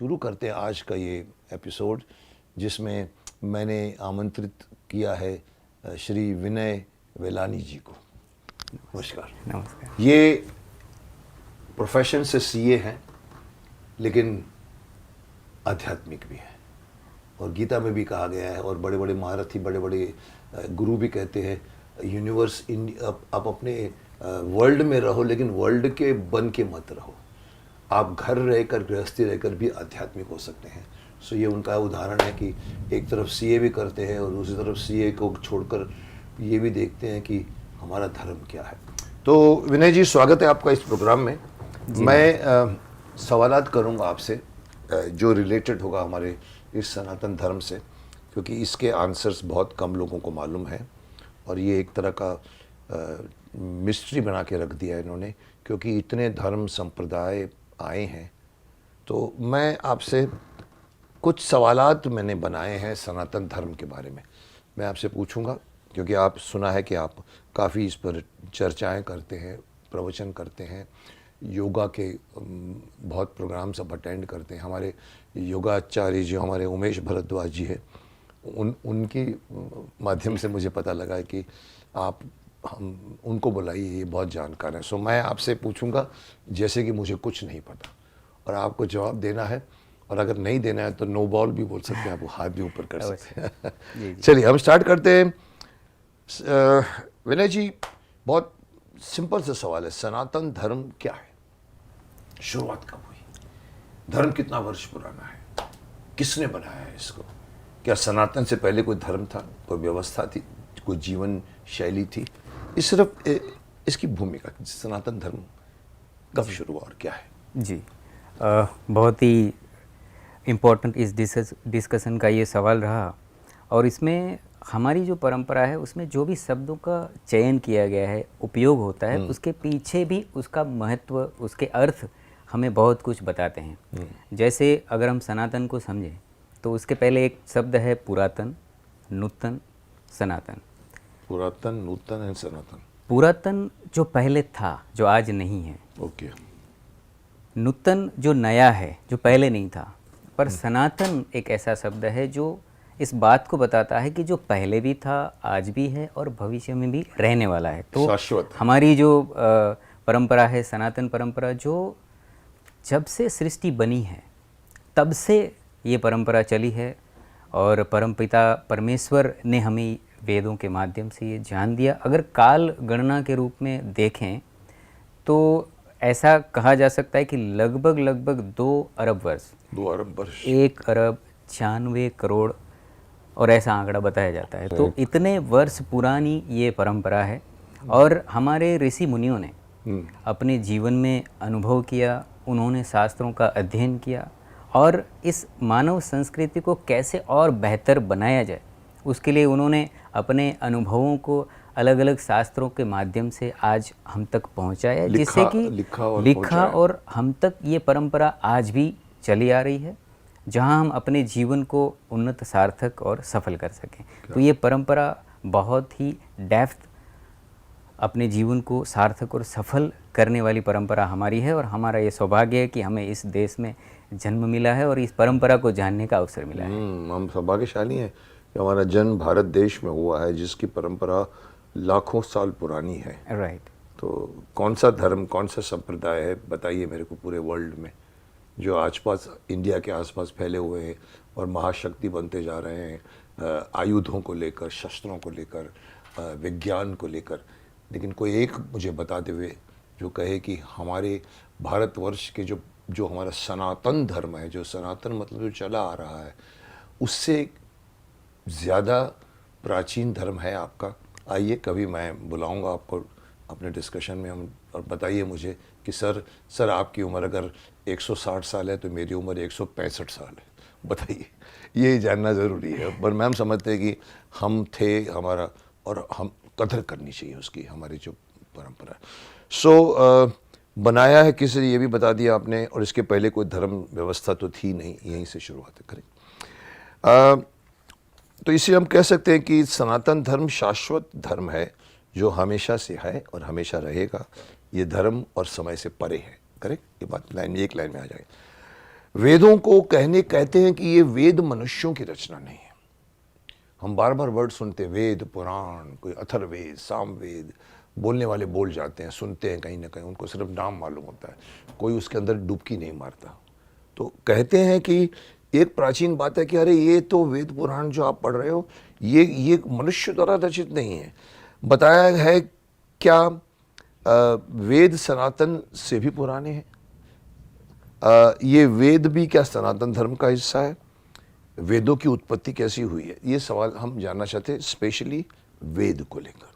शुरू करते हैं आज का ये एपिसोड, जिसमें मैंने आमंत्रित किया है श्री विनय वेलानी जी को। नमस्कार। नमस्कार। ये प्रोफेशन से सीए हैं, लेकिन आध्यात्मिक भी है, और गीता में भी कहा गया है, और बड़े बड़े महारथी, बड़े बड़े गुरु भी कहते हैं, यूनिवर्स आप अपने वर्ल्ड में रहो, लेकिन वर्ल्ड के बन के मत रहो। आप घर रहकर, गृहस्थी रहकर भी आध्यात्मिक हो सकते हैं। सो ये उनका उदाहरण है कि एक तरफ सीए भी करते हैं और दूसरी तरफ सीए को छोड़कर ये भी देखते हैं कि हमारा धर्म क्या है। तो विनय जी, स्वागत है आपका इस प्रोग्राम में। मैं सवालात करूंगा आपसे जो रिलेटेड होगा हमारे इस सनातन धर्म से, क्योंकि इसके आंसर्स बहुत कम लोगों को मालूम है, और ये एक तरह का मिस्ट्री बना के रख दिया है इन्होंने, क्योंकि इतने धर्म संप्रदाय आए हैं। तो मैं आपसे कुछ सवालात मैंने बनाए हैं सनातन धर्म के बारे में, मैं आपसे पूछूंगा, क्योंकि आप सुना है कि आप काफ़ी इस पर चर्चाएं करते हैं, प्रवचन करते हैं, योगा के बहुत प्रोग्राम्स आप अटेंड करते हैं। हमारे योगाचार्य जो हमारे उमेश भारद्वाज जी है, उनकी माध्यम से मुझे पता लगा है कि आप हम उनको बुलाइए, ये बहुत जानकार हैं। सो मैं आपसे पूछूंगा जैसे कि मुझे कुछ नहीं पता, और आपको जवाब देना है, और अगर नहीं देना है तो नो बॉल भी बोल सकते हैं, आप हाथ भी ऊपर कर सकते हैं। चलिए हम स्टार्ट करते हैं। विनय जी, बहुत सिंपल सा सवाल है, सनातन धर्म क्या है? शुरुआत कब हुई? धर्म कितना वर्ष पुराना है? किसने बनाया है इसको? क्या सनातन से पहले कोई धर्म था, कोई व्यवस्था थी, कोई जीवन शैली थी? इस सिर्फ इसकी भूमिका, सनातन धर्म कब शुरू हुआ और क्या है? जी, बहुत ही इम्पोर्टेंट इस डिस्कशन का ये सवाल रहा, और इसमें हमारी जो परंपरा है उसमें जो भी शब्दों का चयन किया गया है, उपयोग होता है, उसके पीछे भी उसका महत्व, उसके अर्थ हमें बहुत कुछ बताते हैं। जैसे अगर हम सनातन को समझें तो उसके पहले एक शब्द है पुरातन, नूतन, सनातन। पुरातन, नूतन एंड सनातन। पुरातन जो पहले था, जो आज नहीं है। ओके। नूतन जो नया है, जो पहले नहीं था। पर सनातन एक ऐसा शब्द है जो इस बात को बताता है कि जो पहले भी था, आज भी है और भविष्य में भी रहने वाला है। तो शाश्वत। हमारी जो परंपरा है, सनातन परंपरा, जो जब से सृष्टि बनी है तब से ये परंपरा चली है, और परमपिता परमेश्वर ने हमें वेदों के माध्यम से ये जान दिया। अगर काल गणना के रूप में देखें तो ऐसा कहा जा सकता है कि लगभग 2 अरब वर्ष, 2 अरब वर्ष, 1 अरब 96 करोड़, और ऐसा आंकड़ा बताया जाता है। तो इतने वर्ष पुरानी ये परंपरा है, और हमारे ऋषि मुनियों ने अपने जीवन में अनुभव किया, उन्होंने शास्त्रों का अध्ययन किया, और इस मानव संस्कृति को कैसे और बेहतर बनाया जाए उसके लिए उन्होंने अपने अनुभवों को अलग अलग शास्त्रों के माध्यम से आज हम तक पहुंचाया, जिससे कि लिखा और हम तक ये परंपरा आज भी चली आ रही है, जहां हम अपने जीवन को उन्नत, सार्थक और सफल कर सकें। तो ये परंपरा बहुत ही डेप्थ अपने जीवन को सार्थक और सफल करने वाली परंपरा हमारी है, और हमारा ये सौभाग्य है कि हमें इस देश में जन्म मिला है और इस परंपरा को जानने का अवसर मिला है। हम सौभाग्यशाली हैं कि हमारा जन्म भारत देश में हुआ है, जिसकी परंपरा लाखों साल पुरानी है। राइट। तो कौन सा धर्म, कौन सा संप्रदाय है, बताइए मेरे को, पूरे वर्ल्ड में जो आसपास, इंडिया के आसपास फैले हुए हैं और महाशक्ति बनते जा रहे हैं, आयुधों को लेकर, शस्त्रों को लेकर, विज्ञान को लेकर, लेकिन कोई एक मुझे बताते हुए जो कहे कि हमारे भारतवर्ष के जो हमारा सनातन धर्म है, जो सनातन मतलब जो चला आ रहा है, उससे ज़्यादा प्राचीन धर्म है आपका। आइए, कभी मैं बुलाऊंगा आपको अपने डिस्कशन में, हम, और बताइए मुझे कि सर आपकी उम्र अगर 160 साल है तो मेरी उम्र 165 साल है, बताइए, ये जानना ज़रूरी है। पर मैम समझते हैं कि हम थे, हमारा, और हम कदर करनी चाहिए उसकी, हमारी जो परंपरा। सो बनाया है किसी ने, ये भी बता दिया आपने, और इसके पहले कोई धर्म व्यवस्था तो थी नहीं, यहीं से शुरुआत करें। तो इसे हम कह सकते हैं कि सनातन धर्म शाश्वत धर्म है, जो हमेशा से है और हमेशा रहेगा। ये धर्म और समय से परे है। करेक्ट? ये बात एक लाइन में आ जाए। वेदों को कहते हैं कि ये वेद मनुष्यों की रचना नहीं है। हम बार बार वर्ड सुनते हैं, वेद, पुराण, कोई अथर्ववेद, सामवेद, बोलने वाले बोल जाते हैं, सुनते हैं कहीं ना कहीं, उनको सिर्फ नाम मालूम होता है, कोई उसके अंदर डुबकी नहीं मारता। तो कहते हैं कि एक प्राचीन बात है कि अरे ये तो वेद पुराण जो आप पढ़ रहे हो ये मनुष्य द्वारा रचित नहीं है। बताया है क्या वेद सनातन से भी पुराने हैं? ये वेद भी क्या सनातन धर्म का हिस्सा है? वेदों की उत्पत्ति कैसी हुई है? ये सवाल हम जानना चाहते हैं, स्पेशली वेद को लेकर।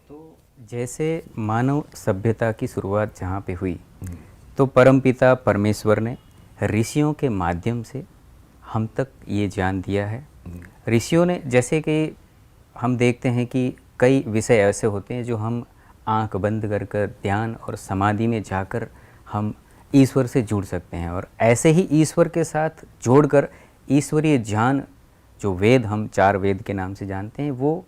तो जैसे मानव सभ्यता की शुरुआत जहाँ पे हुई, तो परमपिता परमेश्वर ने ऋषियों के माध्यम से हम तक ये ज्ञान दिया है। ऋषियों ने, जैसे कि हम देखते हैं कि कई विषय ऐसे होते हैं जो हम आंख बंद कर ध्यान और समाधि में जाकर हम ईश्वर से जुड़ सकते हैं, और ऐसे ही ईश्वर के साथ जोड़कर ईश्वरीय ज्ञान जो वेद, हम 4 वेद के नाम से जानते हैं, वो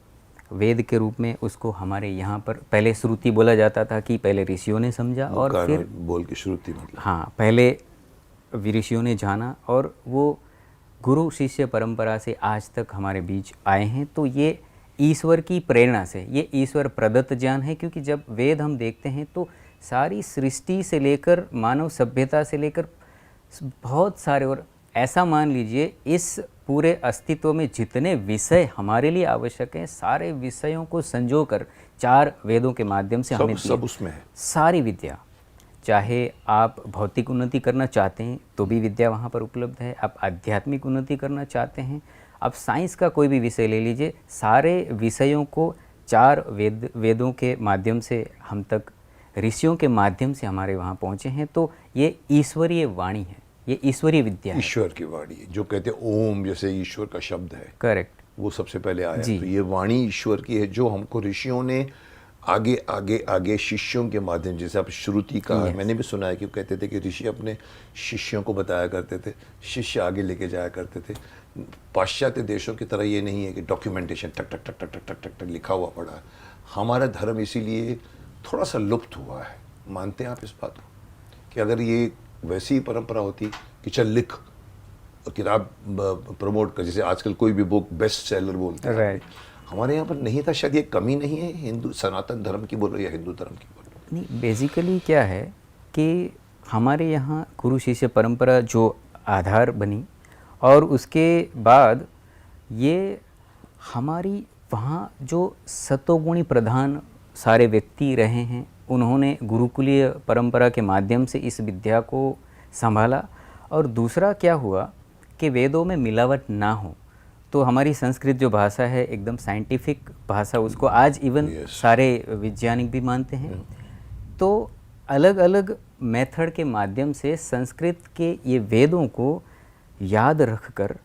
वेद के रूप में उसको हमारे यहाँ पर पहले श्रुति बोला जाता था कि पहले ऋषियों ने समझा और फिर बोल की श्रुति मतलब, हाँ, पहले ऋषियों ने जाना और वो गुरु शिष्य परंपरा से आज तक हमारे बीच आए हैं। तो ये ईश्वर की प्रेरणा से, ये ईश्वर प्रदत्त ज्ञान है, क्योंकि जब वेद हम देखते हैं तो सारी सृष्टि से लेकर मानव सभ्यता से लेकर बहुत सारे, और ऐसा मान लीजिए इस पूरे अस्तित्व में जितने विषय हमारे लिए आवश्यक हैं, सारे विषयों को संजोकर 4 वेदों के माध्यम से हमें सब उसमें है। सारी विद्या, चाहे आप भौतिक उन्नति करना चाहते हैं तो भी विद्या वहाँ पर उपलब्ध है, आप आध्यात्मिक उन्नति करना चाहते हैं, आप साइंस का कोई भी विषय ले लीजिए, सारे विषयों को 4 वेदों के माध्यम से हम तक, ऋषियों के माध्यम से हमारे वहाँ पहुँचे हैं। तो ये ईश्वरीय वाणी है, ये ईश्वरीय विद्या है। ईश्वर की वाणी, जो कहते हैं ओम, जैसे ईश्वर का शब्द है, करेक्ट, वो सबसे पहले आया। तो ये वाणी ईश्वर की है, जो हमको ऋषियों ने आगे आगे आगे शिष्यों के माध्यम, जैसे आप श्रुति का मैंने भी सुना है कि कहते थे कि ऋषि अपने शिष्यों को बताया करते थे, शिष्य आगे लेके जाया करते थे। पाश्चात्य देशों की तरह ये नहीं है कि डॉक्यूमेंटेशन टक टक टक टक टक टक टक टक लिखा हुआ पड़ा है। हमारा धर्म इसीलिए थोड़ा सा लुप्त हुआ है। मानते हैं आप इस बात को कि अगर ये वैसी ही परंपरा होती कि चल लिख, किताब प्रमोट कर, जैसे आजकल कोई भी बुक बेस्ट सेलर बोलते हैं, हमारे यहाँ पर नहीं था। शायद ये कमी नहीं है हिंदू सनातन धर्म की बोल रहे या हिंदू धर्म की बोल रहे? नहीं, बेसिकली क्या है कि हमारे यहाँ गुरु शिष्य परंपरा जो आधार बनी, और उसके बाद ये हमारी वहाँ जो सतोगुणी प्रधान सारे व्यक्ति रहे हैं, उन्होंने गुरुकुलीय परंपरा के माध्यम से इस विद्या को संभाला। और दूसरा क्या हुआ कि वेदों में मिलावट ना हो, तो हमारी संस्कृत जो भाषा है एकदम साइंटिफिक भाषा, उसको आज इवन सारे वैज्ञानिक भी मानते हैं। तो अलग अलग मेथड के माध्यम से संस्कृत के ये वेदों को याद रखकर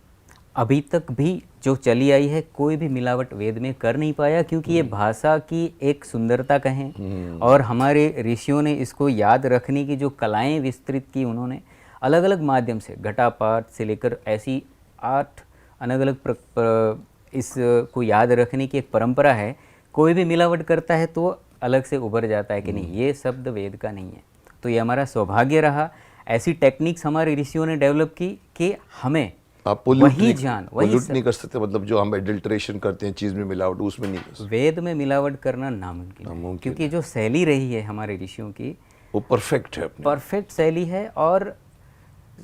अभी तक भी जो चली आई है, कोई भी मिलावट वेद में कर नहीं पाया, क्योंकि ये भाषा की एक सुंदरता कहें, और हमारे ऋषियों ने इसको याद रखने की जो कलाएं विस्तृत की, उन्होंने अलग अलग माध्यम से घटापाठ से लेकर ऐसी 8 अलग अलग इसको याद रखने की एक परंपरा है। कोई भी मिलावट करता है तो अलग से उभर जाता है कि नहीं, ये शब्द वेद का नहीं है। तो ये हमारा सौभाग्य रहा, ऐसी टेक्निक्स हमारे ऋषियों ने डेवलप की कि हमें आप वही ज्ञान, वही नहीं कर सकते, मतलब जो हम एडल्ट्रेशन करते हैं, चीज़ में मिलावट, उसमें नहीं कर सकते। वेद में मिलावट करना नामुमकिन है, क्योंकि जो शैली रही है हमारे ऋषियों की, वो परफेक्ट है, परफेक्ट शैली है। और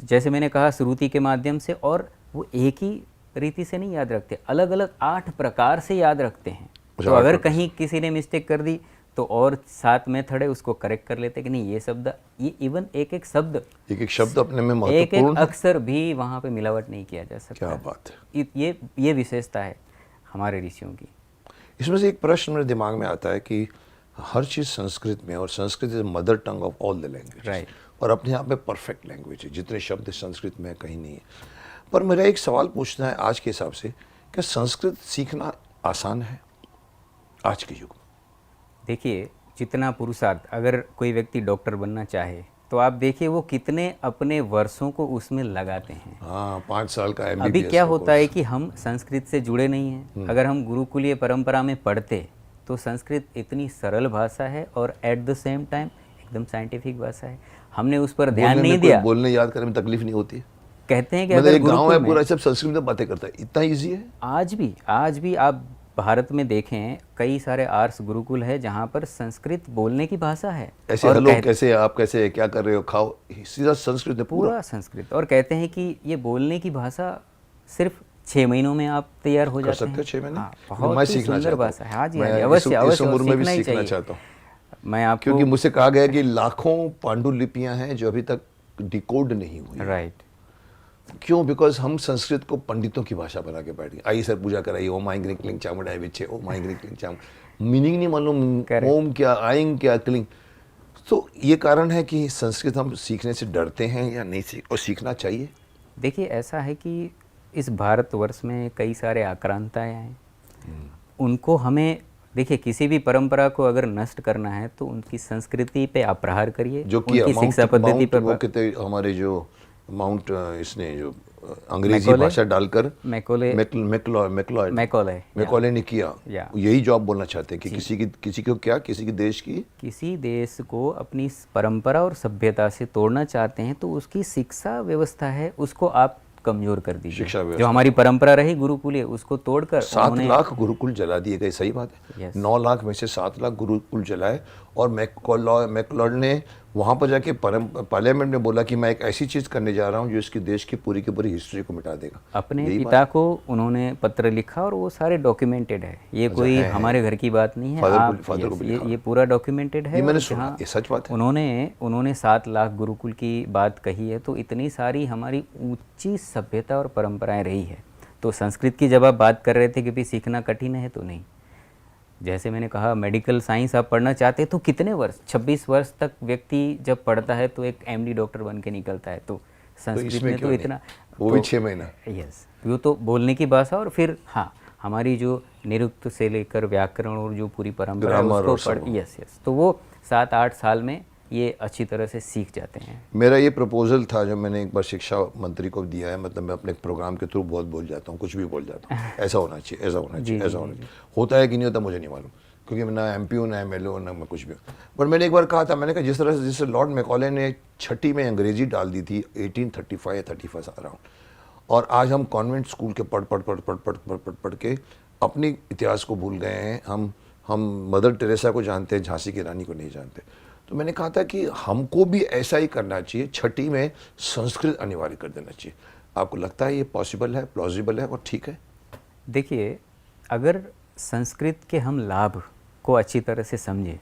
जैसे मैंने कहा श्रुति के माध्यम से, और वो एक ही रीति से नहीं याद रखते, अलग अलग 8 प्रकार से याद रखते हैं। तो अगर कहीं किसी ने मिस्टेक कर दी तो और 7 मेथड है, उसको करेक्ट कर लेते कि नहीं, ये शब्द, ये इवन एक एक शब्द अपने में महत्वपूर्ण, एक एक अक्षर भी वहाँ पे मिलावट नहीं किया जा सकता। क्या बात है। ये विशेषता है हमारे ऋषियों की। इसमें से एक प्रश्न मेरे दिमाग में आता है कि हर चीज़ संस्कृत में, और Sanskrit is mother tongue of all the language, right, और अपने आप में परफेक्ट लैंग्वेज है, जितने शब्द संस्कृत में कहीं नहीं है। पर मेरा एक सवाल पूछना है आज के हिसाब से, क्या संस्कृत सीखना आसान है आज के युग में? देखिए, जितना पुरुषार्थ, अगर कोई व्यक्ति डॉक्टर बनना चाहे तो आप देखिए वो कितने अपने वर्षों को उसमें लगाते हैं। हाँ, 5 साल का MBBS। अभी क्या होता है कि हम संस्कृत से जुड़े नहीं हैं। अगर हम गुरुकुलीय परंपरा में पढ़ते तो संस्कृत इतनी सरल भाषा है और एट द सेम टाइम एकदम साइंटिफिक भाषा है। हमने उस पर ध्यान बोलने नहीं में कोई दिया। बोलने याद करने में तकलीफ नहीं होती है। कहते हैं कि मतलब अगर एक गांव गुरुकुल है में पूरा सब संस्कृत में बातें करता है, इतना इजी है। आज भी आप भारत में देखें कई सारे आर्ट्स गुरुकुल है जहाँ पर संस्कृत बोलने की भाषा है। ऐसे और हेलो कैसे आप, कैसे क्या कर रहे हो, खाओ, सीधा संस्कृत में पूरा। पूरा संस्कृत। और कहते हैं कि ये बोलने की भाषा सिर्फ 6 महीनों में आप तैयार हो कर जाते सकते हैं। हो 6 महीने? हाँ, मैं बहुत ही सीखना सुंदर चाहता भाषा है। हाँ जी, मैं अवश्य इस अवश्य उम्र में भी सीखना ही सीखना चाहिए। चाहता हूँ, मैं आपको क्योंकि मुझसे कहा गया कि लाखों पांडुलिपियां हैं जो अभी तक डिकोड नहीं हुई। राइट। क्यों? बिकॉज हम संस्कृत को पंडितों की भाषा बना के बैठ गए। आई सर पूजा कराइए, ओम आई ग्रिंग क्लिंग चामुंडाय विच्छे, ओम आई ग्रिंग क्लिंग चाम, मीनिंग नहीं मालूम, Correct. ओम क्या, आइंग क्या, क्लिंग। तो ये कारण है कि संस्कृत हम सीखने से डरते हैं या नहीं सीख, और सीखना चाहिए। देखिए ऐसा है कि इस भारतवर्ष में कई सारे आक्रांताएं हैं, उनको हमें देखिए किसी भी परंपरा को अगर नष्ट करना है तो उनकी संस्कृति पे आप प्रहार करिए, जो किया उनकी शिक्षा पद्धति पर वो कहते हमारे जो माउंट इसने जो अंग्रेजी भाषा डालकर मैकोले मैकॉले ने किया, या। यही जो आप बोलना चाहते हैं कि किसी को क्या, किसी देश को अपनी परंपरा और सभ्यता से तोड़ना चाहते हैं तो उसकी शिक्षा व्यवस्था है उसको आप कमजोर कर दीजिए। शिक्षा व्यवस्था जो हमारी परंपरा रही गुरुकुलीय उसको तोड़कर 7 लाख गुरुकुल जला दिए गए। सही बात है। Yes. 9 लाख में से 7 लाख गुरुकुल जलाए, और मैकलॉड ने वहाँ पर जाके पार्लियामेंट में बोला कि मैं एक ऐसी चीज़ करने जा रहा हूँ जो इसकी देश की पूरी हिस्ट्री को मिटा देगा। अपने पिता को उन्होंने पत्र लिखा और वो सारे डॉक्यूमेंटेड है। ये कोई हमारे घर की बात नहीं है। फादर को भी लिखा। ये पूरा डॉक्यूमेंटेड है। ये मैंने सुना, ये सच बात है। उन्होंने 7 लाख गुरुकुल की बात कही है। तो इतनी सारी हमारी ऊंची सभ्यता और परंपराएं रही है। तो संस्कृत की जब आप बात कर रहे थे कि भी सीखना कठिन है, तो नहीं। जैसे मैंने कहा मेडिकल साइंस आप पढ़ना चाहते हैं तो कितने वर्ष, 26 वर्ष तक व्यक्ति जब पढ़ता है तो एक MD डॉक्टर बन के निकलता है। तो संस्कृत में तो इतना, वो भी 6 महीना। यस, वो तो बोलने की भाषा। और फिर हाँ, हमारी जो निरुक्त से लेकर व्याकरण और जो पूरी परंपरा है उसको पढ़, यस, तो वो 7-8 साल में ये अच्छी तरह से सीख जाते हैं। मेरा ये प्रपोजल था जो मैंने एक बार शिक्षा मंत्री को दिया है। मतलब मैं अपने प्रोग्राम के थ्रू बहुत बोल जाता हूँ, कुछ भी बोल जाता हूँ, ऐसा होना चाहिए, ऐसा होना चाहिए, ऐसा होना चाहिए। होता है कि नहीं होता मुझे नहीं मालूम, क्योंकि मैं ना MP हूँ, ना MLA हूँ, ना मैं कुछ भी हूँ। बट मैंने एक बार कहा था, मैंने कहा जिस तरह से जिससे लॉर्ड मैकॉले ने 6ठी में अंग्रेजी डाल दी थी 1835 या 35 अराउंड, और आज हम कॉन्वेंट स्कूल के पढ़ के अपनी इतिहास को भूल गए हैं। हम मदर टेरेसा को जानते हैं, झांसी की रानी को नहीं जानते। तो मैंने कहा था कि हमको भी ऐसा ही करना चाहिए, 6ठी में संस्कृत अनिवार्य कर देना चाहिए। आपको लगता है ये पॉसिबल है, प्लॉजिबल है और ठीक है? देखिए, अगर संस्कृत के हम लाभ को अच्छी तरह से समझें,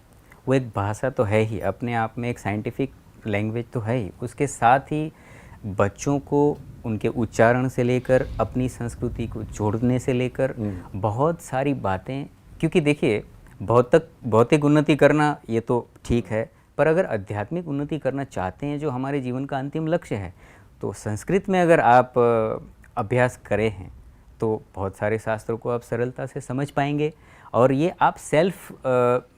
वो एक भाषा तो है ही, अपने आप में एक साइंटिफिक लैंग्वेज तो है ही, उसके साथ ही बच्चों को उनके उच्चारण से लेकर अपनी संस्कृति को जोड़ने से लेकर बहुत सारी बातें, क्योंकि देखिए भौतिक उन्नति करना ये तो ठीक है, पर अगर आध्यात्मिक उन्नति करना चाहते हैं जो हमारे जीवन का अंतिम लक्ष्य है, तो संस्कृत में अगर आप अभ्यास करें हैं तो बहुत सारे शास्त्रों को आप सरलता से समझ पाएंगे और ये आप सेल्फ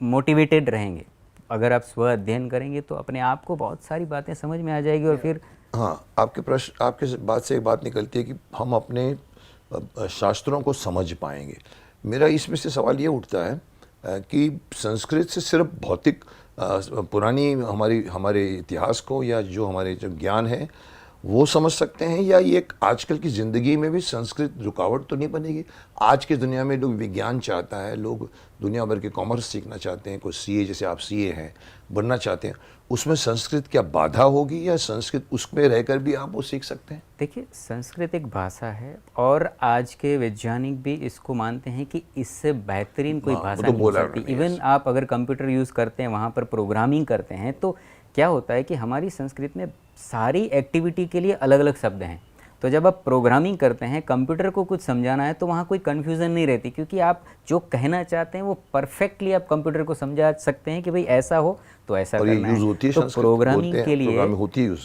मोटिवेटेड रहेंगे। अगर आप स्व अध्ययन करेंगे तो अपने आप को बहुत सारी बातें समझ में आ जाएगी। और फिर हाँ, आपके बात से एक बात निकलती है कि हम अपने शास्त्रों को समझ पाएंगे। मेरा इसमें से सवाल ये उठता है कि संस्कृत से सिर्फ भौतिक पुरानी हमारे इतिहास को या जो हमारे जो ज्ञान है वो समझ सकते हैं, या ये आजकल की ज़िंदगी में भी संस्कृत रुकावट तो नहीं बनेगी? आज की दुनिया में लोग विज्ञान चाहता है, लोग दुनिया भर के कॉमर्स सीखना चाहते हैं, कोई CA जैसे आप CA हैं बनना चाहते हैं, उसमें संस्कृत क्या बाधा होगी या संस्कृत उसमें रहकर भी आप वो सीख सकते हैं? देखिए, संस्कृत एक भाषा है और आज के वैज्ञानिक भी इसको मानते हैं कि इससे बेहतरीन कोई भाषा नहीं हो सकती। इवन आप अगर कंप्यूटर यूज़ करते हैं, वहाँ पर प्रोग्रामिंग करते हैं, तो क्या होता है कि हमारी संस्कृत में सारी एक्टिविटी के लिए अलग अलग शब्द हैं। तो जब आप प्रोग्रामिंग करते हैं, कंप्यूटर को कुछ समझाना है, तो वहाँ कोई कन्फ्यूज़न नहीं रहती, क्योंकि आप जो कहना चाहते हैं वो परफेक्टली आप कंप्यूटर को समझा सकते हैं कि भाई ऐसा हो तो ऐसा करना है। तो प्रोग्रामिंग के लिए होती है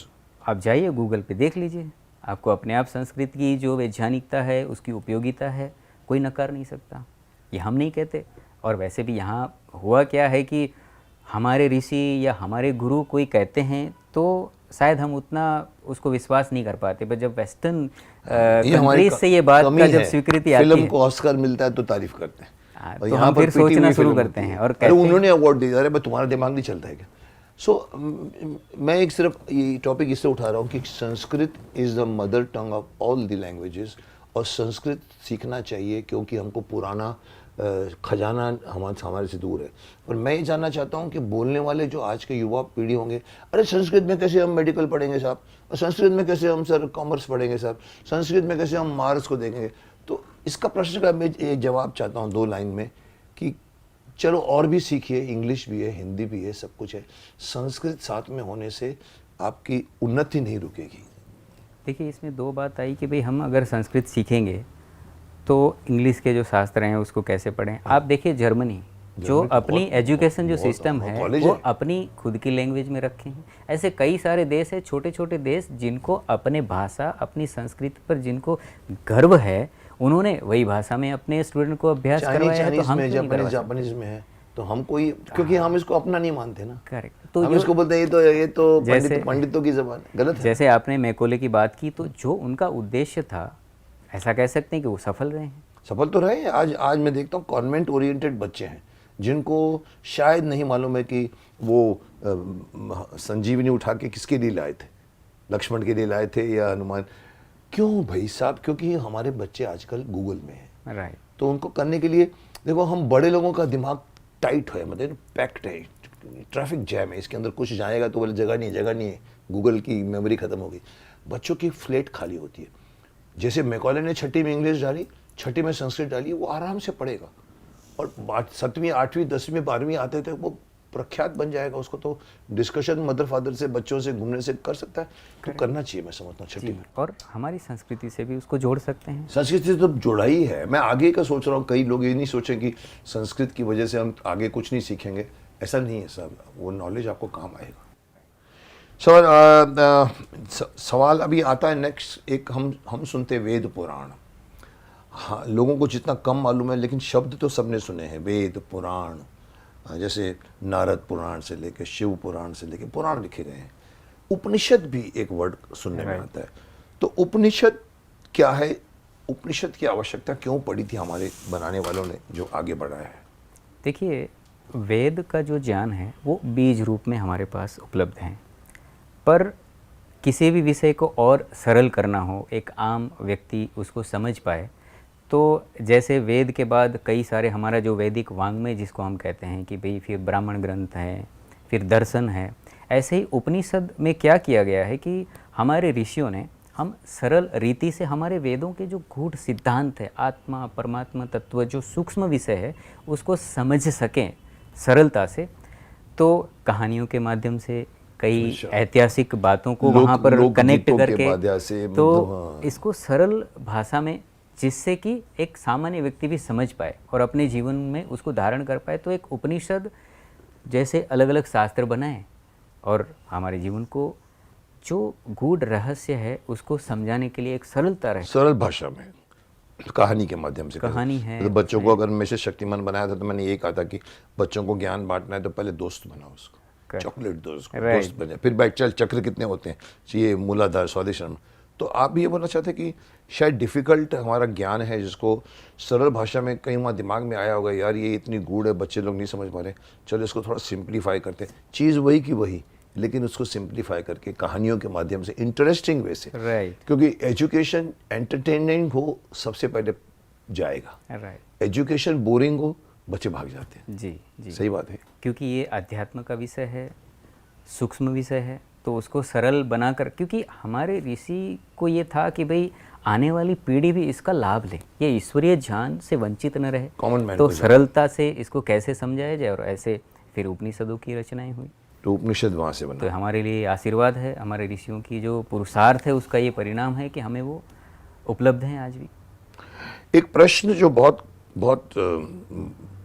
आप जाइए गूगल पे देख लीजिए, आपको अपने आप संस्कृत की जो वैज्ञानिकता है, उसकी उपयोगिता है, कोई नकार नहीं सकता। ये हम नहीं कहते। और वैसे भी यहाँ हुआ क्या है कि हमारे ऋषि या हमारे गुरु कोई कहते हैं तो शायद हम उतना उसको विश्वास नहीं कर पाते, पर जब वेस्टर्न कंट्रीज से ये बात का जब स्वीकृति आती है, फिल्म को ऑस्कर मिलता है तो तारीफ करते हैं, तो हम फिर सोचना शुरू करते हैं और कहते हैं उन्होंने अवार्ड दिया, अरे तुम्हारा दिमाग नहीं चलता है क्या? मैं एक सिर्फ ये टॉपिक इससे उठा रहा हूँ कि Sanskrit is the mother tongue of all the languages, और संस्कृत सीखना चाहिए क्योंकि हमको पुराना खजाना हमारे से दूर है। पर मैं ये जानना चाहता हूँ कि बोलने वाले जो आज के युवा पीढ़ी होंगे, अरे संस्कृत में कैसे हम मेडिकल पढ़ेंगे साहब, और संस्कृत में कैसे हम सर कॉमर्स पढ़ेंगे साहब, संस्कृत में कैसे हम मार्स को देखेंगे। तो इसका प्रश्न का मैं एक जवाब चाहता हूँ 2 लाइन में कि चलो और भी सीखिए, इंग्लिश भी है, हिंदी भी है, सब कुछ है, संस्कृत साथ में होने से आपकी उन्नति नहीं रुकेगी। देखिए, इसमें 2 बात आई कि भाई हम अगर संस्कृत सीखेंगे तो इंग्लिश के जो शास्त्र हैं उसको कैसे पढ़ें। आप देखिए जर्मनी जो अपनी एजुकेशन जो सिस्टम है वो अपनी खुद की लैंग्वेज में रखे हैं। ऐसे कई सारे देश है, छोटे छोटे देश, जिनको अपने भाषा, अपनी संस्कृति पर जिनको गर्व है, उन्होंने वही भाषा में अपने स्टूडेंट को अभ्यास करवाया है। तो हम जापानीज में है तो हम कोई, क्योंकि हम इसको अपना नहीं मानते ना। करेक्ट। तो हम इसको बोलते हैं ये तो पंडितों की ज़बान है, गलत है। जैसे आपने मैकोले की बात की, तो जो उनका उद्देश्य था, ऐसा कह सकते हैं कि वो सफल रहे हैं। सफल तो रहे। आज मैं देखता हूँ कॉन्वेंट ओरिएंटेड बच्चे हैं जिनको शायद नहीं मालूम है कि वो संजीवनी उठा के किसके लिए लाए थे, लक्ष्मण के लिए लाए थे या हनुमान। क्यों भाई साहब? क्योंकि हमारे बच्चे आजकल गूगल में हैं। राइट। तो उनको करने के लिए देखो, हम बड़े लोगों का दिमाग टाइट है, मतलब पैक्ड है, ट्रैफिक जैम है, इसके अंदर कुछ जाएगा तो बोले जगह नहीं है, गूगल की मेमोरी खत्म हो गई। बच्चों की फ्लेट खाली होती है। जैसे मैकॉले ने 6ठी में इंग्लिश डाली, 6ठी में संस्कृत डाली, वो आराम से पढ़ेगा और 7वीं 8वीं 10वीं 12वीं आते थे वो प्रख्यात बन जाएगा। उसको तो डिस्कशन मदर फादर से, बच्चों से, घूमने से कर सकता है। तो करना चाहिए, मैं समझता हूँ 6ठी में। और हमारी संस्कृति से भी उसको जोड़ सकते हैं। संस्कृति से तो जोड़ा ही है। मैं आगे का सोच रहा हूँ, कई लोग ये नहीं सोचें कि संस्कृत की वजह से हम आगे कुछ नहीं सीखेंगे, ऐसा नहीं है साहब। वो नॉलेज आपको काम आएगा। सवाल अभी आता है नेक्स्ट, एक हम सुनते वेद पुराण। हाँ, लोगों को जितना कम मालूम है, लेकिन शब्द तो सबने सुने हैं, वेद पुराण। जैसे नारद पुराण से लेके शिव पुराण से लेके पुराण लिखे गए हैं। उपनिषद भी एक वर्ड सुनने में आता है। तो उपनिषद क्या है? उपनिषद की आवश्यकता क्यों पड़ी थी हमारे बनाने वालों ने जो आगे बढ़ाया है? देखिए, वेद का जो ज्ञान है वो बीज रूप में हमारे पास उपलब्ध है, पर किसी भी विषय को और सरल करना हो, एक आम व्यक्ति उसको समझ पाए, तो जैसे वेद के बाद कई सारे हमारा जो वैदिक वांग्मय जिसको हम कहते हैं कि भाई फिर ब्राह्मण ग्रंथ है, फिर दर्शन है, ऐसे ही उपनिषद में क्या किया गया है कि हमारे ऋषियों ने हम सरल रीति से हमारे वेदों के जो गूढ़ सिद्धांत है, आत्मा परमात्मा तत्व, जो सूक्ष्म विषय है, उसको समझ सकें सरलता से। तो कहानियों के माध्यम से, कई ऐतिहासिक बातों को वहाँ पर कनेक्ट करके, तो इसको सरल भाषा में, जिससे कि एक सामान्य व्यक्ति भी समझ पाए और अपने जीवन में उसको धारण कर पाए। तो एक उपनिषद जैसे अलग अलग शास्त्र बनाए और हमारे जीवन को जो गूढ़ रहस्य है उसको समझाने के लिए एक सरलता रहे, सरल भाषा में, कहानी के माध्यम से। कहानी है। तो बच्चों को अगर मैं से शक्तिमान बनाया था तो मैंने ये कहा था कि बच्चों को ज्ञान बांटना है तो पहले दोस्त बनाओ उसको, चॉकलेट दो उसको, दोस्त बने, फिर बैठ चल, चक्र कितने होते हैं, ये मूलाधार स्वादिष्ट। तो आप भी ये बोलना चाहते हैं कि शायद डिफ़िकल्ट हमारा ज्ञान है जिसको सरल भाषा में, कहीं वहाँ दिमाग में आया होगा यार ये इतनी गूढ़ है, बच्चे लोग नहीं समझ पा रहे, चलो इसको थोड़ा सिंप्लीफाई करते हैं। चीज़ वही की वही, लेकिन उसको सिंप्लीफाई करके कहानियों के माध्यम से, इंटरेस्टिंग वे से। क्योंकि एजुकेशन एंटरटेनिंग हो सबसे पहले जाएगा। एजुकेशन बोरिंग हो, बच्चे भाग जाते हैं। जी, सही बात है। क्योंकि ये अध्यात्म का विषय है, सूक्ष्म विषय है, तो उसको सरल बनाकर, क्योंकि हमारे ऋषि को ये था कि भाई आने वाली पीढ़ी भी इसका लाभ ले, ये ईश्वरीय ज्ञान से वंचित न रहे, तो सरलता से इसको कैसे समझाया जाए, और ऐसे फिर उपनिषदों की रचनाएं हुई। तो उपनिषद वहाँ से बना। तो हमारे लिए आशीर्वाद है, हमारे ऋषियों की जो पुरुषार्थ है उसका ये परिणाम है कि हमें वो उपलब्ध हैं आज भी। एक प्रश्न जो बहुत बहुत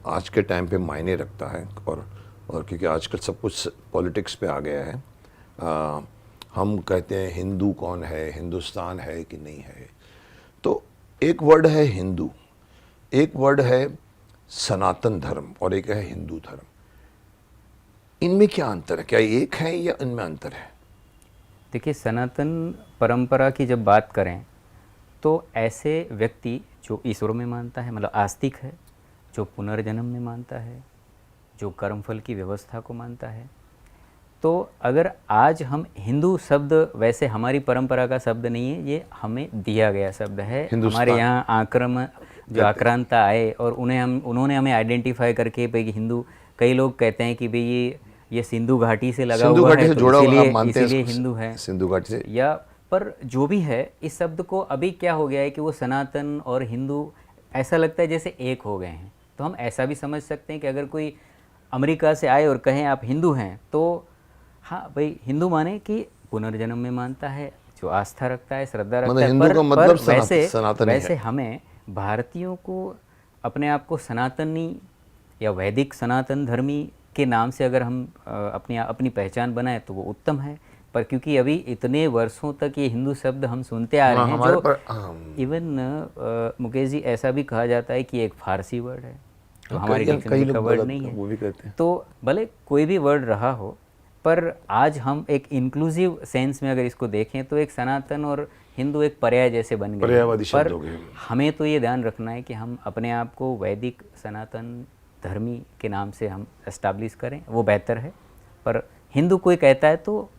आज के टाइम पे मायने रखता है, और क्योंकि आजकल सब कुछ पॉलिटिक्स पे आ गया है, हम कहते हैं हिंदू कौन है, हिंदुस्तान है कि नहीं है। तो एक वर्ड है हिंदू, एक वर्ड है सनातन धर्म, और एक है हिंदू धर्म। इनमें क्या अंतर है? क्या एक है या इनमें अंतर है? देखिए, सनातन परंपरा की जब बात करें तो ऐसे व्यक्ति जो ईश्वर में मानता है, मतलब आस्तिक है, जो पुनर्जन्म में मानता है, जो कर्मफल की व्यवस्था को मानता है, तो अगर आज हम हिंदू शब्द, वैसे हमारी परंपरा का शब्द नहीं है, ये हमें दिया गया शब्द है। हमारे यहाँ आक्रमण जो आक्रांता आए और उन्होंने हमें आइडेंटिफाई करके भाई हिंदू, कई लोग कहते हैं कि भाई ये सिंधु घाटी से लगा हुआ है तो इसीलिए हिंदू है, सिंधु घाटी से, या पर जो भी है, इस शब्द को अभी क्या हो गया है कि वो सनातन और हिंदू ऐसा लगता है जैसे एक हो गए हैं। तो हम ऐसा भी समझ सकते हैं कि अगर कोई अमेरिका से आए और कहें आप हिंदू हैं, तो हाँ भाई हिंदू माने कि पुनर्जन्म में मानता है, जो आस्था रखता है, श्रद्धा रखता है, पर वैसे हमें भारतीयों को अपने आप को सनातनी या वैदिक सनातन धर्मी के नाम से अगर हम अपनी पहचान बनाए तो वो उत्तम है। पर क्योंकि अभी इतने वर्षों तक ये हिंदू शब्द हम सुनते आ रहे हैं, जो इवन मुकेश जी ऐसा भी कहा जाता है कि एक फारसी वर्ड है, तो हमारी डिक्शनरी का वर्ड नहीं है, वो भी कहते हैं। तो भले कोई भी वर्ड रहा हो, पर आज हम एक इंक्लूसिव सेंस में अगर इसको देखें तो एक सनातन और हिंदू एक पर्याय जैसे बन गए। पर हमें तो ये ध्यान रखना है कि हम अपने आप को वैदिक सनातन धर्मी के नाम से हम एस्टैब्लिश करें, वो बेहतर है। पर हिंदू कोई कहता है तो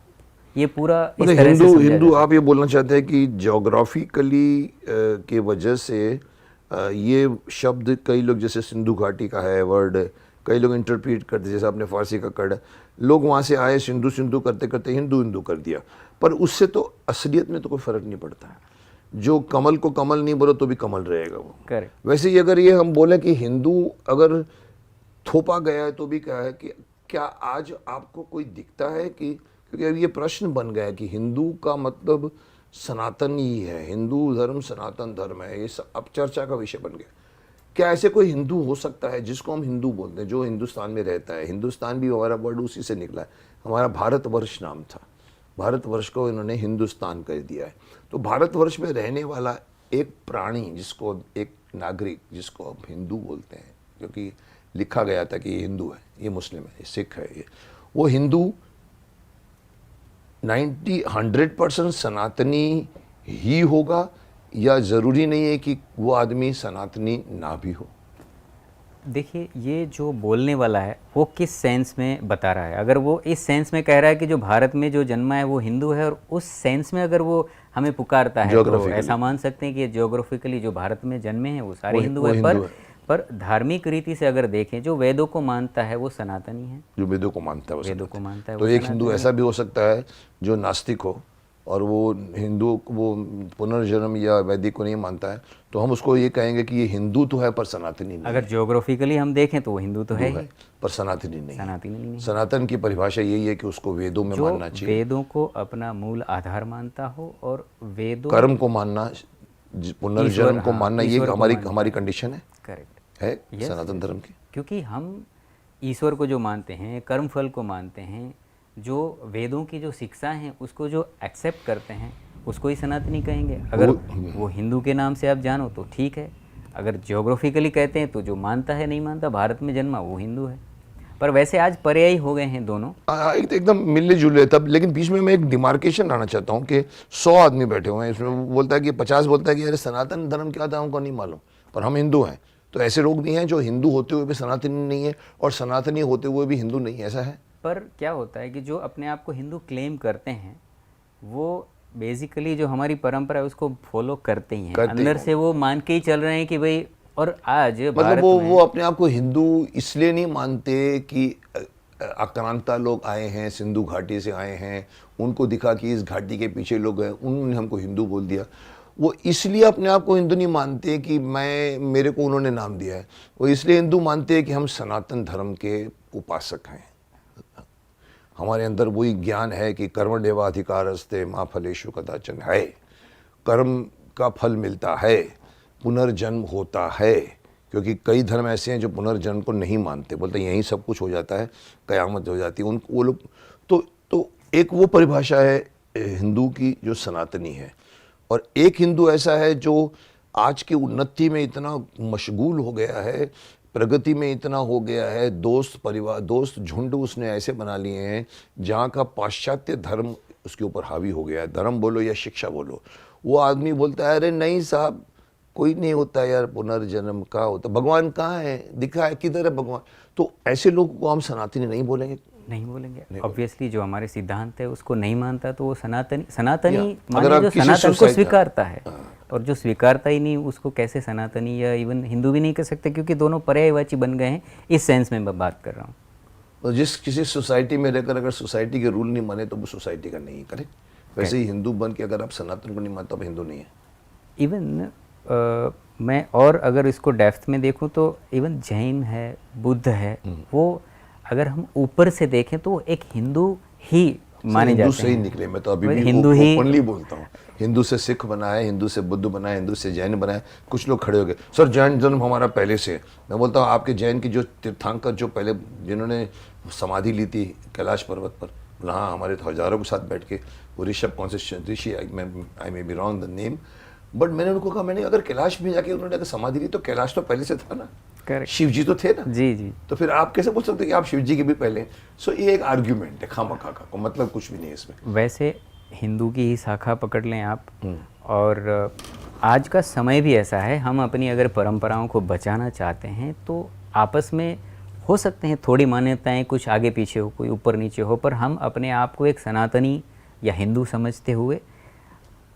ये पूरा इस तरह से हिंदू आप ये बोलना चाहते हैं कि ज्योग्राफिकली के वजह से ये शब्द, कई लोग जैसे सिंधु घाटी का है वर्ड, कई लोग इंटरप्रेट करते, जैसे आपने फारसी का कड़, लोग वहाँ से आए, सिंधु सिंधु करते करते हिंदू कर दिया, पर उससे तो असलियत में तो कोई फ़र्क नहीं पड़ता है। जो कमल को कमल नहीं बोलो तो भी कमल रहेगा वो। करेक्ट। वैसे ही अगर ये हम बोलें कि हिंदू अगर थोपा गया है तो भी क्या है कि क्या आज आपको कोई दिखता है कि, क्योंकि अब ये प्रश्न बन गया है कि हिंदू का मतलब सनातन ही है, हिंदू धर्म सनातन धर्म है, ये अब चर्चा का विषय बन गया। क्या ऐसे कोई हिंदू हो सकता है जिसको हम हिंदू बोलते हैं, जो हिंदुस्तान में रहता है? हिंदुस्तान भी हमारा वर्ड उसी से निकला है, हमारा भारतवर्ष नाम था, भारतवर्ष को इन्होंने हिंदुस्तान कर दिया है। तो भारतवर्ष में रहने वाला एक प्राणी, जिसको एक नागरिक, जिसको अब हिंदू बोलते हैं, क्योंकि लिखा गया था कि ये हिंदू है, ये मुस्लिम है, ये सिख है, ये वो हिंदू 100% सनातनी ही होगा, या ज़रूरी नहीं है कि वो आदमी सनातनी ना भी हो? देखिए, ये जो बोलने वाला है वो किस सेंस में बता रहा है। अगर वो इस सेंस में कह रहा है कि जो भारत में जो जन्मा है वो हिंदू है, और उस सेंस में अगर वो हमें पुकारता है तो ऐसा मान सकते हैं कि ज्योग्राफिकली जो भारत में जन्मे हैं वो सारे हिंदू हैं। पर धार्मिक रीति से अगर देखें, जो वेदों को मानता है वो सनातनी है, जो वेदों को मानता है वो वेदों को मानता है। तो एक हिंदू ऐसा भी हो सकता है जो नास्तिक हो और वो हिंदू, वो पुनर्जन्म या वैदिक को नहीं मानता है, तो हम उसको ये कहेंगे कि ये हिंदू तो है पर सनातनी नहीं। अगर ज्योग्राफिकली हम देखें तो वो हिंदू तो है ही, पर सनातनी नहीं। सनातनी नहीं। सनातन की परिभाषा यही है कि उसको वेदों में मानना चाहिए, वेदों को अपना मूल आधार मानता हो, और वेदों, कर्म को मानना, पुनर्जन्म को मानना, ये हमारी कंडीशन है। करेक्ट है सनातन धर्म की। क्योंकि हम ईश्वर को जो मानते हैं, कर्म फल को मानते हैं, जो वेदों की जो शिक्षा है उसको जो एक्सेप्ट करते हैं, उसको ही सनातनी कहेंगे। अगर वो हिंदू के नाम से आप जानो तो ठीक है, अगर ज्योग्राफिकली कहते हैं तो जो मानता है नहीं मानता, भारत में जन्मा वो हिंदू है। पर वैसे आज पर्यायी हो गए हैं दोनों, एकदम मिलने जुले तब। लेकिन बीच में मैं एक डिमार्केशन लाना चाहता हूँ कि 100 आदमी बैठे हुए हैं, इसमें वो बोलता है कि 50 बोलता है कि अरे सनातन धर्म क्या था हमको नहीं मालूम, पर हम हिंदू हैं। तो ऐसे लोग भी हैं जो हिंदू होते हुए भी सनातनी नहीं है और सनातनी होते हुए भी हिंदू नहीं है, ऐसा है। पर क्या होता है कि जो अपने आप को हिंदू क्लेम करते हैं वो बेसिकली जो हमारी परंपरा है उसको फॉलो करते ही हैं, अंदर से वो मान के ही चल रहे हैं कि भाई। और आज मतलब वो अपने आप को हिंदू इसलिए नहीं मानते कि आक्रांता लोग आए हैं, सिंधु घाटी से आए हैं, उनको दिखा कि इस घाटी के पीछे लोग हैं, उन्होंने हमको हिंदू बोल दिया। वो इसलिए अपने आप को हिंदू नहीं मानते कि मेरे को उन्होंने नाम दिया है, वो इसलिए हिंदू मानते हैं कि हम सनातन धर्म के उपासक हैं। हमारे अंदर वही ज्ञान है कि कर्मण्येवाधिकारस्ते मा फलेषु कदाचन है, कर्म का फल मिलता है, पुनर्जन्म होता है। क्योंकि कई धर्म ऐसे हैं जो पुनर्जन्म को नहीं मानते, बोलते हैं यहीं सब कुछ हो जाता है, कयामत हो जाती है। वो लोग तो एक वो परिभाषा है हिंदू की जो सनातनी है, और एक हिंदू ऐसा है जो आज की उन्नति में इतना मशगूल हो गया है, प्रगति में इतना हो गया है, दोस्त परिवार, दोस्त झुंड उसने ऐसे बना लिए हैं जहाँ का पाश्चात्य धर्म उसके ऊपर हावी हो गया है। धर्म बोलो या शिक्षा बोलो, वो आदमी बोलता है अरे नहीं साहब, कोई नहीं होता यार, पुनर्जन्म का होता, भगवान कहाँ है, दिखा है, किधर है भगवान। तो ऐसे लोगों को हम सनातनी नहीं बोलेंगे। नहीं बोलेंगे। ऑब्वियसली जो हमारे सिद्धांत है उसको नहीं मानता तो वो सनातनी अगर माने आप जो किसी सनातन को society- स्वीकारता है, और जो स्वीकारता ही नहीं उसको कैसे सनातनी या इवन हिंदू भी नहीं कह सकते, क्योंकि दोनों पर्यायवाची बन गए हैं। इस सेंस में मैं बात कर रहा हूँ। और जिस किसी सोसाइटी में रहकर अगर सोसाइटी के रूल नहीं माने तो वो सोसाइटी का नहीं है, करेक्ट। वैसे ही हिंदू बन के अगर आप सनातन को नहीं मानते तो हिंदू नहीं है। इवन मैं और अगर इसको डेप्थ में देखूं तो इवन जैन है, बुद्ध है, वो अगर हम ऊपर से देखें तो वो एक हिंदू ही माने हिंदू जाते से ही हैं। निकले। मैं तो अभी वो भी हिंदू ही ओपनली बोलता हूँ, हिंदू से सिख बनाए, हिंदू से बुद्ध बनाए, हिंदू से जैन बनाए। कुछ लोग खड़े हो गए सर जैन धर्म हमारा पहले से है। मैं बोलता हूँ आपके जैन की जो तीर्थंकर जो पहले जिन्होंने समाधि ली थी कैलाश पर्वत पर, बोला हाँ हमारे तो हजारों के साथ बैठ के, वो ऋषभ कौन से ऋषि, I may be wrong the name, but मैंने उनको कहा मैंने अगर कैलाश में जाके उन्होंने अगर समाधि ली तो कैलाश तो पहले से था ना, Correct. शिव जी तो थे ना। जी जी। तो फिर आप कैसे बोल सकते हैं कि आप शिव जी के भी पहले हैं? सो ये एक आर्ग्यूमेंट है खामखा का, मतलब कुछ भी नहीं है इसमें। वैसे हिंदू की ही शाखा पकड़ लें आप, और आज का समय भी ऐसा है, हम अपनी अगर परंपराओं को बचाना चाहते हैं तो आपस में हो सकते हैं थोड़ी मान्यताएं कुछ आगे पीछे हो, कोई ऊपर नीचे हो, पर हम अपने आप को एक सनातनी या हिंदू समझते हुए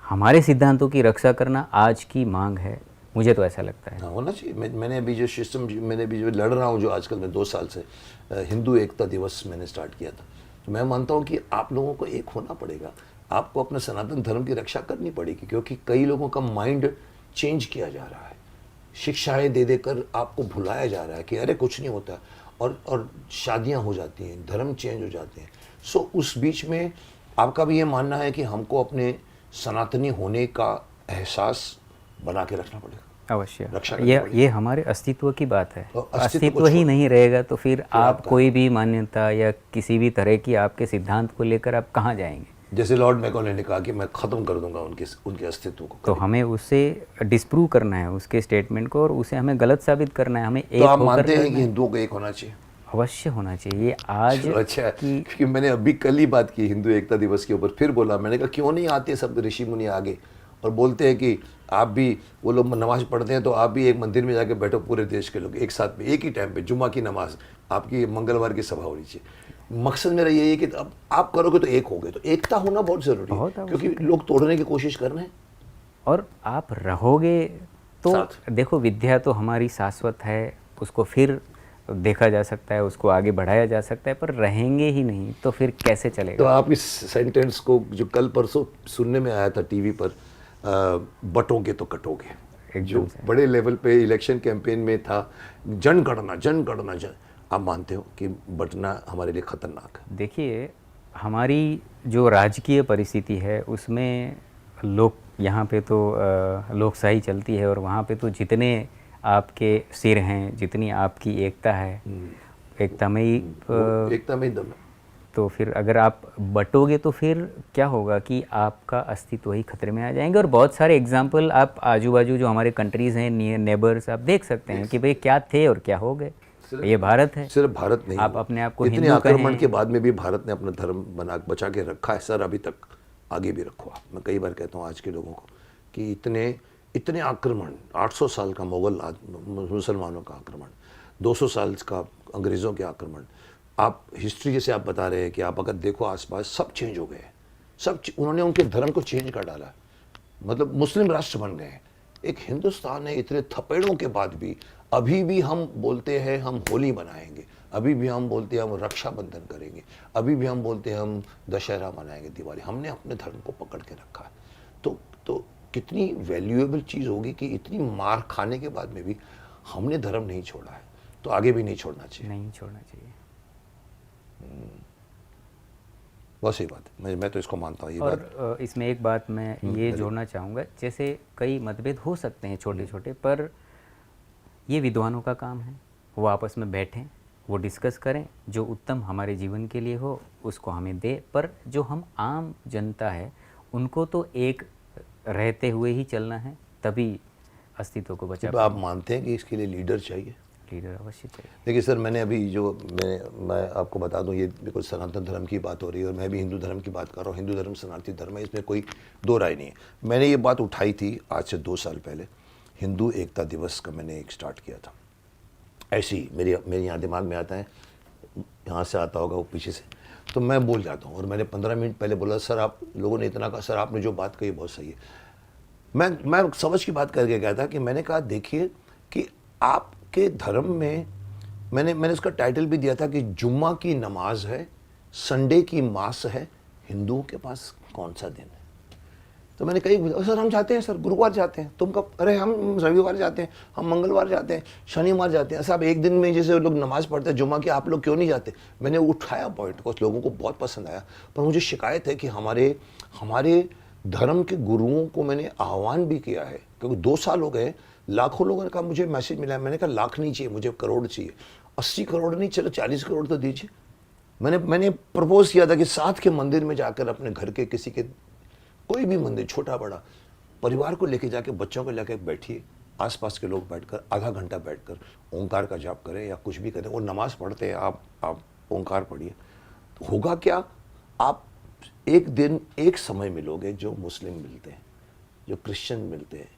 हमारे सिद्धांतों की रक्षा करना आज की मांग है, मुझे तो ऐसा लगता है। हाँ होना चाहिए। मैंने अभी जो सिस्टम मैंने अभी जो लड़ रहा हूँ जो आजकल मैं 2 साल से हिंदू एकता दिवस मैंने स्टार्ट किया था, तो मैं मानता हूँ कि आप लोगों को एक होना पड़ेगा, आपको अपने सनातन धर्म की रक्षा करनी पड़ेगी, क्योंकि कई लोगों का माइंड चेंज किया जा रहा है, शिक्षाएं दे देकर आपको भुलाया जा रहा है कि अरे कुछ नहीं होता, और शादियाँ हो जाती हैं, धर्म चेंज हो जाते हैं। सो उस बीच में आपका भी ये मानना है कि हमको अपने सनातनी होने का एहसास बना के रखना पड़ेगा, अवश्य। रक्षा करनी पड़ेगी। ये हमारे अस्तित्व की बात है। और अस्तित्व को अस्तित्व ही छोड़- नहीं रहेगा तो फिर आप आपका- कोई भी मान्यता या किसी भी तरह की आपके सिद्धांत को लेकर आप कहाँ जाएंगे। जैसे लॉर्ड मैकॉले ने कहा कि मैं खत्म कर दूंगा उनके अस्तित्व को। तो हमें उससे डिस्प्रूव करना है उसके स्टेटमेंट को, और उसे हमें गलत साबित करना है। हमें एक तो आप होकर मानते हैं लड़ना कि है। हिंदुओं को एक होना चाहिए? अवश्य होना चाहिए। ये आज चलो अच्छा, की क्योंकि मैंने अभी कल ही बात की हिंदू एकता दिवस के ऊपर, फिर बोला मैंने कहा क्यों नहीं आते सब ऋषि मुनि आगे और बोलते हैं कि आप भी, वो लोग नमाज पढ़ते हैं तो आप भी एक मंदिर में जाके बैठो, पूरे देश के लोग एक साथ में एक ही टाइम पे जुम्मा की नमाज, आपकी मंगलवार की सभा होनी चाहिए। मकसद मेरा यही है कि अब आप करोगे तो एक होगे, तो एकता होना बहुत जरूरी है, बहुत क्योंकि लोग तोड़ने की कोशिश कर रहे हैं। और आप रहोगे तो साथ। देखो, विद्या तो हमारी शाश्वत है, उसको फिर देखा जा सकता है, उसको आगे बढ़ाया जा सकता है, पर रहेंगे ही नहीं तो फिर कैसे तो चलेगा। आप इस सेंटेंस को जो कल परसों सुनने में आया था टीवी पर, बटोगे तो कटोगे, जो बड़े लेवल पे इलेक्शन कैंपेन में था, जनगणना जनगणना जन, आप मानते हो कि बटना हमारे लिए खतरनाक है? देखिए, हमारी जो राजकीय परिस्थिति है उसमें लोग, यहाँ पे तो लोकशाही चलती है, और वहाँ पे तो जितने आपके सिर हैं, जितनी आपकी एकता है, एकता में ही एकता में ही दम है। तो फिर अगर आप बटोगे तो फिर क्या होगा कि आपका अस्तित्व ही खतरे में आ जाएंगे। और बहुत सारे एग्जाम्पल आप आजू बाजू जो हमारे कंट्रीज़ हैं, नेबर्स, आप देख सकते हैं कि भाई क्या थे और क्या हो गए। ये भारत है। सिर्फ भारत नहीं, आप अपने आप को इतने हिंदू आक्रमण कहें। के बाद में भी भारत ने अपना धर्म बचा के रखा है सर, अभी तक आगे भी रखो आप। मैं कई बार कहता हूँ आज के लोगों को कि इतने आक्रमण, 800 साल का मुसलमानों का आक्रमण, 200 साल का अंग्रेज़ों के आक्रमण, आप हिस्ट्री जैसे आप बता रहे हैं कि आप अगर देखो आसपास सब चेंज हो गए, उन्होंने उनके धर्म को चेंज कर डाला, मतलब मुस्लिम राष्ट्र बन गए। एक हिंदुस्तान है, इतने थपेड़ों के बाद भी अभी भी हम बोलते हैं हम होली मनाएंगे, अभी भी हम बोलते हैं हम रक्षाबंधन करेंगे, अभी भी हम बोलते हैं हम दशहरा मनाएंगे, दिवाली। हमने अपने धर्म को पकड़ के रखा है। तो कितनी वैल्यूएबल चीज़ होगी कि इतनी मार खाने के बाद में भी हमने धर्म नहीं छोड़ा है, तो आगे भी नहीं छोड़ना चाहिए। नहीं छोड़ना चाहिए। बहुत सही बात है, मैं तो इसको मानता हूँ ये बात। और इसमें एक बात मैं ये जोड़ना चाहूँगा, जैसे कई मतभेद हो सकते हैं छोटे छोटे, पर ये विद्वानों का काम है, वो आपस में बैठें, वो डिस्कस करें, जो उत्तम हमारे जीवन के लिए हो उसको हमें दे। पर जो हम आम जनता है उनको तो एक रहते हुए ही चलना है, तभी अस्तित्व को बचा। तो आप मानते हैं कि इसके लिए लीडर चाहिए? लीडर अवश्य चाहिए। देखिए सर, मैंने अभी जो मैं आपको बता दूं, ये बिल्कुल सनातन धर्म की बात हो रही है और मैं भी हिंदू धर्म की बात कर रहा हूँ। हिंदू धर्म सनातन धर्म है, इसमें कोई दो राय नहीं है। मैंने ये बात उठाई थी आज से 2 साल पहले, हिंदू एकता दिवस का मैंने एक स्टार्ट किया था। ऐसी मेरे यहाँ दिमाग में आता है, यहाँ से आता होगा, वो पीछे से, तो मैं बोल जाता हूँ। और मैंने 15 मिनट पहले बोला, सर आप लोगों ने इतना कहा, सर आपने जो बात कही बहुत सही है। मैं समझ की बात करके गया था कि मैंने कहा देखिए कि आपके धर्म में, मैंने उसका टाइटल भी दिया था कि जुम्मा की नमाज है, संडे की मास है, हिंदुओं के पास कौन सा दिन है। तो मैंने कही, सर हम जाते हैं सर, गुरुवार जाते हैं। तुम कब? अरे हम रविवार जाते हैं, हम मंगलवार जाते हैं, शनिवार जाते हैं। साहब एक दिन में जैसे लोग नमाज पढ़ते हैं जुम्मा की, आप लोग क्यों नहीं जाते? मैंने उठाया पॉइंट को, लोगों को बहुत पसंद आया। पर मुझे शिकायत है कि हमारे धर्म के गुरुओं को मैंने आह्वान भी किया है, क्योंकि 2 साल हो गए, लाखों लोगों का मुझे मैसेज मिला है। मैंने कहा लाख नहीं चाहिए मुझे, करोड़ चाहिए। 80 करोड़ नहीं, चलो 40 करोड़ तो दीजिए। मैंने प्रपोज किया था कि साथ के मंदिर में जाकर अपने घर के किसी के, कोई भी मंदिर छोटा बड़ा, परिवार को लेके जाके, बच्चों को लेकर बैठिए, आसपास के लोग बैठकर आधा घंटा बैठकर ओंकार का जाप करें या कुछ भी करें। वो नमाज पढ़ते हैं, आप ओंकार पढ़िए। तो होगा क्या, आप एक दिन एक समय मिलोगे जो मुस्लिम मिलते हैं, जो क्रिश्चियन मिलते हैं।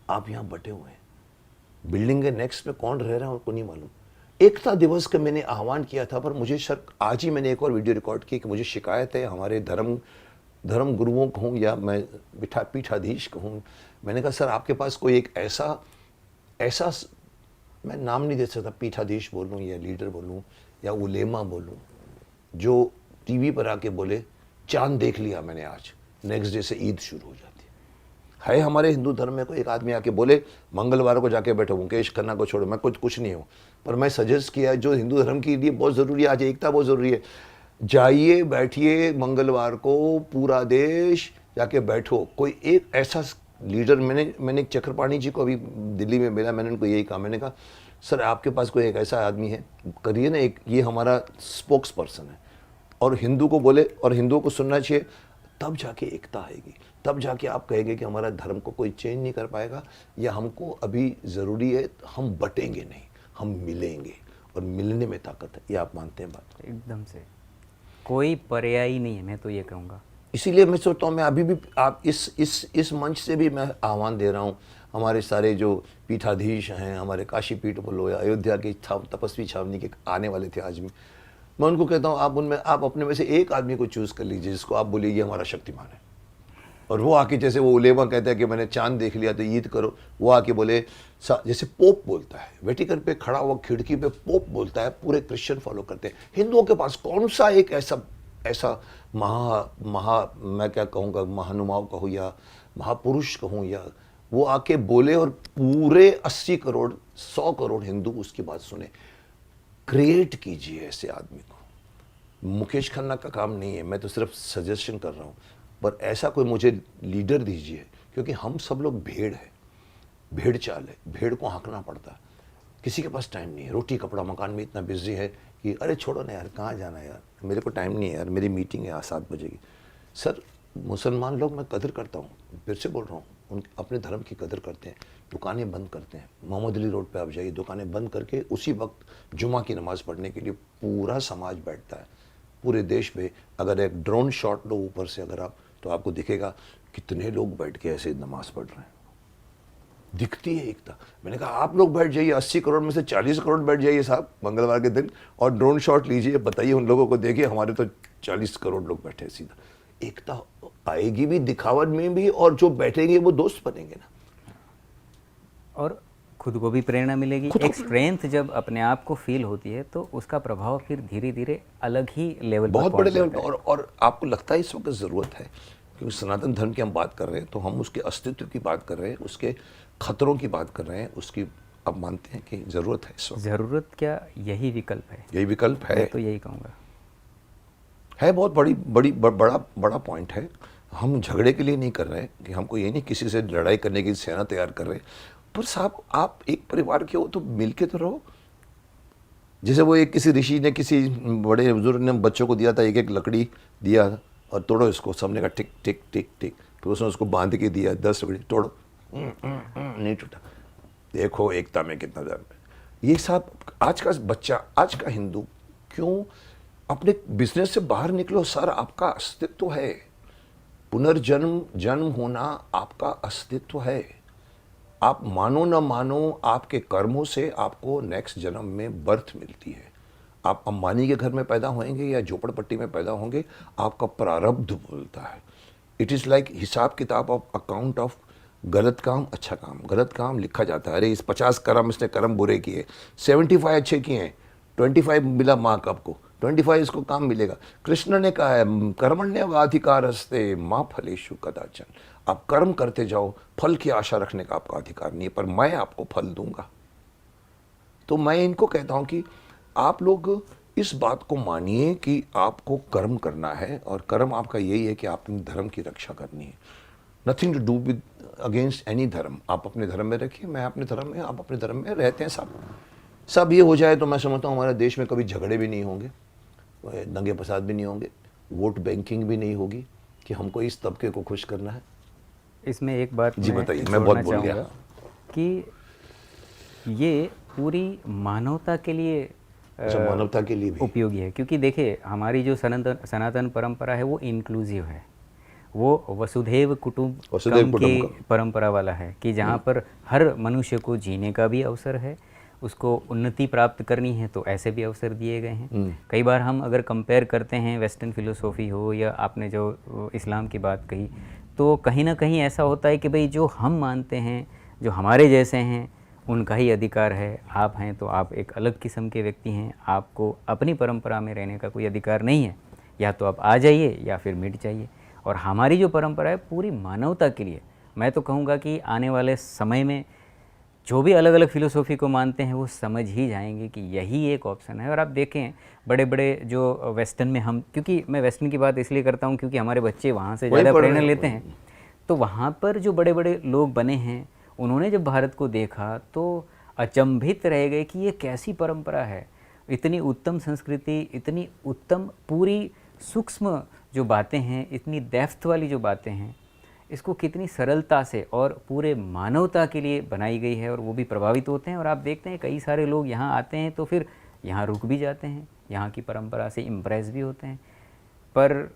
आप यहाँ बटे हुए हैं, बिल्डिंग के नेक्स्ट में कौन रह रहा है उनको नहीं मालूम। एकता दिवस का मैंने आह्वान किया था, पर मुझे शक, आज ही मैंने एक और वीडियो रिकॉर्ड की कि मुझे शिकायत है हमारे धर्म गुरुओं को हूँ या मैं पीठाधीश को हूँ। मैंने कहा सर आपके पास कोई एक ऐसा मैं नाम नहीं दे सकता, पीठाधीश बोलूँ या लीडर बोलूँ या उलेमा बोलूँ, जो टीवी पर आके बोले चांद देख लिया मैंने आज, नेक्स्ट डे से ईद शुरू हो जाती है। हमारे हिंदू धर्म में कोई एक आदमी आके बोले मंगलवार को जाके बैठो, मुकेश खन्ना को छोड़ो, मैं कुछ नहीं हूँ, पर मैं सजेस्ट किया जो हिंदू धर्म के लिए बहुत ज़रूरी है, आज एकता बहुत ज़रूरी है। जाइए बैठिए मंगलवार को, पूरा देश जाके बैठो। कोई एक ऐसा लीडर, मैंने चक्रपाणी जी को अभी दिल्ली में मिला, मैंने उनको यही कहा, मैंने कहा सर आपके पास कोई एक ऐसा आदमी है, करिए ना, एक ये हमारा स्पोक्स पर्सन है, और हिंदू को बोले और हिंदुओं को सुनना चाहिए, तब जाके एकता आएगी, तब जाके आप कहेंगे कि हमारा धर्म को कोई चेंज नहीं कर पाएगा, या हमको अभी ज़रूरी है, हम बटेंगे नहीं, हम मिलेंगे, और मिलने में ताकत है। ये आप मानते हैं बात? एकदम से, कोई पर्याय नहीं है, मैं तो ये कहूँगा। इसीलिए मैं सोचता हूँ, मैं अभी भी आप इस मंच से भी मैं आह्वान दे रहा हूँ, हमारे सारे जो पीठाधीश हैं, हमारे काशी पीठ बोलो या अयोध्या की तपस्वी छावनी के आने वाले थे आज भी, मैं उनको कहता हूँ आप अपने में से एक आदमी को चूज़ कर लीजिए जिसको आप बोलिए ये हमारा शक्तिमान है, और वो आके, जैसे वो उलेमा कहते हैं कि मैंने चांद देख लिया तो ईद करो, वो आके बोले, जैसे पोप बोलता है, वेटिकन पे खड़ा हुआ खिड़की पे पोप बोलता है, पूरे क्रिश्चियन फॉलो करते हैं। हिंदुओं के पास कौन सा एक ऐसा मैं क्या कहूँगा, महानुभाव कहूँ या महापुरुष कहूँ, या वो आके बोले और पूरे 80 करोड़ 100 करोड़ हिंदू उसकी बात सुने। क्रिएट कीजिए ऐसे आदमी को। मुकेश खन्ना का काम नहीं है, मैं तो सिर्फ सजेशन कर रहा हूँ, पर ऐसा कोई मुझे लीडर दीजिए, क्योंकि हम सब लोग भेड़ है, भेड़ चाल है, भेड़ को हाँकना पड़ता है, किसी के पास टाइम नहीं है, रोटी कपड़ा मकान में इतना बिजी है कि अरे छोड़ो ना यार, कहाँ जाना है यार, मेरे को टाइम नहीं है यार, मेरी मीटिंग है आज 7 बजे की। सर मुसलमान लोग, मैं कदर करता हूँ, फिर से बोल रहा हूँ, उन अपने धर्म की कदर करते हैं, दुकानें बंद करते हैं। मोहम्मद अली रोड पे आप जाइए, दुकानें बंद करके उसी वक्त जुमा की नमाज़ पढ़ने के लिए पूरा समाज बैठता है। पूरे देश में अगर एक ड्रोन शॉट लो ऊपर से अगर आप, तो आपको दिखेगा कितने लोग बैठ के ऐसे नमाज पढ़ रहे हैं, दिखती है एकता। मैंने कहा आप लोग बैठ जाइए, 80 करोड़ में से 40 करोड़ बैठ जाइए साहब मंगलवार के दिन, और ड्रोन शॉट लीजिए, बताइए उन लोगों को, देखिए हमारे तो 40 करोड़ लोग बैठे, सीधा एकता आएगी भी दिखावट में भी, और जो बैठेंगे वो दोस्त बनेंगे ना, और खुद को भी प्रेरणा मिलेगी। एक स्ट्रेंथ जब अपने आप को फील होती है तो उसका प्रभाव फिर धीरे धीरे अलग ही लेवल पर बहुत बड़े लेवल पर, और आपको लगता है इस वक्त ज़रूरत है, क्योंकि सनातन धर्म की हम बात कर रहे हैं तो हम उसके अस्तित्व की बात कर रहे हैं, उसके खतरों की बात कर रहे हैं, उसकी आप मानते हैं कि ज़रूरत है इस वक्त? ज़रूरत क्या, यही विकल्प है, यही विकल्प है, मैं तो यही कहूँगा है। बहुत बड़ा पॉइंट है। हम झगड़े के लिए नहीं कर रहे हैं, कि हमको ये नहीं किसी से लड़ाई करने की सेना तैयार कर रहे हैं, पर साहब आप एक परिवार के हो तो मिल के तो रहो। जैसे वो एक किसी ऋषि ने, किसी बड़े बुजुर्ग ने बच्चों को दिया था, एक लकड़ी दिया और तोड़ो इसको, सबने का टिक टिक टिक टिक, फिर उसने उसको बांध के दिया 10 लकड़ी, तोड़ो, नहीं टूटा। देखो एकता में कितना दर्द है। ये साहब आज का बच्चा, आज का हिंदू, क्यों अपने बिजनेस से बाहर निकलो सर, आपका अस्तित्व है, जन्म होना आपका अस्तित्व है। आप मानो न मानो, आपके कर्मों से आपको नेक्स्ट जन्म में बर्थ मिलती है। आप अंबानी के घर में पैदा होंगे या झोपड़पट्टी में पैदा होंगे, आपका प्रारब्ध बोलता है। इट इज़ लाइक हिसाब किताब ऑफ अकाउंट ऑफ गलत काम अच्छा काम। गलत काम लिखा जाता है, अरे इस 50 कर्म इसने कर्म बुरे किए, 75 अच्छे किए हैं, 25 मिला मार्क आपको, 25 इसको काम मिलेगा। कृष्ण ने कहा है कर्मण्यवाधिकारस्ते मां फलेषु कदाचन। आप कर्म करते जाओ, फल की आशा रखने का आपका अधिकार नहीं है, पर मैं आपको फल दूंगा। तो मैं इनको कहता हूं कि आप लोग इस बात को मानिए कि आपको कर्म करना है, और कर्म आपका यही है कि आपने धर्म की रक्षा करनी है। Nothing to do with against any dharma. आप अपने धर्म में रखिए, मैं अपने धर्म में, आप अपने धर्म में रहते हैं सब ये हो जाए तो मैं समझता हूँ हमारे देश में कभी झगड़े भी नहीं होंगे, दंगे फसाद भी नहीं होंगे, वोट बैंकिंग भी नहीं होगी कि हमको इस तबके को खुश करना है। इसमें एक बात जी बताइए, मैं बहुत बोल गया कि ये पूरी मानवता के लिए अच्छा, मानवता के लिए भी उपयोगी है, क्योंकि देखिए हमारी जो सनातन परंपरा है वो इंक्लूसिव है, वो वसुधैव कुटुंबकम की परंपरा वाला है कि जहाँ पर हर मनुष्य को जीने का भी अवसर है, उसको उन्नति प्राप्त करनी है तो ऐसे भी अवसर दिए गए हैं। कई बार हम अगर कंपेयर करते हैं वेस्टर्न फिलोसॉफी हो या आपने जो इस्लाम की बात कही, तो कहीं ना कहीं ऐसा होता है कि भाई जो हम मानते हैं, जो हमारे जैसे हैं, उनका ही अधिकार है। आप हैं तो आप एक अलग किस्म के व्यक्ति हैं, आपको अपनी परंपरा में रहने का कोई अधिकार नहीं है, या तो आप आ जाइए या फिर मिट जाइए। और हमारी जो परंपरा है पूरी मानवता के लिए, मैं तो कहूँगा कि आने वाले समय में जो भी अलग अलग फिलोसॉफी को मानते हैं वो समझ ही जाएंगे कि यही एक ऑप्शन है। और आप देखें बड़े बड़े जो वेस्टर्न में हम, क्योंकि मैं वेस्टर्न की बात इसलिए करता हूँ क्योंकि हमारे बच्चे वहाँ से ज़्यादा प्रेरणा लेते हैं, तो वहाँ पर जो बड़े बड़े लोग बने हैं उन्होंने जब भारत को देखा तो अचंभित रह गए कि ये कैसी परंपरा है, इतनी उत्तम संस्कृति, इतनी उत्तम पूरी सूक्ष्म जो बातें हैं, इतनी डेप्थ वाली जो बातें हैं, इसको कितनी सरलता से और पूरे मानवता के लिए बनाई गई है, और वो भी प्रभावित होते हैं। और आप देखते हैं कई सारे लोग यहाँ आते हैं तो फिर यहाँ रुक भी जाते हैं, यहाँ की परंपरा से इम्प्रेस भी होते हैं। पर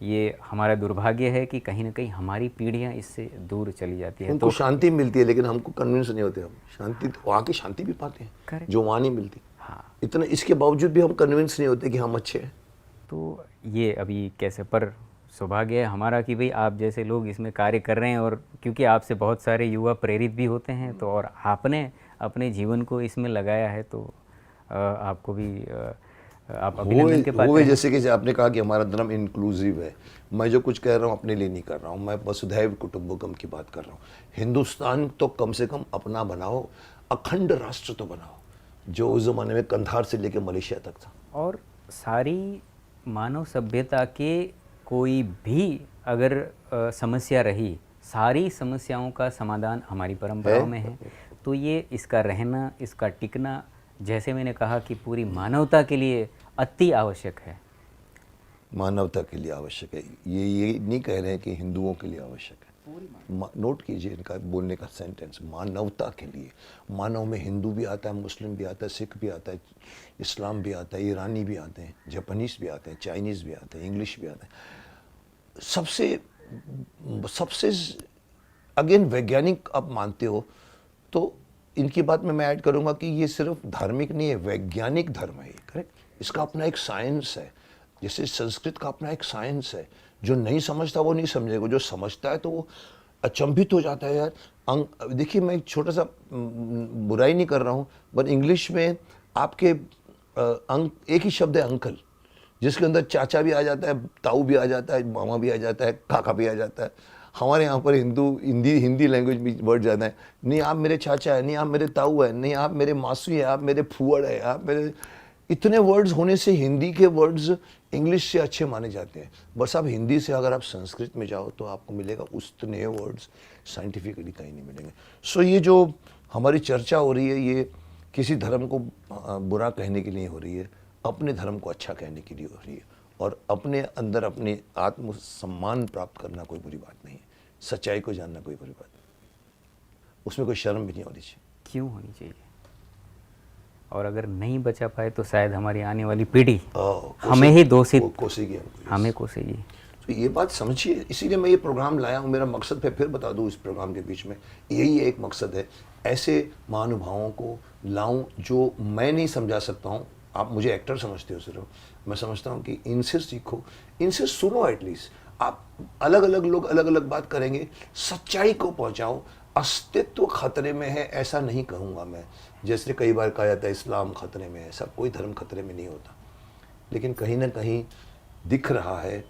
ये हमारा दुर्भाग्य है कि कहीं ना कहीं हमारी पीढ़ियाँ इससे दूर चली जाती है। उनको शांति मिलती है लेकिन हमको कन्विंस नहीं होते। हम शांति तो वहाँ की शांति भी पाते हैं जो वहाँ नहीं मिलती। हाँ, इतना इसके बावजूद भी हम कन्विंस नहीं होते कि हम अच्छे हैं। तो ये अभी कैसे, पर सौभाग्य है हमारा कि भाई आप जैसे लोग इसमें कार्य कर रहे हैं, और क्योंकि आपसे बहुत सारे युवा प्रेरित भी होते हैं, तो और आपने अपने जीवन को इसमें लगाया है, तो आपको भी आप अभिनंदन के पात्र हैं। जैसे कि आपने कहा कि हमारा धर्म इंक्लूसिव है, मैं जो कुछ कह रहा हूँ अपने लिए नहीं कर रहा हूँ, मैं वसुधैव कुटुंबकम की बात कर रहा हूँ। हिंदुस्तान तो कम से कम अपना बनाओ, अखंड राष्ट्र तो बनाओ, जो उस जमाने में कंधार से लेकर मलेशिया तक था। और सारी मानव सभ्यता के कोई भी अगर समस्या रही, सारी समस्याओं का समाधान हमारी परंपराओं में है। तो ये इसका रहना, इसका टिकना, जैसे मैंने कहा कि पूरी मानवता के लिए अति आवश्यक है। मानवता के लिए आवश्यक है, ये नहीं कह रहे हैं कि हिंदुओं के लिए आवश्यक है। नोट कीजिए इनका बोलने का सेंटेंस, मानवता के लिए। मानव में हिंदू भी आता है, मुस्लिम भी आता है, सिख भी आता है, इस्लाम भी आता है, ईरानी भी आते हैं, जापानीज भी आते हैं, चाइनीज़ भी आते हैं, इंग्लिश भी आते हैं। सबसे अगेन वैज्ञानिक आप मानते हो तो इनकी बात में मैं ऐड करूंगा कि ये सिर्फ धार्मिक नहीं है, वैज्ञानिक धर्म है, करेक्ट। इसका अपना एक साइंस है, जैसे संस्कृत का अपना एक साइंस है। जो नहीं समझता वो नहीं समझेगा, जो समझता है तो वो अचंभित हो जाता है। यार देखिए, मैं एक छोटा सा बुराई नहीं कर रहा हूँ, बट इंग्लिश में आपके एक ही शब्द है अंकल, जिसके अंदर चाचा भी आ जाता है, ताऊ भी आ जाता है, मामा भी आ जाता है, काका भी आ जाता है। हमारे यहाँ पर हिंदी लैंग्वेज में वर्ड ज़्यादा है। नहीं आप मेरे चाचा है, नहीं आप मेरे ताऊ है, नहीं आप मेरे मासी है, आप मेरे फूअड़ है, आप मेरे, इतने वर्ड्स होने से हिंदी के वर्ड्स इंग्लिश से अच्छे माने जाते हैं। बस आप हिंदी से अगर आप संस्कृत में जाओ तो आपको मिलेगा उतने वर्ड्स साइंटिफिकली कहीं नहीं मिलेंगे। सो ये जो हमारी चर्चा हो रही है, ये किसी धर्म को बुरा कहने के लिए हो रही है, अपने धर्म को अच्छा कहने के लिए हो रही है, और अपने अंदर अपने आत्म सम्मान प्राप्त करना कोई बुरी बात नहीं है, सच्चाई को जानना कोई बुरी बात नहीं, उसमें कोई शर्म भी नहीं होनी चाहिए। क्यों होनी चाहिए? और अगर नहीं बचा पाए तो शायद हमारी आने वाली पीढ़ी हमें ही दोषित कोसेगी। तो ये बात समझिए, इसीलिए मैं ये प्रोग्राम लाया हूँ। मेरा मकसद फिर बता दूँ, इस प्रोग्राम के बीच में यही एक मकसद है, ऐसे महानुभावों को लाऊं जो मैं नहीं समझा सकता हूँ, आप मुझे एक्टर समझते हो सिर्फ, मैं समझता हूँ कि इनसे सीखो, इनसे सुनो एटलीस्ट। आप अलग अलग लोग अलग अलग बात करेंगे, सच्चाई को पहुंचाओ। अस्तित्व खतरे में है ऐसा नहीं कहूँगा मैं, जैसे कई बार कहा जाता है इस्लाम खतरे में है, ऐसा कोई धर्म खतरे में नहीं होता, लेकिन कहीं ना कहीं दिख रहा है,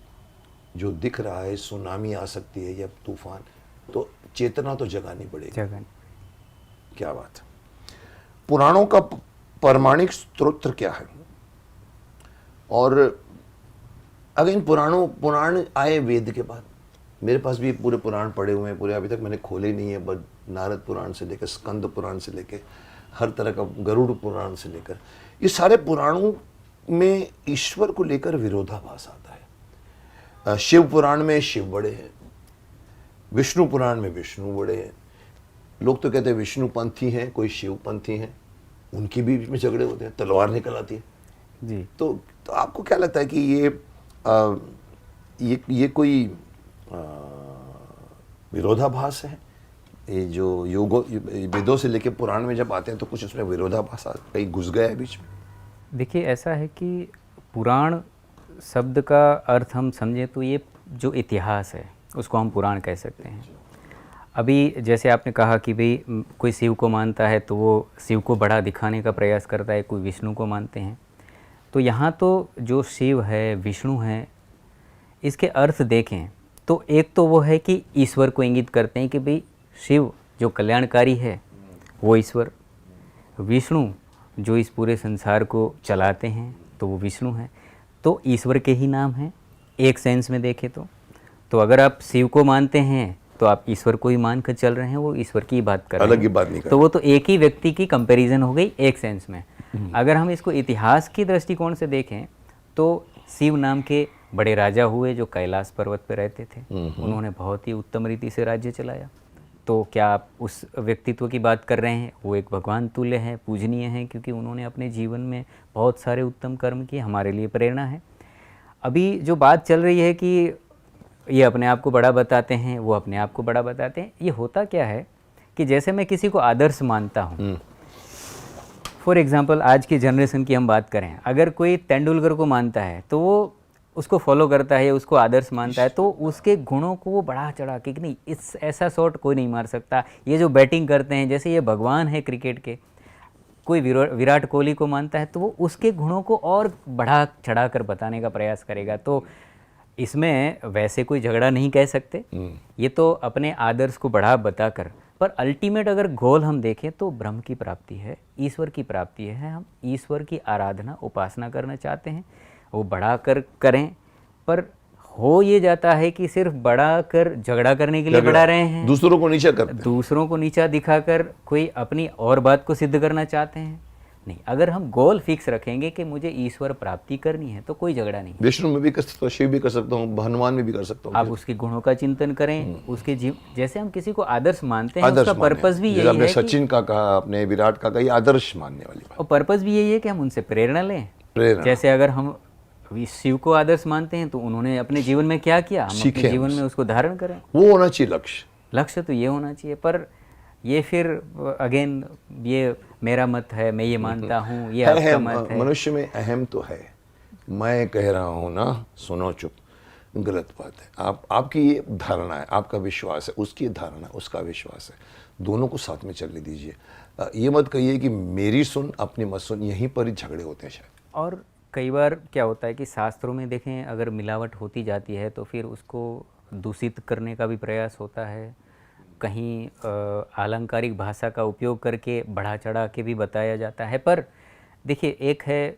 जो दिख रहा है सुनामी आ सकती है या तूफान, तो चेतना तो जगानी पड़ेगी। जगन क्या बात है। पुराणों का प्रमाणिक स्रोत क्या है? और अगेन पुराण आए वेद के बाद। मेरे पास भी पूरे पुराण पड़े हुए हैं, पूरे अभी तक मैंने खोले नहीं है, बट नारद पुराण से लेकर स्कंद पुराण से लेकर हर तरह का, गरुड़ पुराण से लेकर, ये सारे पुराणों में ईश्वर को लेकर विरोधाभास आता है। शिव पुराण में शिव बड़े हैं, विष्णु पुराण में विष्णु बड़े हैं। लोग तो कहते हैं विष्णु पंथी हैं, कोई शिव पंथी हैं, उनके बीच में झगड़े होते हैं, तलवार निकल आती है जी। तो आपको क्या लगता है कि ये कोई विरोधाभास है? ये जो योगो वेदों से लेके पुराण में जब आते हैं तो कुछ उसमें विरोधाभास कहीं घुस गया है बीच में? देखिए, ऐसा है कि पुराण शब्द का अर्थ हम समझें तो ये जो इतिहास है उसको हम पुराण कह सकते हैं। अभी जैसे आपने कहा कि भाई कोई शिव को मानता है तो वो शिव को बड़ा दिखाने का प्रयास करता है, कोई विष्णु को मानते हैं। तो यहाँ तो जो शिव है, विष्णु है, इसके अर्थ देखें तो एक तो वो है कि ईश्वर को इंगित करते हैं कि भाई शिव जो कल्याणकारी है वो ईश्वर, विष्णु जो इस पूरे संसार को चलाते हैं तो वो विष्णु हैं, तो ईश्वर के ही नाम हैं एक सेंस में देखें तो अगर आप शिव को मानते हैं तो आप ईश्वर को ही मान कर चल रहे हैं, वो ईश्वर की बात कर रहे हैं, अलग ही बात नहीं कर तो वो तो एक ही व्यक्ति की कंपैरिजन हो गई एक सेंस में। अगर हम इसको इतिहास की दृष्टिकोण से देखें तो शिव नाम के बड़े राजा हुए जो कैलाश पर्वत पर रहते थे, उन्होंने बहुत ही उत्तम रीति से राज्य चलाया। तो क्या आप उस व्यक्तित्व की बात कर रहे हैं? वो एक भगवान तुल्य हैं, पूजनीय हैं, क्योंकि उन्होंने अपने जीवन में बहुत सारे उत्तम कर्म किए, हमारे लिए प्रेरणा है। अभी जो बात चल रही है कि ये अपने आप को बड़ा बताते हैं, वो अपने आप को बड़ा बताते हैं, ये होता क्या है कि जैसे मैं किसी को आदर्श मानता हूँ, फॉर एग्जांपल आज की जनरेशन की हम बात करें, अगर कोई तेंदुलकर को मानता है तो वो उसको फॉलो करता है, उसको आदर्श मानता है, तो उसके गुणों को वो बढ़ा चढ़ा के कि नहीं इस ऐसा शॉट कोई नहीं मार सकता, ये जो बैटिंग करते हैं जैसे ये भगवान है क्रिकेट के, कोई विराट कोहली को मानता है तो वो उसके गुणों को और बढ़ा चढ़ा कर बताने का प्रयास करेगा। तो इसमें वैसे कोई झगड़ा नहीं कह सकते, ये तो अपने आदर्श को बढ़ा बताकर, पर अल्टीमेट अगर गोल हम देखें तो ब्रह्म की प्राप्ति है, ईश्वर की प्राप्ति है। हम ईश्वर की आराधना उपासना करना चाहते हैं, वो बढ़ा कर करें, पर हो ये जाता है कि सिर्फ बढ़ा कर झगड़ा करने के लिए बढ़ा रहे हैं, दूसरों को नीचा करते हैं, दूसरों को नीचा दिखाकर कोई अपनी और बात को सिद्ध करना चाहते हैं। नहीं, अगर हम गोल फिक्स रखेंगे कि मुझे ईश्वर प्राप्ति करनी है तो कोई झगड़ा नहीं। विष्णु में भी कर सकता हूँ, शिव भी कर सकता हूँ, हनुमान में भी कर सकता हूँ। आप उसके गुणों का चिंतन करें, उसके जैसे हम किसी को आदर्श मानते हैं, उसका पर्पस भी यही है। सचिन का कहा, आपने विराट का कहा, ये आदर्श मानने वाली बात, और पर्पस भी यही है कि हम उनसे प्रेरणा लें। जैसे अगर हम शिव को आदर्श मानते हैं तो उन्होंने अपने जीवन में क्या किया, हम अपने जीवन में उसको धारण करें, वो होना चाहिए लक्ष्य। लक्ष्य तो ये होना चाहिए। पर ये फिर अगेन ये मेरा मत है, मैं ये मानता हूँ, ये आपका मत है। मनुष्य में अहम तो है, मैं कह रहा हूँ ना, सुनो चुप, गलत बात है। आपकी ये धारणा है, आपका विश्वास है, उसकी धारणा, उसका विश्वास है, दोनों को साथ में चलने दीजिए। ये मत कहिए कि मेरी सुन अपनी मत सुन, यहीं पर ही झगड़े होते हैं शायद। और कई बार क्या होता है कि शास्त्रों में देखें अगर मिलावट होती जाती है तो फिर उसको दूषित करने का भी प्रयास होता है, कहीं आलंकारिक भाषा का उपयोग करके बढ़ा चढ़ा के भी बताया जाता है। पर देखिए, एक है,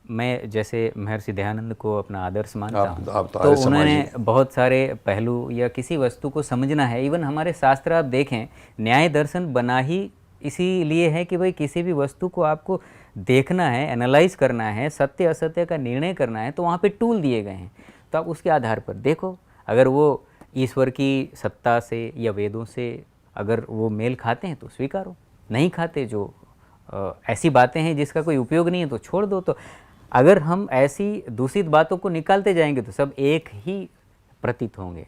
मैं जैसे महर्षि दयानंद को अपना आदर्श मानता हूँ, तो उन्होंने बहुत सारे पहलू या किसी वस्तु को समझना है। इवन हमारे शास्त्र आप देखें, न्याय दर्शन बना ही इसीलिए है कि भाई किसी भी वस्तु को आपको देखना है, एनालाइज करना है, सत्य असत्य का निर्णय करना है, तो वहाँ पे टूल दिए गए हैं, तो आप उसके आधार पर देखो। अगर वो ईश्वर की सत्ता से या वेदों से अगर वो मेल खाते हैं तो स्वीकारो, नहीं खाते, जो ऐसी बातें हैं जिसका कोई उपयोग नहीं है तो छोड़ दो। तो अगर हम ऐसी दूषित बातों को निकालते जाएंगे तो सब एक ही प्रतीत होंगे।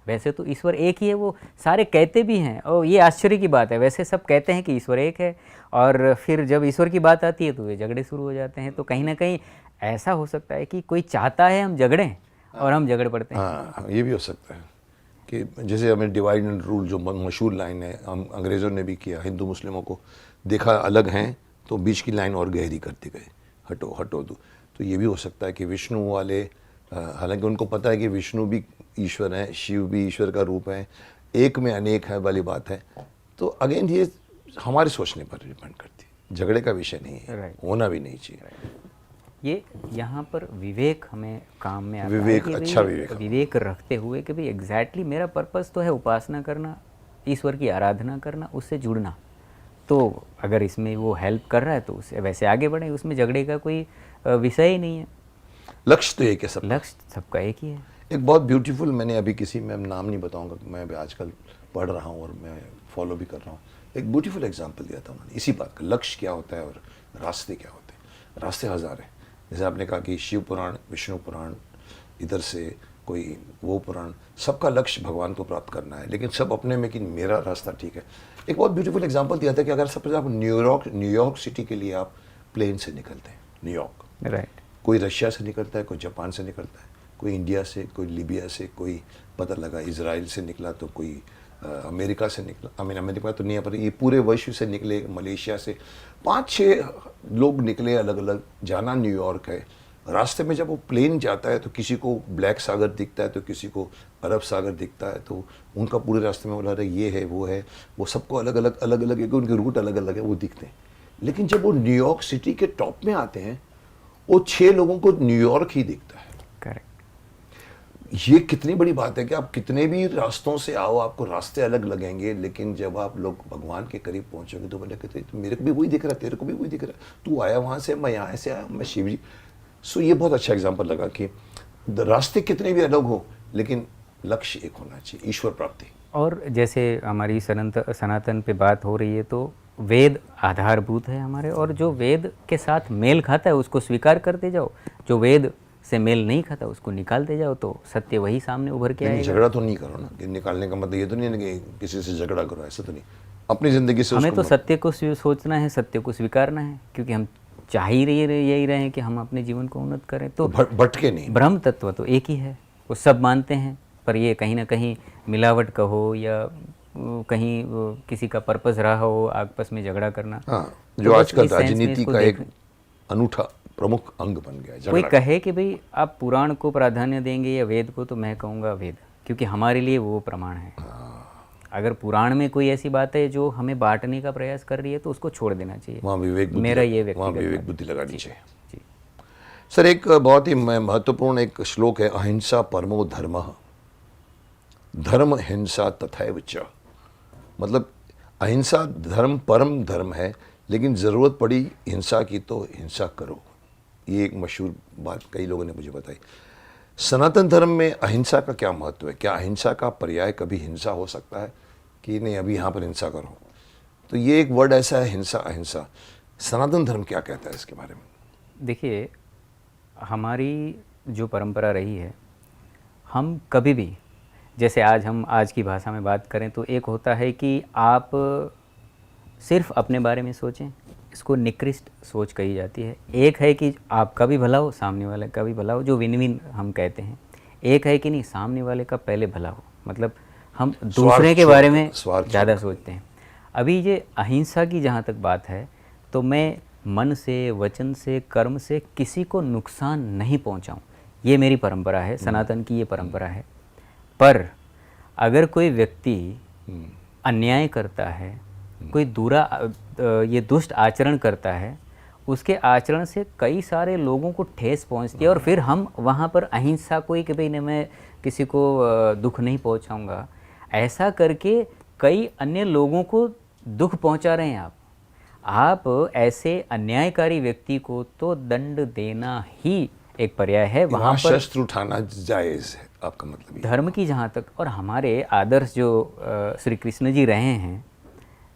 वैसे तो ईश्वर एक ही है, वो सारे कहते भी हैं, और ये आश्चर्य की बात है, वैसे सब कहते हैं कि ईश्वर एक है, और फिर जब ईश्वर की बात आती है तो ये झगड़े शुरू हो जाते हैं। तो कहीं ना कहीं ऐसा हो सकता है कि कोई चाहता है हम झगड़ें और हम झगड़ पड़ते हैं। हाँ, ये भी हो सकता है कि जैसे हमें डिवाइड एंड रूल जो मशहूर लाइन है, हम अंग्रेज़ों ने भी किया, हिंदू मुस्लिमों को देखा अलग हैं तो बीच की लाइन और गहरी करते गए, हटो हटो दो। तो ये भी हो सकता है कि विष्णु वाले, हालांकि उनको पता है कि विष्णु भी ईश्वर है, शिव भी ईश्वर का रूप है, एक में अनेक है वाली बात है। तो अगेन ये हमारे सोचने पर डिपेंड करती है, झगड़े का विषय नहीं है, Right. होना भी नहीं चाहिए। ये यहाँ पर विवेक हमें काम में आता विवेक, है कि अच्छा भाई विवेक। विवेक रखते हुए कि भाई एग्जैक्टली मेरा पर्पस तो है उपासना करना, ईश्वर की आराधना करना, उससे जुड़ना। तो अगर इसमें वो हेल्प कर रहा है तो उससे वैसे आगे बढ़े, उसमें झगड़े का कोई विषय ही नहीं है। लक्ष्य तो एक है सब। लक्ष्य सबका एक ही है। एक बहुत ब्यूटीफुल, मैंने अभी किसी में नाम नहीं बताऊंगा, मैं अभी आजकल पढ़ रहा हूँ और मैं फॉलो भी कर रहा हूँ, एक ब्यूटीफुल एग्जांपल दिया था उन्होंने इसी बात का, लक्ष्य क्या होता है और रास्ते क्या होते हैं। रास्ते हज़ार हैं, जैसे आपने कहा कि शिव पुराण, विष्णु पुराण, इधर से कोई वो पुराण, सबका लक्ष्य भगवान को प्राप्त करना है, लेकिन सब अपने में कि मेरा रास्ता ठीक है। एक बहुत ब्यूटीफुल एग्जांपल दिया था कि अगर सपोज आप न्यूयॉर्क सिटी के लिए आप प्लेन से निकलते हैं, न्यूयॉर्क, राइट, कोई रशिया से निकलता है, कोई जापान से निकलता है, कोई इंडिया से, कोई लीबिया से, कोई पता लगा इजराइल से निकला, तो कोई अमेरिका से निकला, अमेरिका तो नहीं है पर ये पूरे विश्व से निकले, मलेशिया से 5-6 लोग निकले अलग अलग, जाना न्यूयॉर्क है। रास्ते में जब वो प्लेन जाता है तो किसी को ब्लैक सागर दिखता है, तो किसी को अरब सागर दिखता है, तो उनका पूरे रास्ते में बोला रहे ये है वो सबको अलग अलग एक उनके रूट अलग अलग है, वो दिखते हैं। लेकिन जब वो न्यूयॉर्क सिटी के टॉप में आते हैं, वो 6 लोगों को न्यूयॉर्क ही दिखता है। करेक्ट। ये कितनी बड़ी बात है कि आप कितने भी रास्तों से आओ, आपको रास्ते अलग लगेंगे, लेकिन जब आप लोग भगवान के करीब पहुंचोगे तो बोले कहते तो मेरे को भी वही दिख रहा है, तेरे को भी वही दिख रहा है, तू आया वहां से, मैं यहाँ से आया, मैं शिव जी। सो ये बहुत अच्छा एग्जाम्पल लगा कि रास्ते कितने भी अलग हो, लेकिन लक्ष्य एक होना चाहिए, ईश्वर प्राप्ति। और जैसे हमारी सनातन पे बात हो रही है, तो वेद आधारभूत है हमारे, और जो वेद के साथ मेल खाता है उसको स्वीकार करते जाओ, जो वेद से मेल नहीं खाता उसको निकालते जाओ, तो सत्य वही सामने उभर के आएगा। झगड़ा तो नहीं करो ना, कि निकालने का मतलब ये तो नहीं है कि किसी से झगड़ा करो, ऐसा तो नहीं। अपनी जिंदगी से हमें तो सत्य को सोचना है, सत्य को स्वीकारना है, क्योंकि हम चाह ही यही रहे हैं कि हम अपने जीवन को उन्नत करें। तो भटके नहीं। ब्रह्म तत्व तो एक ही है, वो सब मानते हैं, पर ये कहीं ना कहीं मिलावट कहो या कहीं किसी का पर्पस रहा हो आपस में झगड़ा करना। हाँ, तो जो बस आजकल इस सेंस में राजनीति इसको का एक अनूठा प्रमुख अंग बन गया है कोई झगड़ा। कहे कि भाई आप पुराण को प्राधान्य देंगे या वेद को, तो मैं कहूँगा वेद, क्योंकि हमारे लिए वो प्रमाण है। अगर पुराण में कोई ऐसी बात है जो हमें बांटने का प्रयास कर रही है तो उसको छोड़ देना चाहिए। वहाँ विवेक बुद्धि, मेरा ये वहाँ व्यक्तिगत विवेक बुद्धि लगानी चाहिए। जी। सर, एक बहुत ही महत्वपूर्ण एक श्लोक है, अहिंसा परमो धर्मः, धर्म हिंसा तथैव च। मतलब अहिंसा धर्म परम धर्म है, लेकिन ज़रूरत पड़ी हिंसा की तो हिंसा करो। ये एक मशहूर बात कई लोगों ने मुझे बताई। सनातन धर्म में अहिंसा का क्या महत्व है? क्या अहिंसा का पर्याय कभी हिंसा हो सकता है कि नहीं अभी यहाँ पर हिंसा करो? तो ये एक वर्ड ऐसा है, हिंसा अहिंसा। सनातन धर्म क्या कहता है इसके बारे में? देखिए, हमारी जो परंपरा रही है, हम कभी भी, जैसे हम आज की भाषा में बात करें तो एक होता है कि आप सिर्फ अपने बारे में सोचें, इसको निकृष्ट सोच कही जाती है। एक है कि आपका भी भला हो, सामने वाले का भी भला हो, जो विन विन हम कहते हैं। एक है कि नहीं, सामने वाले का पहले भला हो, मतलब हम दूसरे के बारे में ज़्यादा सोचते हैं। अभी ये अहिंसा की जहाँ तक बात है, तो मैं मन से, वचन से, कर्म से किसी को नुकसान नहीं पहुँचाऊँ, ये मेरी परंपरा है, सनातन की ये परंपरा है। पर अगर कोई व्यक्ति अन्याय करता है, कोई ये दुष्ट आचरण करता है, उसके आचरण से कई सारे लोगों को ठेस पहुंचती है, और फिर हम वहाँ पर अहिंसा को ही कि भाई मैं किसी को दुख नहीं पहुंचाऊंगा, ऐसा करके कई अन्य लोगों को दुख पहुंचा रहे हैं आप ऐसे अन्यायकारी व्यक्ति को तो दंड देना ही एक पर्याय है। वहाँ पर शस्त्र उठाना जायज़ है, आपका मतलब? धर्म की जहाँ तक, और हमारे आदर्श जो श्री कृष्ण जी रहे हैं,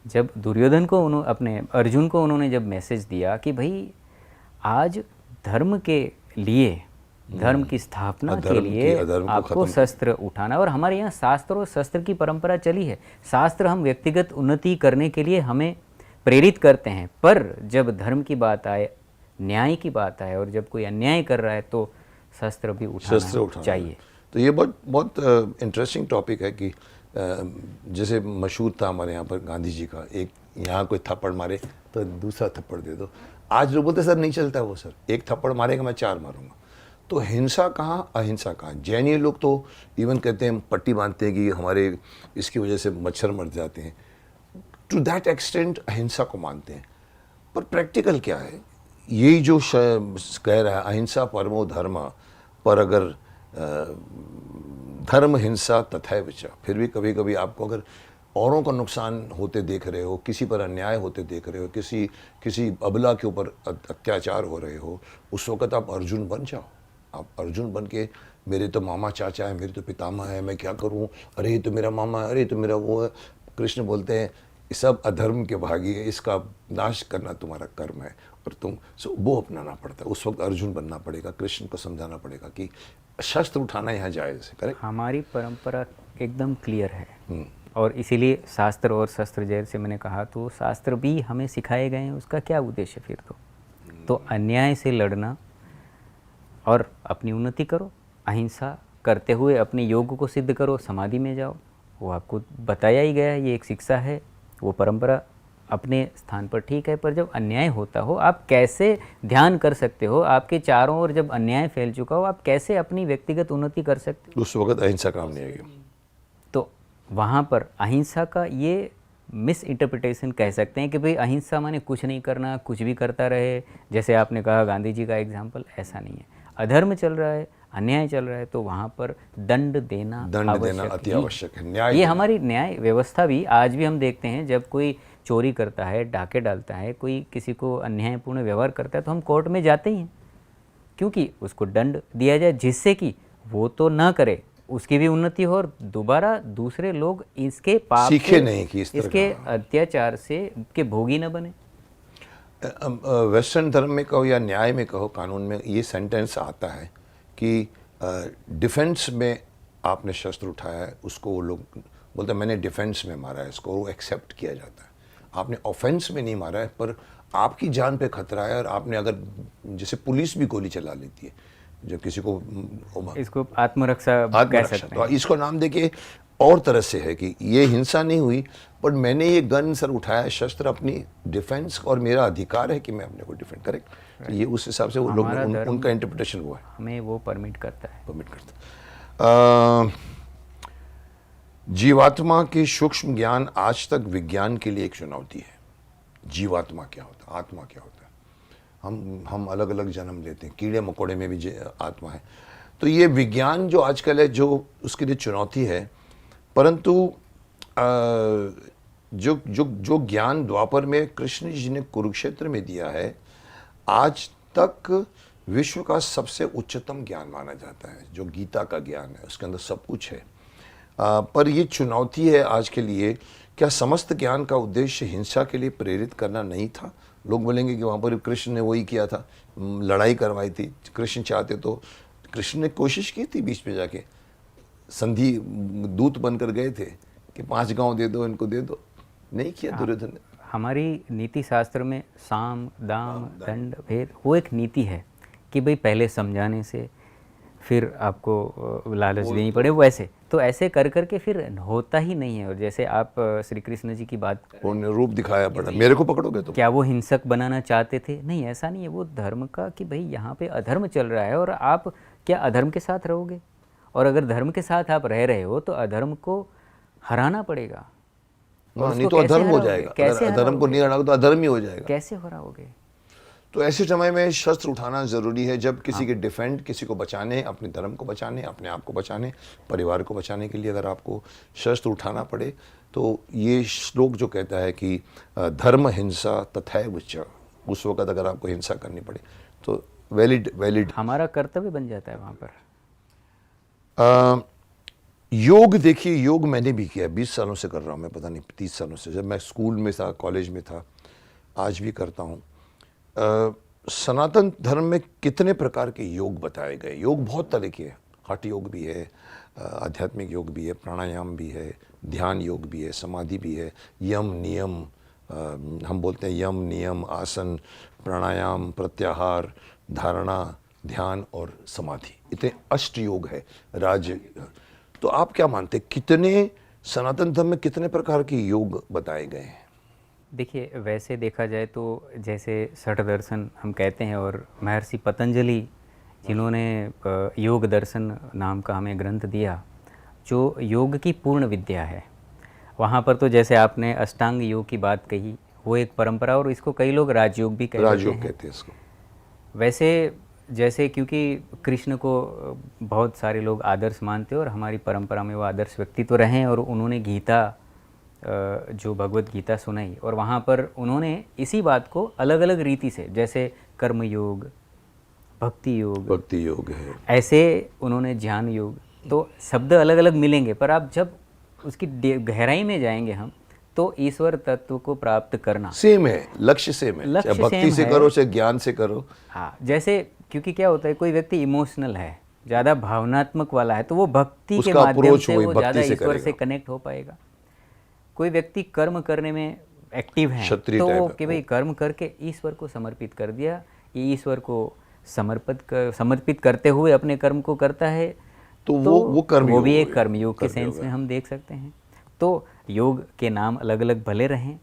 जब दुर्योधन को अपने अर्जुन को उन्होंने जब मैसेज दिया कि भाई आज धर्म के लिए धर्म की स्थापना के अधर्म लिए अधर्म को आपको खत्म शस्त्र उठाना। और हमारे यहाँ शास्त्र और शस्त्र की परंपरा चली है। शास्त्र हम व्यक्तिगत उन्नति करने के लिए हमें प्रेरित करते हैं, पर जब धर्म की बात आए, न्याय की बात आए और जब कोई अन्याय कर रहा है तो शस्त्र भी उठाना चाहिए। तो ये बहुत बहुत इंटरेस्टिंग टॉपिक है कि जैसे मशहूर था हमारे यहाँ पर गांधी जी का, एक यहाँ कोई थप्पड़ मारे तो दूसरा थप्पड़ दे दो। आज लोग बोलते सर नहीं चलता वो, सर एक थप्पड़ मारेगा मैं 4 मारूंगा। तो हिंसा कहाँ अहिंसा कहाँ। जैनी लोग तो इवन कहते हैं, पट्टी बांधते हैं कि हमारे इसकी वजह से मच्छर मर जाते हैं। टू दैट एक्सटेंट अहिंसा को मानते हैं। पर प्रैक्टिकल क्या है, यही जो कह रहा है अहिंसा परमो धर्म, पर अगर धर्म हिंसा तथैव च, फिर भी कभी कभी आपको अगर औरों का नुकसान होते देख रहे हो, किसी पर अन्याय होते देख रहे हो, किसी अबला के ऊपर अत्याचार हो रहे हो, उस वक़्त आप अर्जुन बन जाओ। आप अर्जुन बन के, मेरे तो मामा चाचा है, मेरे तो पितामह है, मैं क्या करूं, अरे ये तो मेरा मामा है, अरे ये तो मेरा वो है। कृष्ण बोलते हैं ये सब अधर्म के भागी है, इसका नाश करना तुम्हारा कर्म है और तुम वो अपनाना पड़ता है। उस वक्त अर्जुन बनना पड़ेगा, कृष्ण को समझाना पड़ेगा कि शस्त्र उठाना यहाँ जायज़ है। करेक्ट। हमारी परंपरा एकदम क्लियर है और इसीलिए शास्त्र और शस्त्र जैसे मैंने कहा, तो शास्त्र भी हमें सिखाए गए हैं। उसका क्या उद्देश्य फिर तो अन्याय से लड़ना और अपनी उन्नति करो, अहिंसा करते हुए अपने योग को सिद्ध करो, समाधि में जाओ। वो आपको बताया ही गया है, ये एक शिक्षा है। वो परंपरा अपने स्थान पर ठीक है, पर जब अन्याय होता हो आप कैसे ध्यान कर सकते हो? आपके चारों ओर जब अन्याय फैल चुका हो, आप कैसे अपनी व्यक्तिगत उन्नति कर सकते हो? उस वक्त अहिंसा काम नहीं आएगी। तो वहाँ पर अहिंसा का ये मिस इंटरप्रिटेशन कह सकते हैं कि भाई अहिंसा माने कुछ नहीं करना, कुछ भी करता रहे। जैसे आपने कहा गांधी जी का एग्जाम्पल, ऐसा नहीं है। अधर्म चल रहा है, अन्याय चल रहा है, तो वहाँ पर दंड देना अति आवश्यक है। न्याय ये हमारी न्याय व्यवस्था भी आज भी हम देखते हैं, जब कोई चोरी करता है, डाके डालता है, कोई किसी को अन्यायपूर्ण व्यवहार करता है, तो हम कोर्ट में जाते ही हैं, क्योंकि उसको दंड दिया जाए, जिससे कि वो तो ना करे, उसकी भी उन्नति हो और दोबारा दूसरे लोग इसके पाप सीखे नहीं कि इसके अत्याचार से के भोगी न बने। वेस्टर्न धर्म में कहो या न्याय में कहो, कानून में ये सेंटेंस आता है कि डिफेंस में आपने शस्त्र उठाया है, उसको वो लोग बोलते हैं मैंने डिफेंस में मारा है, इसको वो एक्सेप्ट किया जाता है। आपने ऑफेंस में नहीं मारा है, पर आपकी जान पे खतरा है और आपने अगर, जैसे पुलिस भी गोली चला लेती है जब किसी को, इसको आत्मरक्षा कह सकते हैं। तो इसको नाम देके और तरह से है कि ये हिंसा नहीं हुई, पर मैंने ये गन सर उठाया, शस्त्र अपनी डिफेंस, और मेरा अधिकार है कि मैं अपने को डिफेंड करें। तो ये उस हिसाब से वो लोग उनका इंटरप्रिटेशन वो है, हमें वो परमिट करता है। जीवात्मा के सूक्ष्म ज्ञान आज तक विज्ञान के लिए एक चुनौती है। जीवात्मा क्या होता है, आत्मा क्या होता है। हम अलग अलग जन्म लेते हैं, कीड़े मकोड़े में भी आत्मा है। तो ये विज्ञान जो आजकल है, जो उसके लिए चुनौती है। परंतु जो ज्ञान द्वापर में कृष्ण जी ने कुरुक्षेत्र में दिया है, आज तक विश्व का सबसे उच्चतम ज्ञान माना जाता है। जो गीता का ज्ञान है, उसके अंदर सब कुछ है। पर ये चुनौती है आज के लिए, क्या समस्त ज्ञान का उद्देश्य हिंसा के लिए प्रेरित करना नहीं था? लोग बोलेंगे कि वहाँ पर कृष्ण ने वही किया था, लड़ाई करवाई थी। कृष्ण चाहते तो, कृष्ण ने कोशिश की थी बीच में जाके, संधि दूत बनकर गए थे कि 5 गांव दे दो, इनको दे दो, नहीं किया दुर्योधन ने। हमारी नीति शास्त्र में साम दाम दंड भेद, वो एक नीति है कि भाई पहले समझाने से फिर आपको लालच देनी पड़े, वो ऐसे तो ऐसे कर करके फिर होता ही नहीं है। और जैसे आप श्री कृष्ण जी की बात, उन्होंने रूप दिखाया पड़ा, मेरे को पकड़ोगे तो। क्या वो हिंसक बनाना चाहते थे? नहीं, ऐसा नहीं है। वो धर्म का कि भाई यहाँ पे अधर्म चल रहा है और आप क्या अधर्म के साथ रहोगे? और अगर धर्म के साथ आप रह रहे हो तो अधर्म को हराना पड़ेगा। नहीं तो अधर्म हो जाएगा। कैसे अधर्म को नहीं हराओगे तो अधर्म ही हो जाएगा। कैसे हराओगे? तो ऐसे समय में शस्त्र उठाना जरूरी है, जब किसी के डिफेंड, किसी को बचाने, अपने धर्म को बचाने, अपने आप को बचाने, परिवार को बचाने के लिए अगर आपको शस्त्र उठाना पड़े, तो ये श्लोक जो कहता है कि धर्म हिंसा तथैव च, उस वक्त अगर आपको हिंसा करनी पड़े तो वैलिड हमारा कर्तव्य बन जाता है वहाँ पर। योग देखिए, योग मैंने भी किया, 20 सालों से कर रहा हूँ मैं, पता नहीं 30 सालों से। जब मैं स्कूल में था, कॉलेज में था, आज भी करता हूँ। सनातन धर्म में कितने प्रकार के योग बताए गए? योग बहुत तरह के हैं, हठ योग भी है, आध्यात्मिक योग भी है, प्राणायाम भी है, ध्यान योग भी है, समाधि भी है, यम नियम, हम बोलते हैं यम नियम, आसन, प्राणायाम, प्रत्याहार, धारणा, ध्यान और समाधि, इतने अष्ट योग है राज। तो आप क्या मानते हैं, कितने सनातन धर्म में कितने प्रकार के योग बताए गए हैं? देखिए, वैसे देखा जाए तो जैसे षठ दर्शन हम कहते हैं, और महर्षि पतंजलि जिन्होंने योग दर्शन नाम का हमें ग्रंथ दिया, जो योग की पूर्ण विद्या है, वहाँ पर तो जैसे आपने अष्टांग योग की बात कही, वो एक परंपरा, और इसको कई लोग राजयोग भी कहते हैं। राजयोग कहते हैं इसको। वैसे जैसे क्योंकि कृष्ण को बहुत सारे लोग आदर्श मानते हैं, और हमारी परंपरा में वो आदर्श व्यक्ति तो रहे हैं, और उन्होंने गीता, जो भगवत गीता सुनाई, और वहाँ पर उन्होंने इसी बात को अलग अलग रीति से, जैसे कर्म योग, भक्ति योग है, ऐसे उन्होंने ज्ञान योग, तो शब्द अलग अलग मिलेंगे, पर आप जब उसकी गहराई में जाएंगे हम, तो ईश्वर तत्व को प्राप्त करना सेम है, लक्ष्य सेम है, लक्ष्य चाहे भक्ति सेम से है। करो चाहे ज्ञान से करो। हाँ, जैसे क्योंकि क्या होता है, कोई व्यक्ति इमोशनल है, ज़्यादा भावनात्मक वाला है, तो वो भक्ति के उसका माध्यम approach से वही वो भक्ति ज़्यादा से ईश्वर से करेगा। कनेक्ट हो पाएगा। कोई व्यक्ति कर्म करने में एक्टिव है, क्षत्रिय तो type वो है कि भाई कर्म करके ईश्वर को समर्पित कर दिया, ये ईश्वर को समर्पित करते हुए अपने कर्म को करता है, तो वो कर्म वो भी योग एक कर्मयोग के कर्म सेंस योग में हम देख सकते हैं। तो योग के नाम अलग अलग भले रहें,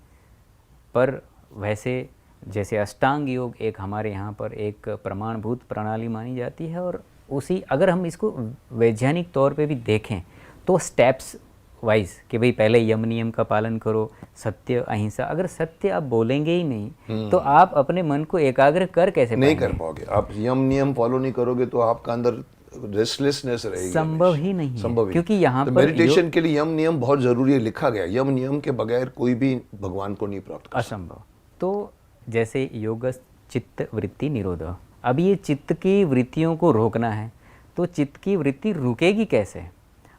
पर वैसे जैसे अष्टांग योग एक हमारे यहाँ पर एक प्रमाणभूत प्रणाली मानी जाती है, और उसी अगर हम इसको वैज्ञानिक तौर पे भी देखें तो स्टेप्स वाइज कि भाई पहले यम नियम का पालन करो, सत्य अहिंसा, अगर सत्य आप बोलेंगे ही नहीं तो आप अपने मन को एकाग्र कर कैसे नहीं पाएंगे? कर पाओगे। आप यम नियम फॉलो नहीं करोगे तो आपका अंदर रेस्टलेसनेस रहेगी, संभव ही नहीं है, संभव ही। क्योंकि यहाँ तो पर मेडिटेशन के लिए यम नियम बहुत जरूरी है, लिखा गया, यम नियम के बगैर कोई भी भगवान को नहीं प्राप्त कर सकता। असंभव। तो जैसे योग चित्त वृत्ति निरोध, अब ये चित्त की वृत्तियों को रोकना है, तो चित्त की वृत्ति रुकेगी कैसे?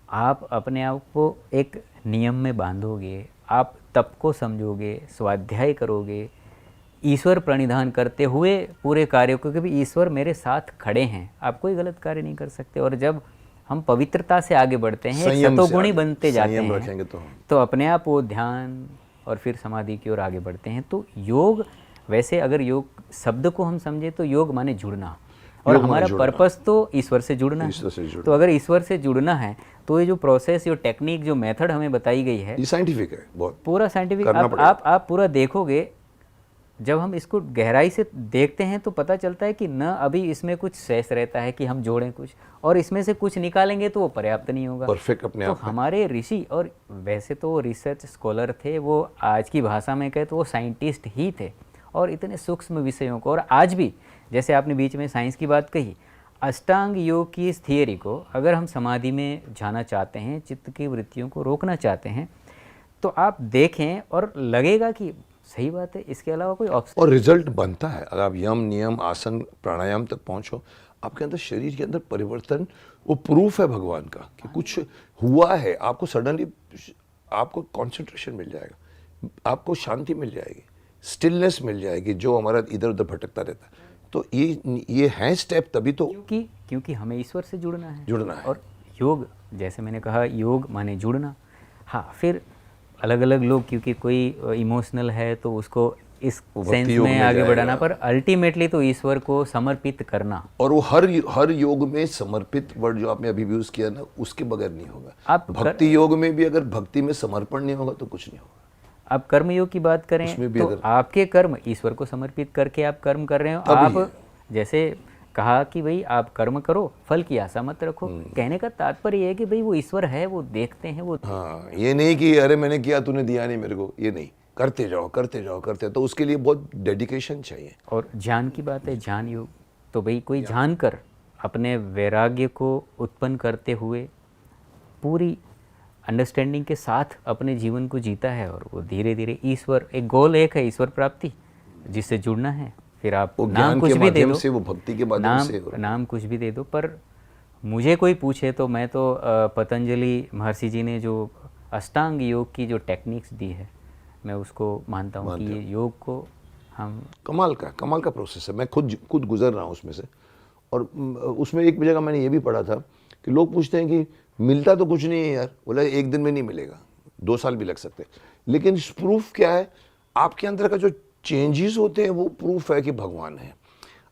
आप अपने आप को एक नियम में बांधोगे, आप तप को समझोगे, स्वाध्याय करोगे, ईश्वर प्रणिधान करते हुए पूरे कार्यों को, क्योंकि ईश्वर मेरे साथ खड़े हैं, आप कोई गलत कार्य नहीं कर सकते। और जब हम पवित्रता से आगे बढ़ते हैं, एक सतोगुणी बनते जाते संयम हैं, रखेंगे तो अपने आप वो ध्यान और फिर समाधि की ओर आगे बढ़ते हैं। तो योग, वैसे अगर योग शब्द को हम समझे तो योग माने जुड़ना, और हमारा पर्पस तो ईश्वर से जुड़ना है। तो अगर ईश्वर से जुड़ना है तो ये जो प्रोसेस, जो टेक्निक, जो मेथड हमें बताई गई है, ये साइंटिफिक है, बहुत पूरा साइंटिफिक। आप पूरा देखोगे, जब हम इसको गहराई से देखते हैं तो पता चलता है कि न अभी इसमें कुछ शेष रहता है कि हम जोड़ें कुछ, और इसमें से कुछ निकालेंगे तो वो पर्याप्त नहीं होगा, परफेक्ट अपने तो आप में। हमारे ऋषि, और वैसे तो वो रिसर्च स्कॉलर थे, वो आज की भाषा में कहे तो वो साइंटिस्ट ही थे, और इतने सूक्ष्म विषयों को, और आज भी जैसे आपने बीच में साइंस की बात कही, अष्टांग योग की इस थियरी को अगर हम समाधि में जाना चाहते हैं, चित्त की वृत्तियों को रोकना चाहते हैं, तो आप देखें और लगेगा कि सही बात है, इसके अलावा कोई ऑप्शन। और रिजल्ट बनता है। अगर आप यम नियम आसन प्राणायाम तक पहुंचो, आपके अंदर शरीर के अंदर परिवर्तन, वो प्रूफ है भगवान का कि कुछ हुआ है। आपको सडनली आपको कंसंट्रेशन मिल जाएगा, आपको शांति मिल जाएगी, स्टिलनेस मिल जाएगी, जो हमारा इधर उधर भटकता रहता है। तो ये है स्टेप, तभी तो क्योंकि हमें ईश्वर से जुड़ना है। और योग, जैसे मैंने कहा, योग माने जुड़ना। हाँ, फिर अलग अलग लोग, क्योंकि कोई इमोशनल है तो उसको इस सेंस में आगे बढ़ाना, पर अल्टीमेटली तो ईश्वर को समर्पित करना। और वो हर योग में समर्पित वर्ड जो आपने अभी यूज किया ना, उसके बगैर नहीं होगा। आप भक्ति योग में भी अगर भक्ति में समर्पण नहीं होगा तो कुछ नहीं होगा। आप कर्म योग की बात करें तो आपके कर्म ईश्वर को समर्पित करके आप कर्म कर रहे हो। आप जैसे कहा कि भाई आप कर्म करो, फल की आशा मत रखो। कहने का तात्पर्य ये है कि भाई वो ईश्वर है, वो देखते हैं, वो हाँ, ये नहीं कि अरे मैंने किया तूने दिया नहीं मेरे को, ये नहीं, करते जाओ करते जाओ करते, तो उसके लिए बहुत डेडिकेशन चाहिए। और ध्यान की बात है, ध्यान योग तो भाई कोई ध्यान कर अपने वैराग्य को उत्पन्न करते हुए पूरी अंडरस्टैंडिंग के साथ अपने जीवन को जीता है, और वो धीरे धीरे ईश्वर, एक गोल एक है ईश्वर प्राप्ति, जिससे जुड़ना है। फिर आप नाम कुछ भी दे दो, वो भक्ति के माध्यम से नाम कुछ भी दे दो, पर मुझे कोई पूछे तो मैं तो पतंजलि महर्षि जी ने जो अष्टांग योग की जो टेक्निक्स दी है, मैं उसको मानता हूँ कि ये योग को हम कमाल का प्रोसेस है। मैं खुद गुजर रहा हूँ उसमें से। और उसमें एक जगह मैंने ये भी पढ़ा था कि लोग पूछते हैं कि मिलता तो कुछ नहीं है यार, बोला एक दिन में नहीं मिलेगा, 2 साल भी लग सकते हैं, लेकिन प्रूफ क्या है, आपके अंदर का जो चेंजेस होते हैं वो प्रूफ है कि भगवान है।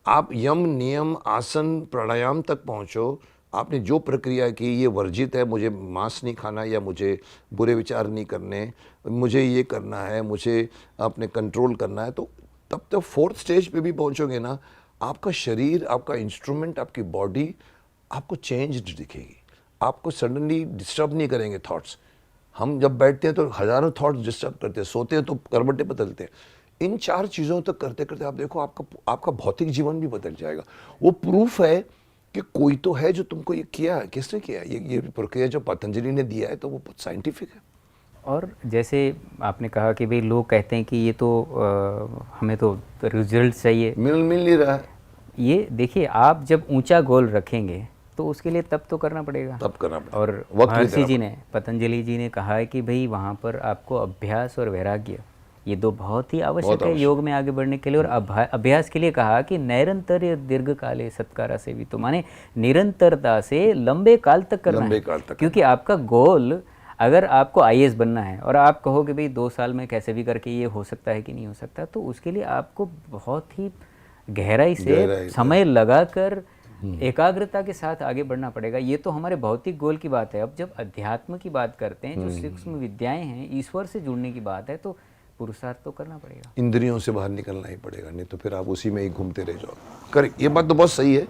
आप यम नियम आसन प्राणायाम तक पहुंचो, आपने जो प्रक्रिया की, ये वर्जित है, मुझे मांस नहीं खाना, या मुझे बुरे विचार नहीं करने, मुझे ये करना है, मुझे अपने कंट्रोल करना है, तो तब तक 4th स्टेज पे भी पहुंचोगे ना, आपका शरीर, आपका इंस्ट्रूमेंट, आपकी बॉडी आपको चेंज्ड दिखेगी। आपको सडनली डिस्टर्ब नहीं करेंगे थॉट्स। हम जब बैठते हैं तो हजारों थॉट्स डिस्टर्ब करते हैं, सोते हैं तो करवटें बदलते हैं। इन 4 चीज़ों तक करते करते आप देखो आपका भौतिक जीवन भी बदल जाएगा। वो प्रूफ है कि कोई तो है जो तुमको ये किया है। किसने किया है? ये प्रक्रिया जो पतंजलि ने दिया है तो वो साइंटिफिक है। और जैसे आपने कहा कि भाई लोग कहते हैं कि ये तो हमें तो रिजल्ट चाहिए, मिल नहीं रहा है, ये देखिए आप जब ऊंचा गोल रखेंगे तो उसके लिए तब तो करना पड़ेगा। तब करना पड़ेगा। और वक्त भी महर्षि देना जी ने, पतंजलि जी ने कहा है कि भाई वहाँ पर आपको अभ्यास और वैराग्य, ये दो बहुत ही आवश्यक है योग में आगे बढ़ने के लिए। और अभ्यास के लिए कहा कि निरंतर दीर्घकाले सत्कारा से भी, तो माने निरंतरता से लंबे काल तक करना लंबे है। काल तक क्योंकि आपका गोल, अगर आपको आईएएस बनना है और आप कहोगे भाई 2 साल में कैसे भी करके ये हो सकता है कि नहीं हो सकता, तो उसके लिए आपको बहुत ही गहराई से समय लगाकर एकाग्रता के साथ आगे बढ़ना पड़ेगा। ये तो हमारे भौतिक गोल की बात है। अब जब अध्यात्म की बात करते हैं, जो सूक्ष्म विद्याएं हैं, ईश्वर से जुड़ने की बात है, तो पुरुषार्थ तो करना पड़ेगा। इंद्रियों से बाहर निकलना ही पड़ेगा, नहीं तो फिर आप उसी में ही घूमते रह जाओ। करेक्ट, ये बात तो बहुत सही है।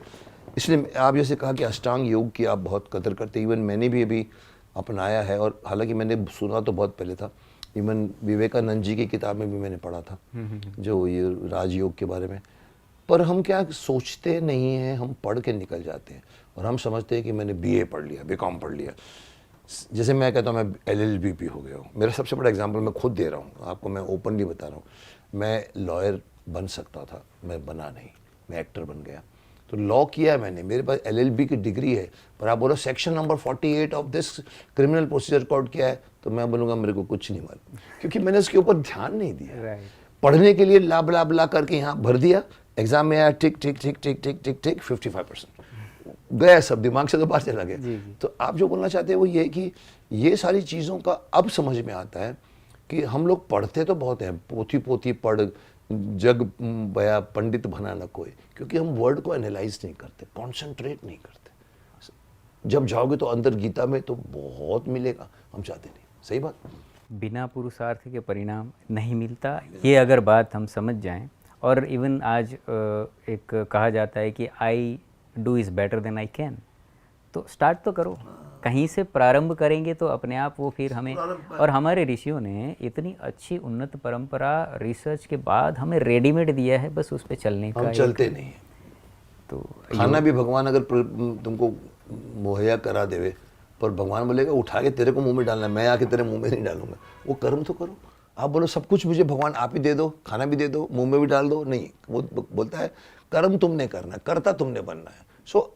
इसलिए आप जैसे कहा कि अष्टांग योग की आप बहुत कदर करते, इवन मैंने भी अभी अपनाया है। और हालांकि मैंने सुना तो बहुत पहले था, इवन विवेकानंद जी की किताब में भी मैंने पढ़ा था जो ये राजयोग के बारे में। पर हम क्या सोचते नहीं हैं, हम पढ़ के निकल जाते हैं और हम समझते हैं कि मैंने बीए पढ़ लिया, बीकॉम पढ़ लिया। जैसे मैं कहता हूँ मैं एलएलबी भी हो गया हूँ। मेरा सबसे बड़ा एग्जांपल मैं खुद दे रहा हूँ आपको, मैं ओपनली बता रहा हूँ। मैं लॉयर बन सकता था, मैं बना नहीं, मैं एक्टर बन गया। तो लॉ किया मैंने, मेरे पास एलएलबी की डिग्री है, पर आप बोलो section number 48 of this criminal procedure code क्या है, तो मैं बोलूँगा मेरे को कुछ नहीं मालूम, क्योंकि मैंने उसके ऊपर ध्यान नहीं दिया। पढ़ने के लिए ला बला बला करके यहाँ भर दिया, एग्जाम में आया टिक टिक टिक टिक टिक टिक टिक 55% गया, सब दिमाग से तो बाहर चला गया। तो आप जो बोलना चाहते हैं वो ये है कि ये सारी चीज़ों का अब समझ में आता है कि हम लोग पढ़ते तो बहुत हैं, पोथी पोथी पढ़ जग बया पंडित बना न कोई, क्योंकि हम वर्ड को एनालाइज नहीं करते, कॉन्सेंट्रेट नहीं करते। जब जाओगे तो अंदर गीता में तो बहुत मिलेगा, हम चाहते नहीं। सही बात। बिना पुरुषार्थ के परिणाम नहीं मिलता, ये अगर बात हम समझ जाएं। और इवन आज एक कहा जाता है कि I do is better than I can, तो स्टार्ट तो करो, कहीं से प्रारंभ करेंगे तो अपने आप वो फिर हमें। और हमारे ऋषियों ने इतनी अच्छी उन्नत परंपरा रिसर्च के बाद हमें रेडीमेड दिया है, बस उस पर चलने का। हम चलते नहीं। तो खाना भी भगवान अगर तुमको मुहैया करा देवे, पर भगवान बोलेगा उठा के तेरे को मुंह में डालना है, मैं आके तेरे मुंह में नहीं डालूंगा। वो कर्म तो करो। आप बोलो सब कुछ मुझे भगवान आप ही दे दो, खाना भी दे दो, मुंह में भी डाल दो, नहीं, वो बोलता है कर्म तुमने करना है, कर्ता तुमने बनना है। सो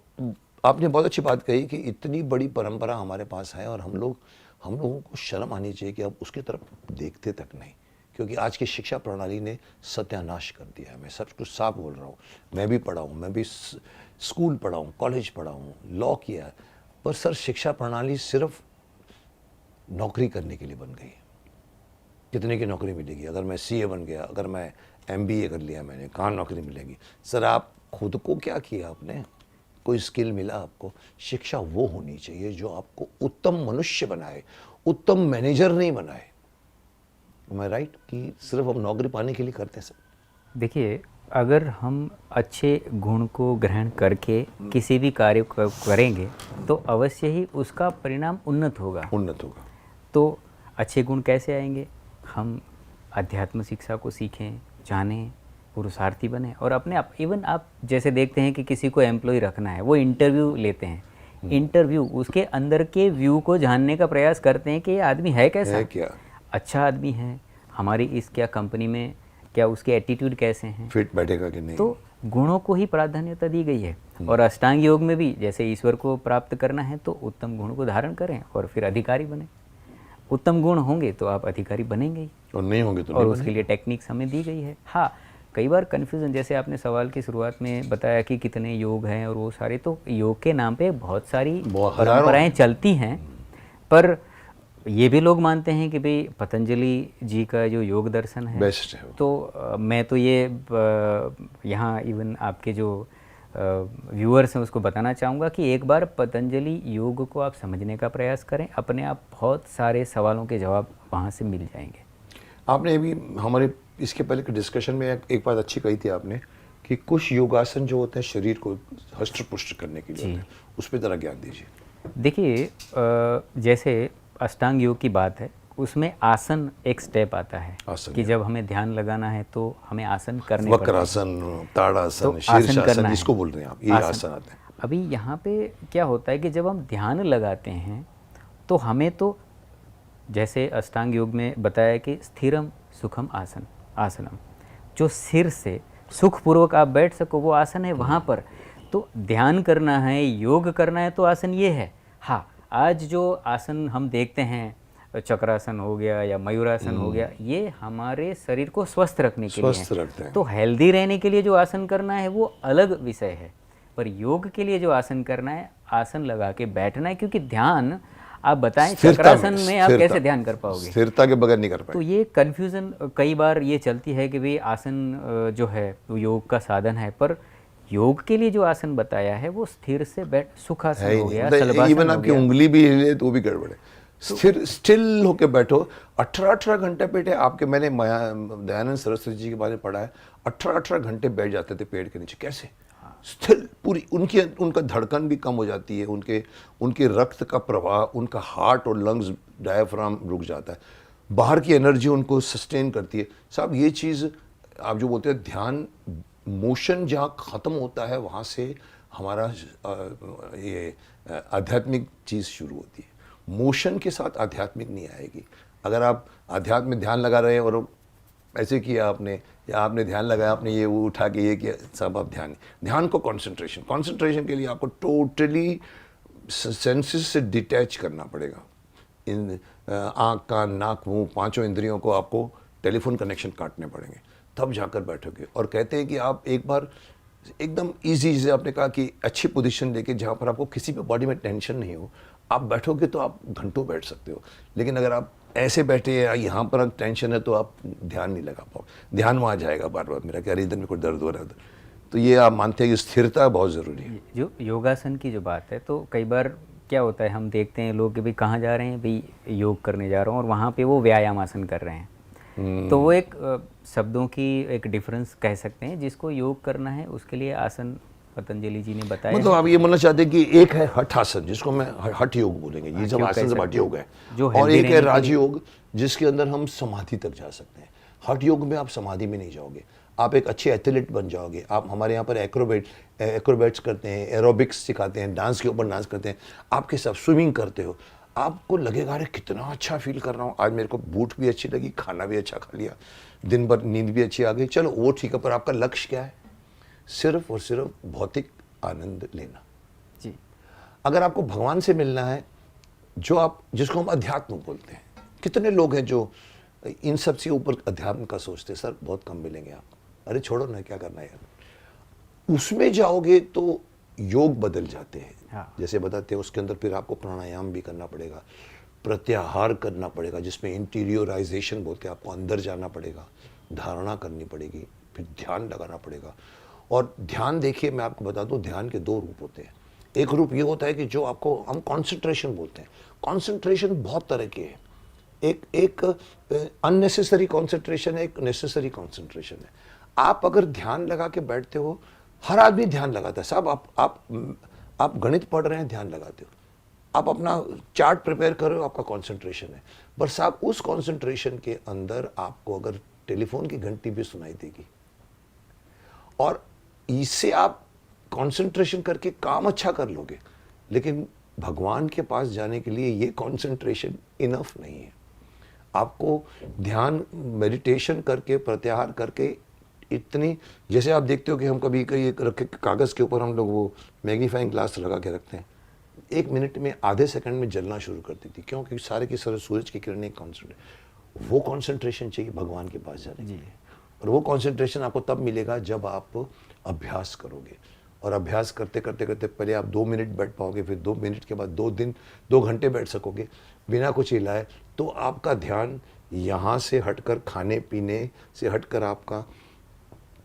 आपने बहुत अच्छी बात कही कि इतनी बड़ी परंपरा हमारे पास है और हम लोगों को शर्म आनी चाहिए कि अब उसकी तरफ देखते तक नहीं, क्योंकि आज की शिक्षा प्रणाली ने सत्यानाश कर दिया है। मैं सब कुछ साफ बोल रहा हूँ, मैं भी पढ़ा हूँ, मैं भी स्कूल पढ़ा हूँ, कॉलेज पढ़ा हूँ, लॉ किया है, पर सर शिक्षा प्रणाली सिर्फ नौकरी करने के लिए बन गई है। कितने की नौकरी मिलेगी? अगर मैं सीए बन गया, अगर मैं एमबीए कर लिया मैंने, कहाँ नौकरी मिलेगी? सर आप खुद को क्या किया आपने? कोई स्किल मिला आपको? शिक्षा वो होनी चाहिए जो आपको उत्तम मनुष्य बनाए, उत्तम मैनेजर नहीं बनाए। मैं राइट कि सिर्फ हम नौकरी पाने के लिए करते हैं सर? देखिए, अगर हम अच्छे गुण को ग्रहण करके किसी भी कार्य को करेंगे तो अवश्य ही उसका परिणाम उन्नत होगा। तो अच्छे गुण कैसे आएंगे? हम अध्यात्म शिक्षा को सीखें, जानें, पुरुषार्थी बने और अपने आप। इवन आप जैसे देखते हैं कि किसी को एम्प्लॉय रखना है, वो इंटरव्यू लेते हैं, इंटरव्यू उसके अंदर के व्यू को जानने का प्रयास करते हैं कि ये आदमी है कैसा, है क्या? अच्छा आदमी है, हमारी इस क्या कंपनी में क्या उसके एटीट्यूड कैसे हैं, फिट बैठेगा कि नहीं। तो गुणों को ही प्राधान्यता दी गई है। और अष्टांग योग में भी जैसे ईश्वर को प्राप्त करना है तो उत्तम गुण को धारण करें और फिर अधिकारी बने। उत्तम गुण होंगे तो आप अधिकारी बनेंगे ही, और नहीं होंगे तो और नहीं उसके लिए टेक्निक्स हमें दी गई है। हाँ, कई बार कन्फ्यूज़न, जैसे आपने सवाल की शुरुआत में बताया कि कितने योग हैं और वो सारे, तो योग के नाम पे बहुत सारी हज़ारों परंपराएं चलती हैं, पर ये भी लोग मानते हैं कि भाई पतंजलि जी का जो योग दर्शन है बेस्ट है वो। तो मैं तो ये यहाँ इवन आपके जो व्यूअर्स हैं उसको बताना चाहूँगा कि एक बार पतंजलि योग को आप समझने का प्रयास करें, अपने आप बहुत सारे सवालों के जवाब वहाँ से मिल जाएंगे। आपने अभी हमारे इसके पहले के डिस्कशन में एक बात अच्छी कही थी आपने कि कुछ योगासन जो होते हैं शरीर को हष्ट पुष्ट करने के लिए होते हैं, उस पर ज़रा ज्ञान दीजिए। देखिए जैसे अष्टांग योग की बात है, उसमें आसन एक स्टेप आता है आसन, कि जब हमें ध्यान लगाना है तो हमें आसन करने पड़ते हैं। वक्रासन, ताड़ासन, तो आसन शीर्षासन, करना है। जिसको बोल रहे हैं आप, ये आसन आते हैं। अभी यहाँ पे क्या होता है कि जब हम ध्यान लगाते हैं तो हमें तो जैसे अष्टांग योग में बताया कि स्थिरम सुखम आसनम, जो सिर से सुखपूर्वक आप बैठ सको वो आसन है। वहाँ पर तो ध्यान करना है, योग करना है तो आसन ये है। हाँ, आज जो आसन हम देखते हैं, चक्रासन हो गया या मयूरासन हो गया, ये हमारे शरीर को स्वस्थ रखने के लिए स्वस्थ रखते हैं। तो हेल्दी रहने के लिए जो आसन करना है वो अलग विषय है, पर योग के लिए जो आसन करना है, आसन लगा के बैठना है। क्योंकि ध्यान, आप बताएं चक्रासन में आप कैसे ध्यान कर पाओगे? स्थिरता के बगैर नहीं कर पाएंगे। तो ये कन्फ्यूज़न कई बार ये चलती है कि भाई आसन जो है वो योग का साधन है, पर योग के लिए जो आसन बताया है वो स्थिर से बैठ, सुखासन हो गया, शलभासन इवन हो आपकी गया। उंगली भी हिले तो भी गड़बड़ है। स्थिर स्टिल होके बैठो। 18 घंटे बैठे आपके, मैंने दयानंद सरस्वती जी के बारे में पढ़ा है, 18 घंटे बैठ जाते थे पेड़ के नीचे। कैसे? स्थिर, पूरी उनका धड़कन भी कम हो जाती है, उनके रक्त का प्रवाह, उनका हार्ट और लंग्स, डायफ्राम रुक जाता है, बाहर की एनर्जी उनको सस्टेन करती है। साहब ये चीज़ आप जो बोलते हैं ध्यान, मोशन जहाँ ख़त्म होता है वहाँ से हमारा ये आध्यात्मिक चीज़ शुरू होती है। मोशन के साथ आध्यात्मिक नहीं आएगी। अगर आप अध्यात्म में ध्यान लगा रहे हैं और ऐसे किया आपने, या आपने ध्यान लगाया, आपने ये वो उठा के ये किया, सब आप ध्यान को कंसंट्रेशन के लिए आपको टोटली सेंसेस से डिटैच करना पड़ेगा। इन आँख, कान, नाक, मुंह, पांचों इंद्रियों को आपको टेलीफोन कनेक्शन काटने पड़ेंगे, तब जाकर बैठोगे। और कहते हैं कि आप एक बार एकदम इजी, जैसे आपने कहा कि अच्छी पोजीशन लेके जहाँ पर आपको किसी पे बॉडी में टेंशन नहीं हो, आप बैठोगे तो आप घंटों बैठ सकते हो। लेकिन अगर आप ऐसे बैठे या यहाँ पर टेंशन है तो आप ध्यान नहीं लगा पाओ। ध्यान वहाँ जाएगा बार बार मेरा कि अरे इधर में कोई दर्द हो रहा है। तो ये आप मानते हैं कि स्थिरता बहुत ज़रूरी है। जो योगासन की जो बात है, तो कई बार क्या होता है, हम देखते हैं लोग कि भाई कहाँ जा रहे हैं, भाई योग करने जा रहा हूँ, और वहाँ पे वो व्यायाम आसन कर रहे हैं। तो वो एक शब्दों की एक डिफरेंस कह सकते हैं। जिसको योग करना है उसके लिए आसन पतंजलि जी ने बताया। मतलब आप ये बोलना चाहते हैं कि एक है हठ आसन, जिसको मैं हठ योग बोलेंगे, ये सब आसन से हठ योग है, और एक है राजयोग, जिसके अंदर हम समाधि तक जा सकते हैं। हठ योग में आप समाधि में नहीं जाओगे, आप एक अच्छे एथलीट बन जाओगे। आप हमारे यहाँ पर एक्रोबैट्स करते हैं, एरोबिक्स सिखाते हैं, डांस के ऊपर डांस करते हैं, आपके सब स्विमिंग करते हो, आपको लगेगा अरे कितना अच्छा फील कर रहा हूँ, आज मेरे को भूख भी अच्छी लगी, खाना भी अच्छा खा लिया, दिन भर नींद भी अच्छी आ गई, चलो वो ठीक है। पर आपका लक्ष्य क्या है? सिर्फ और सिर्फ भौतिक आनंद लेना जी। अगर आपको भगवान से मिलना है, जिसको हम अध्यात्म बोलते हैं, कितने लोग हैं जो इन सब से ऊपर अध्यात्म का सोचते हैं? सर बहुत कम मिलेंगे आप। अरे छोड़ो ना, क्या करना है यार। उसमें जाओगे तो योग बदल जाते हैं। हाँ। जैसे बताते हैं, उसके अंदर फिर आपको प्राणायाम भी करना पड़ेगा, प्रत्याहार करना पड़ेगा, जिसमें इंटीरियोराइजेशन बोलते हैं, आपको अंदर जाना पड़ेगा, धारणा करनी पड़ेगी, फिर ध्यान लगाना पड़ेगा। और ध्यान देखिए, मैं आपको बता दूं, ध्यान के 2 रूप होते हैं। एक रूप ये होता है कि जो आपको हम कंसंट्रेशन बोलते हैं। कंसंट्रेशन बहुत तरह के हैं। एक अननेसेसरी कंसंट्रेशन है, एक नेसेसरी कंसंट्रेशन है। आप अगर ध्यान लगा के बैठते हो, हर आदमी ध्यान लगाता है साहब। आप गणित पढ़ रहे हैं, ध्यान लगाते हो, आप अपना चार्ट प्रिपेयर कर रहे हो, आपका कंसंट्रेशन है। पर साहब उस कंसंट्रेशन के अंदर आपको अगर टेलीफोन की घंटी भी सुनाई देगी, और इससे आप कंसंट्रेशन करके काम अच्छा कर लोगे, लेकिन भगवान के पास जाने के लिए ये कंसंट्रेशन इनफ नहीं है। आपको ध्यान, मेडिटेशन करके, प्रत्याहार करके, इतनी, जैसे आप देखते हो कि हम कभी कहीं रखे कागज़ के ऊपर हम लोग वो मैग्नीफाइंग ग्लास लगा के रखते हैं, 1 मिनट में, आधे सेकंड में जलना शुरू करती थी। क्यों? क्योंकि सारे की सारे सूरज की किरणें वो कंसंट्रेशन चाहिए भगवान के पास जाने के लिए। और वो कंसंट्रेशन आपको तब मिलेगा जब आप अभ्यास करोगे, और अभ्यास करते करते करते पहले आप 2 मिनट बैठ पाओगे, फिर 2 मिनट के बाद 2 घंटे बैठ सकोगे बिना कुछ हिलाए, तो आपका ध्यान यहाँ से हटकर, खाने पीने से हटकर आपका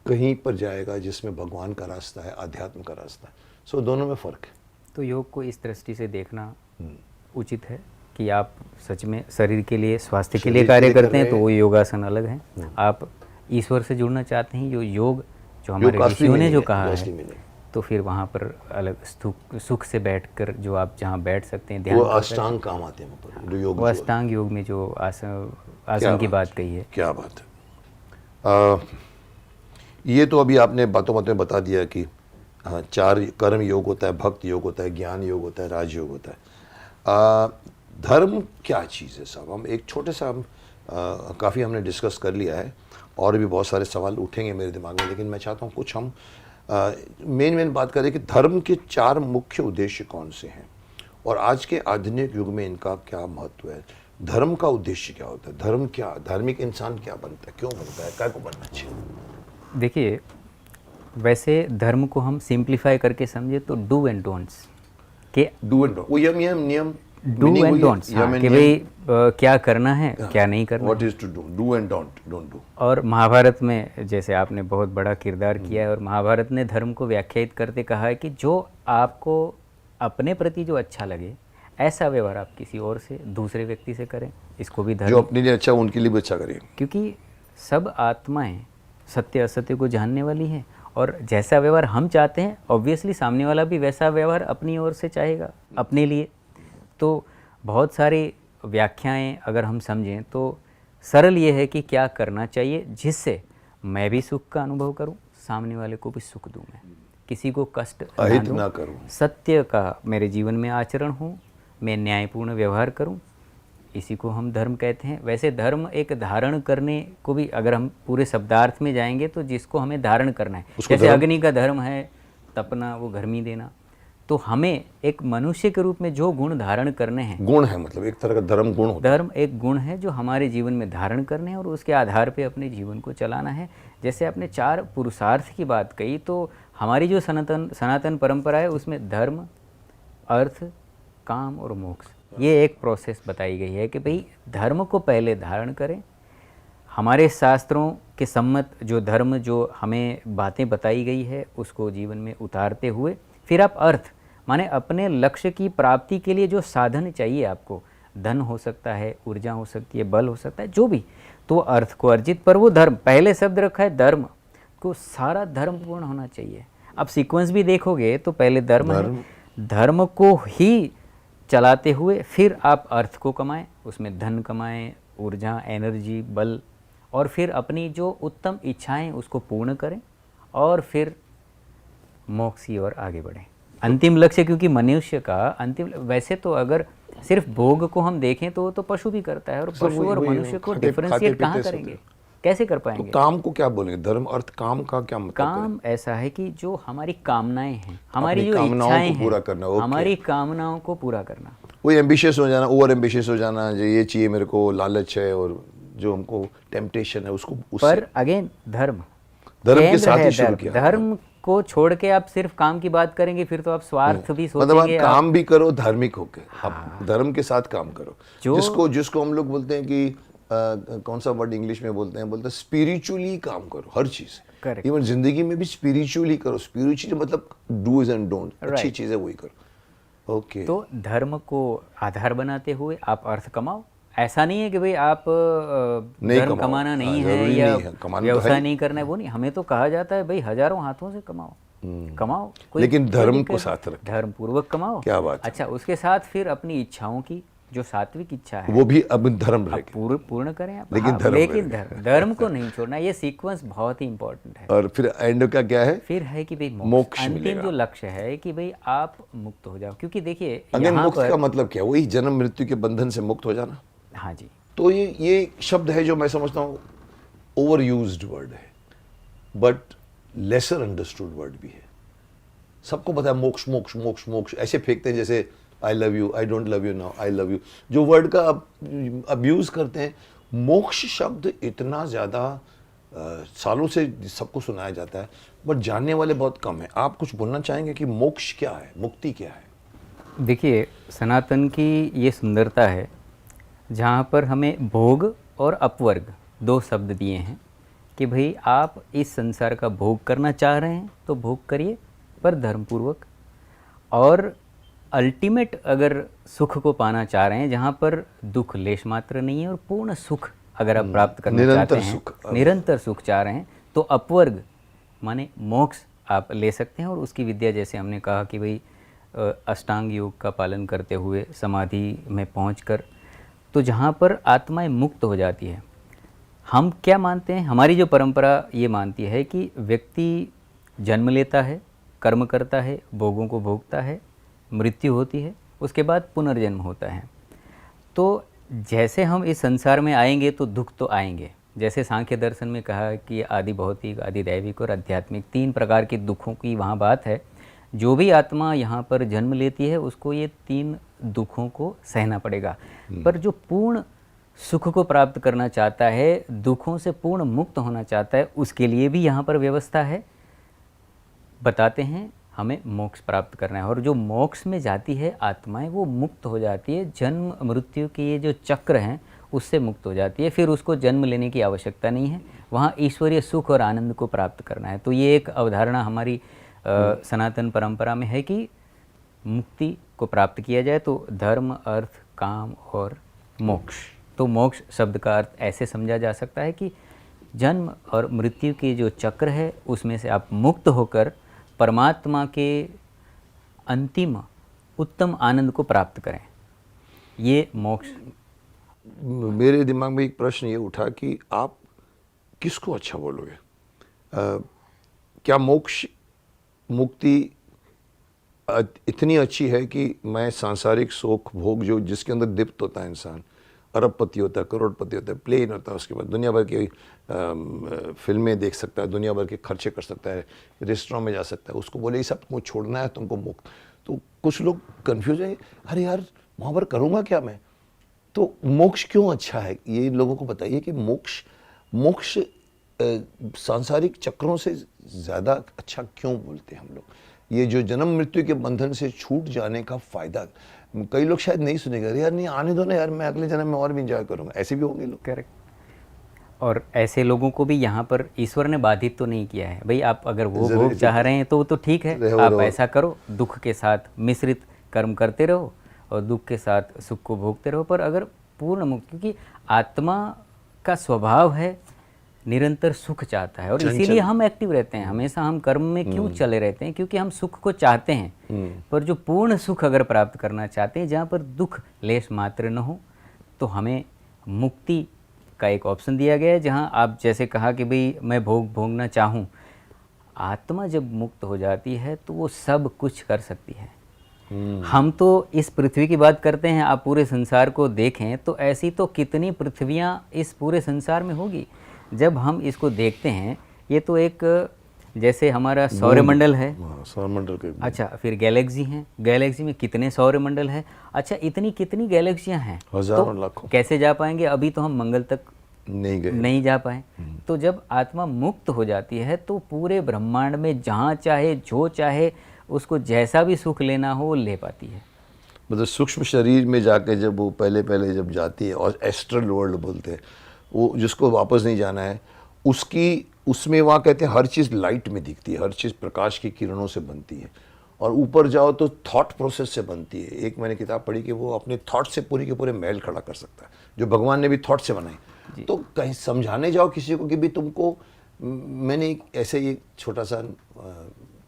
कहीं पर जाएगा जिसमें भगवान का रास्ता है, आध्यात्म का रास्ता है। सो दोनों में फ़र्क है। तो योग को इस दृष्टि से देखना उचित है कि आप सच में शरीर के लिए, स्वास्थ्य के लिए कार्य करते हैं तो वो योगासन अलग है। आप ईश्वर से जुड़ना चाहते हैं, जो योग जो हमारे ऋषियों ने जो कहा है, तो फिर वहाँ पर अलग सुख से बैठकर जो आप जहाँ बैठ सकते हैं ध्यान, वो अष्टांग काम आते हैं, जो योग, वो अष्टांग योग में जो आसन की बात कही है। क्या बात है। ये तो अभी आपने बातों बातों में बता दिया कि 4 कर्म योग होता है, भक्त योग होता है, ज्ञान योग होता है, राजयोग होता है। धर्म क्या चीज़ है साहब? हम एक छोटे सा काफ़ी हमने डिस्कस कर लिया है, और भी बहुत सारे सवाल उठेंगे मेरे दिमाग में, लेकिन मैं चाहता हूँ कुछ हम मेन बात करें कि धर्म के 4 मुख्य उद्देश्य कौन से हैं, और आज के आधुनिक युग में इनका क्या महत्व है। धर्म का उद्देश्य क्या होता है? धर्म क्या, धार्मिक इंसान क्या बनता है, क्यों बनता है, क्या को बनना चाहिए? देखिए, वैसे धर्म को हम सिंप्लीफाई करके समझे तो डू एंड डोंट्स के, डू एंड वो नियम डू एंड डोंट्स, कि भाई क्या करना है, क्या नहीं करना। What is to do and don't do. और महाभारत में जैसे आपने बहुत बड़ा किरदार किया है, और महाभारत ने धर्म को व्याख्यायित करते कहा है कि जो आपको अपने प्रति जो अच्छा लगे ऐसा व्यवहार आप किसी और से, दूसरे व्यक्ति से करें, इसको भी धर्म, जो अपने लिए अच्छा उनके लिए भी अच्छा करें, क्योंकि सब आत्माएं सत्य असत्य को जानने वाली हैं, और जैसा व्यवहार हम चाहते हैं ऑब्वियसली सामने वाला भी वैसा व्यवहार अपनी ओर से चाहेगा अपने लिए। तो बहुत सारी व्याख्याएं अगर हम समझें तो सरल ये है कि क्या करना चाहिए जिससे मैं भी सुख का अनुभव करूं, सामने वाले को भी सुख दूं, मैं किसी को कष्ट ना करूं, सत्य का मेरे जीवन में आचरण हो, मैं न्यायपूर्ण व्यवहार करूं, इसी को हम धर्म कहते हैं। वैसे धर्म एक धारण करने को भी अगर हम पूरे शब्दार्थ में जाएंगे तो जिसको हमें धारण करना है, जैसे अग्नि का धर्म है तपना, वो गर्मी देना, तो हमें एक मनुष्य के रूप में जो गुण धारण करने हैं, गुण है मतलब एक तरह का धर्म गुण होता है। धर्म एक गुण है जो हमारे जीवन में धारण करने हैं और उसके आधार पे अपने जीवन को चलाना है। जैसे आपने 4 पुरुषार्थ की बात कही, तो हमारी जो सनातन परंपरा है उसमें धर्म, अर्थ, काम और मोक्ष, ये एक प्रोसेस बताई गई है कि भाई धर्म को पहले धारण करें। हमारे शास्त्रों के सम्मत जो धर्म, जो हमें बातें बताई गई है उसको जीवन में उतारते हुए फिर आप अर्थ, माने अपने लक्ष्य की प्राप्ति के लिए जो साधन चाहिए आपको, धन हो सकता है, ऊर्जा हो सकती है, बल हो सकता है, जो भी, तो अर्थ को अर्जित, पर वो धर्म, पहले शब्द रखा है धर्म को, सारा धर्म पूर्ण होना चाहिए। अब सीक्वेंस भी देखोगे तो पहले धर्म है, धर्म को ही चलाते हुए फिर आप अर्थ को कमाएं, उसमें धन कमाएं, ऊर्जा, एनर्जी, बल, और फिर अपनी जो उत्तम इच्छाएं उसको पूर्ण करें, और फिर मोक्ष की ओर आगे बढ़ें। अंतिम लक्ष्य, क्योंकि मनुष्य का अंतिम, वैसे तो अगर सिर्फ भोग को हम देखें तो वो तो पशु भी करता है, और पशु और मनुष्य को डिफरेंशिएट कहाँ करेंगे, कैसे कर पाएंगे? तो काम को क्या बोलेंगे? धर्म अर्थ काम का क्या मतलब? काम ऐसा है कि जो हमारी कामनाएं हैं, हमारी जो इच्छाएं हैं, पूरा करना, हमारी कामनाओं को पूरा करना। वही एम्बिशियस हो जाना, ओवर एम्बिशियस हो जाना, जो ये चाहिए मेरे को, लालच है और जो हमको टेम्पटेशन है उसको, पर अगेन धर्म के साथ ही शुरू किया। धर्म को छोड़ के आप सिर्फ काम की बात करेंगे फिर तो आप स्वार्थ भी सोचेंगे। मतलब आप काम भी करो धार्मिक होके, आप धर्म के साथ काम करो, जिसको हम लोग बोलते हैं कि कौन सा वर्ड इंग्लिश में बोलते हैं स्पिरिचुअली काम करो, हर चीज, इवन जिंदगी में भी स्पिरिचुअली करो। स्पिरिचुअली मतलब डूज एंड डोंट, अच्छी चीजें वही करो। ओके, तो धर्म को आधार बनाते हुए आप अर्थ कमाओ। ऐसा नहीं है कि भाई आप धर्म कमाना नहीं है या व्यवसाय नहीं करना है, वो नहीं, हमें तो कहा जाता है भाई हजारों हाथों से कमाओ, लेकिन धर्म को साथ रखें, धर्म पूर्वक कमाओ। क्या बात। अच्छा, उसके साथ फिर अपनी इच्छाओं की जो सात्विक इच्छा है वो भी अब धर्म रहेगी, पूर्ण करें आप, लेकिन धर्म को नहीं छोड़ना। ये सीक्वेंस बहुत ही इंपॉर्टेंट है। और फिर एंड का क्या है? फिर है कि भाई मोक्ष, अंतिम जो लक्ष्य है कि भाई आप मुक्त हो जाओ। क्योंकि देखिए मुक्त का मतलब क्या? वही जन्म मृत्यु के बंधन से मुक्त हो जाना। हाँ जी। तो ये शब्द है जो मैं समझता हूँ ओवर यूज्ड वर्ड है, बट लेसर अंडरस्टूड वर्ड भी है। सबको पता है मोक्ष मोक्ष मोक्ष मोक्ष, ऐसे फेंकते हैं जैसे I love you, I don't love you now, I love you, जो वर्ड का अब्यूज करते हैं। मोक्ष शब्द इतना ज़्यादा सालों से सबको सुनाया जाता है, बट जानने वाले बहुत कम हैं। आप कुछ बोलना चाहेंगे कि मोक्ष क्या है, मुक्ति क्या है? देखिए, सनातन की ये सुंदरता है जहाँ पर हमें भोग और अपवर्ग दो शब्द दिए हैं कि भाई आप इस संसार का भोग करना चाह रहे हैं तो भोग करिए, पर धर्मपूर्वक, और अल्टीमेट अगर सुख को पाना चाह रहे हैं जहाँ पर दुख लेश मात्र नहीं है और पूर्ण सुख अगर आप प्राप्त करना चाहते हैं, निरंतर सुख चाह रहे हैं, तो अपवर्ग माने मोक्ष आप ले सकते हैं। और उसकी विद्या, जैसे हमने कहा कि भाई अष्टांग योग का पालन करते हुए समाधि में पहुंचकर, तो जहाँ पर आत्माएं मुक्त हो जाती है। हम क्या मानते हैं, हमारी जो परंपरा ये मानती है कि व्यक्ति जन्म लेता है, कर्म करता है, भोगों को भोगता है, मृत्यु होती है, उसके बाद पुनर्जन्म होता है। तो जैसे हम इस संसार में आएंगे तो दुख तो आएंगे। जैसे सांख्य दर्शन में कहा है कि आदि भौतिक, आदि दैविक और आध्यात्मिक 3 प्रकार के दुखों की वहाँ बात है। जो भी आत्मा यहाँ पर जन्म लेती है उसको ये 3 दुखों को सहना पड़ेगा। पर जो पूर्ण सुख को प्राप्त करना चाहता है, दुखों से पूर्ण मुक्त होना चाहता है, उसके लिए भी यहाँ पर व्यवस्था है। बताते हैं हमें मोक्ष प्राप्त करना है, और जो मोक्ष में जाती है आत्माएं वो मुक्त हो जाती है। जन्म मृत्यु के ये जो चक्र हैं उससे मुक्त हो जाती है। फिर उसको जन्म लेने की आवश्यकता नहीं है, वहाँ ईश्वरीय सुख और आनंद को प्राप्त करना है। तो ये एक अवधारणा हमारी सनातन परंपरा में है कि मुक्ति को प्राप्त किया जाए तो धर्म, अर्थ, काम और मोक्ष। तो मोक्ष शब्द का अर्थ ऐसे समझा जा सकता है कि जन्म और मृत्यु के जो चक्र है उसमें से आप मुक्त होकर परमात्मा के अंतिम उत्तम आनंद को प्राप्त करें, ये मोक्ष। मेरे दिमाग में एक प्रश्न ये उठा कि आप किसको अच्छा बोलोगे? क्या मोक्ष, मुक्ति इतनी अच्छी है कि मैं सांसारिक सुख भोग जो जिसके अंदर दीप्त होता है इंसान, अरबपति होता है, करोड़पति होता है, प्लेन होता है, उसके बाद दुनिया भर की फिल्में देख सकता है, दुनिया भर के खर्चे कर सकता है, रेस्टोरेंट में जा सकता है, उसको बोले ये सब तुमको छोड़ना है, तुमको मुक्त। तो कुछ लोग कंफ्यूज हैं, अरे यार वहाँ पर करूँगा क्या मैं? तो मोक्ष क्यों अच्छा है, ये लोगों को बताइए कि मोक्ष सांसारिक चक्रों से ज़्यादा अच्छा क्यों बोलते हैं हम लोग? ये जो जन्म मृत्यु के बंधन से छूट जाने का फ़ायदा, कई लोग शायद नहीं सुनेंगे, यार नहीं आने दो ना यार, मैं अगले जन्म में और भी इंजॉय करूँगा, ऐसे भी होंगे लोग। करेक्ट। और ऐसे लोगों को भी यहाँ पर ईश्वर ने बाधित तो नहीं किया है, भाई आप अगर वो भोग चाह रहे हैं तो ठीक है, आप ऐसा करो, दुख के साथ मिश्रित कर्म करते रहो और दुख के साथ सुख को भोगते रहो, पर अगर पूर्ण मुक्त, क्योंकि आत्मा का स्वभाव है निरंतर सुख चाहता है, और इसीलिए हम एक्टिव रहते हैं हमेशा। हम कर्म में क्यों चले रहते हैं? क्योंकि हम सुख को चाहते हैं। पर जो पूर्ण सुख अगर प्राप्त करना चाहते हैं, जहाँ पर दुख लेश मात्र न हो, तो हमें मुक्ति का एक ऑप्शन दिया गया है। जहाँ आप जैसे कहा कि भाई मैं भोगना चाहूँ, आत्मा जब मुक्त हो जाती है तो वो सब कुछ कर सकती है। हम तो इस पृथ्वी की बात करते हैं, आप पूरे संसार को देखें तो ऐसी तो कितनी पृथ्वियाँ इस पूरे संसार में होगी। जब हम इसको देखते हैं, ये तो एक जैसे हमारा सौरमंडल है, सौरमंडल के, अच्छा फिर गैलेक्सी हैं, गैलेक्सी में कितने सौरमंडल हैं, अच्छा इतनी कितनी गैलेक्सियां हैं, हजारों लाखों, कैसे जा पाएंगे? अभी तो हम मंगल तक नहीं जा पाए। तो जब आत्मा मुक्त हो जाती है तो पूरे ब्रह्मांड में जहाँ चाहे जो चाहे उसको जैसा भी सुख लेना हो वो ले पाती है। मतलब सूक्ष्म शरीर में जाके जब वो पहले जब जाती है, और एस्ट्रल वर्ल्ड बोलते हैं वो, जिसको वापस नहीं जाना है, उसमें वहाँ कहते हैं हर चीज़ लाइट में दिखती है, हर चीज़ प्रकाश की किरणों से बनती है, और ऊपर जाओ तो थॉट प्रोसेस से बनती है। एक मैंने किताब पढ़ी कि वो अपने थॉट से पूरी के पूरे महल खड़ा कर सकता है, जो भगवान ने भी थॉट से बनाई। तो कहीं समझाने जाओ किसी को कि भी तुमको, मैंने एक ऐसे ही छोटा सा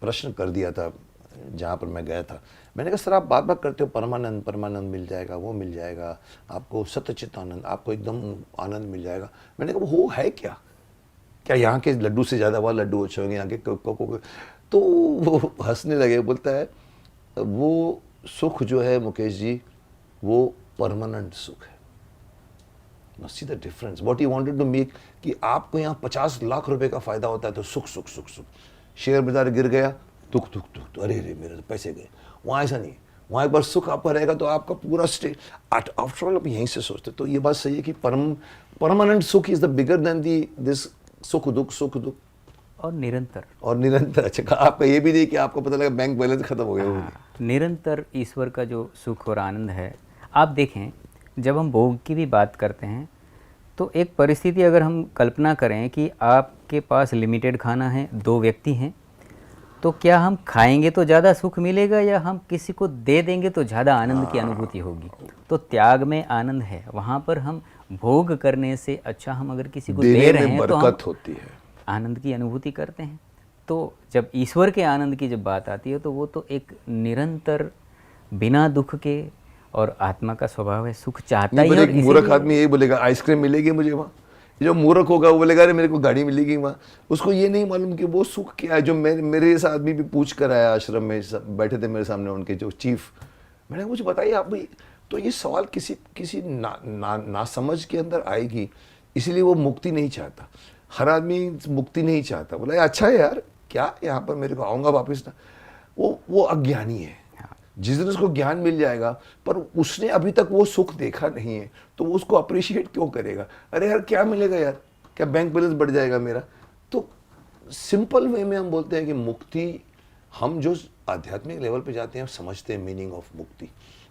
प्रश्न कर दिया था जहाँ पर मैं गया था। मैंने कहा सर आप बात करते हो परमानंद मिल जाएगा, वो मिल जाएगा आपको, सत्यचित आनंद, आपको एकदम आनंद मिल जाएगा। मैंने कहा वो है क्या यहाँ के लड्डू से ज़्यादा वहाँ लड्डू अच्छे होंगे, यहाँ के कोको। तो वो हंसने लगे, बोलता है वो सुख जो है मुकेश जी, वो परमानेंट सुख है। Now see the difference. What he wanted to make कि आपको यहाँ 50 लाख रुपए का फायदा होता है तो सुख, शेयर बाजार गिर गया, दुख, अरे मेरे तो पैसे गए। वहाँ ऐसा नहीं, वहाँ एक बार सुख आपका रहेगा तो आपका पूरा स्टेट, आफ्टर ऑल आप यहीं से सोचते। तो ये बात सही है कि परमानेंट सुख is the bigger than this सुख दुख और निरंतर। और निरंतर। अच्छा, आपका ये भी नहीं कि आपको पता लगा बैंक बैलेंस खत्म हो गया? वो हाँ, निरंतर ईश्वर का जो सुख और आनंद है। आप देखें, जब हम भोग की भी बात करते हैं तो एक परिस्थिति अगर हम कल्पना करें कि आपके पास लिमिटेड खाना है, 2 व्यक्ति हैं, तो क्या हम खाएंगे तो ज़्यादा सुख मिलेगा या हम किसी को दे देंगे तो ज़्यादा आनंद की अनुभूति होगी? तो त्याग में आनंद है। वहाँ पर हम भोग करने से अच्छा हम अगर किसी को दे देने रहे में हैं तो हम बरकत होती है। आनंद की अनुभूति करते हैं। तो जब ईश्वर के आनंद की जब बात आती है तो वो तो एक निरंतर बिना दुख के, और आत्मा का स्वभाव है सुख चाहता ही नहीं, है। पर एक मूर्ख आदमी यही बोलेगा आइसक्रीम मिलेगी मुझे वहाँ। जो मूर्ख होगा वो बोलेगा अरे मेरे को गाड़ी मिलेगी वहाँ। उसको ये नहीं मालूम कि वो सुख क्या है। जो मेरे जैसा आदमी भी पूछ कर आया आश्रम में, बैठे थे मेरे सामने उनके जो चीफ, मैंने मुझे बताइए आप भाई, तो ये सवाल किसी ना समझ के अंदर आएगी, इसीलिए वो मुक्ति नहीं चाहता। हर आदमी मुक्ति नहीं चाहता। बोला अच्छा है यार, क्या यहाँ पर मेरे को आऊँगा वापस ना। वो अज्ञानी है। जिस दिन उसको ज्ञान मिल जाएगा, पर उसने अभी तक वो सुख देखा नहीं है, तो वो उसको अप्रिशिएट क्यों करेगा? अरे यार क्या मिलेगा यार, क्या बैंक बैलेंस बढ़ जाएगा मेरा? तो सिंपल वे में हम बोलते हैं कि मुक्ति, हम जो आध्यात्मिक लेवल पे जाते हैं समझते हैं मीनिंग ऑफ मुक्ति।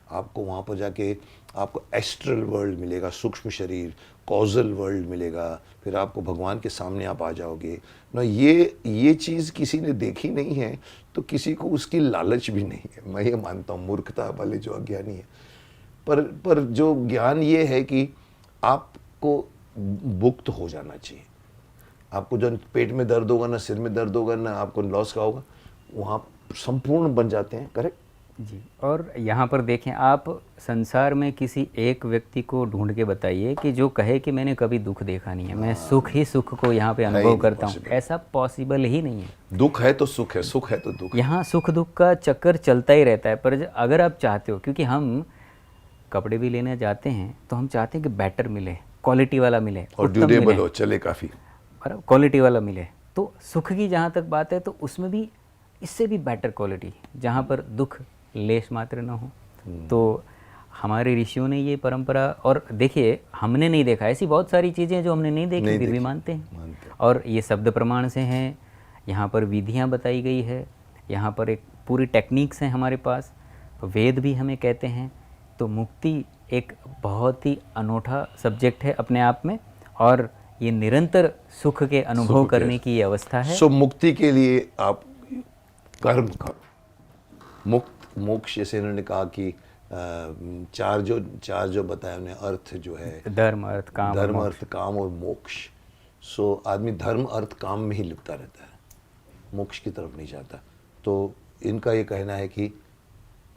आपको वहाँ पर जाके आपको एस्ट्रल वर्ल्ड मिलेगा, सूक्ष्म शरीर, कॉजल वर्ल्ड मिलेगा, फिर आपको भगवान के सामने आप आ जाओगे ना। ये चीज़ किसी ने देखी नहीं है तो किसी को उसकी लालच भी नहीं है। मैं ये मानता हूँ, मूर्खता वाले जो अज्ञानी है। पर जो ज्ञान ये है कि आपको मुक्त हो जाना चाहिए। आपको जो पेट में दर्द होगा ना, सिर में दर्द होगा ना, आपको लॉस का होगा, वहाँ संपूर्ण बन जाते हैं। करेक्ट जी। और यहाँ पर देखें, आप संसार में किसी एक व्यक्ति को ढूंढ के बताइए कि जो कहे कि मैंने कभी दुख देखा नहीं है, मैं सुख ही सुख को यहाँ पे अनुभव करता हूँ। ऐसा पॉसिबल ही नहीं है। दुख है तो सुख है, सुख है तो दुख। यहाँ सुख दुख का चक्कर चलता ही रहता है। पर अगर आप चाहते हो, क्योंकि हम कपड़े भी लेने जाते हैं तो हम चाहते हैं कि बेटर मिले, क्वालिटी वाला मिले और ड्यूरेबल हो, चले काफ़ी, और क्वालिटी वाला मिले। तो सुख की जहाँ तक बात है तो उसमें भी इससे भी बेटर क्वालिटी, जहाँ पर दुख लेश मात्र न हो। तो हमारे ऋषियों ने ये परंपरा, और देखिए हमने नहीं देखा, ऐसी बहुत सारी चीज़ें जो हमने नहीं देखी फिर भी मानते हैं। और ये शब्द प्रमाण से हैं, यहाँ पर विधियाँ बताई गई है, यहाँ पर एक पूरी टेक्निक्स हैं हमारे पास, वेद भी हमें कहते हैं। तो मुक्ति एक बहुत ही अनोखा सब्जेक्ट है अपने आप में, और ये निरंतर सुख के अनुभव करने की ये अवस्था है। सो मुक्ति के लिए आप कर्म करो। मोक्ष, जैसे इन्होंने कहा कि चार जो बताया उन्हें, अर्थ जो है धर्म अर्थ काम और मोक्ष। सो आदमी धर्म अर्थ काम में ही लिपटा रहता है, मोक्ष की तरफ नहीं जाता। तो इनका ये कहना है कि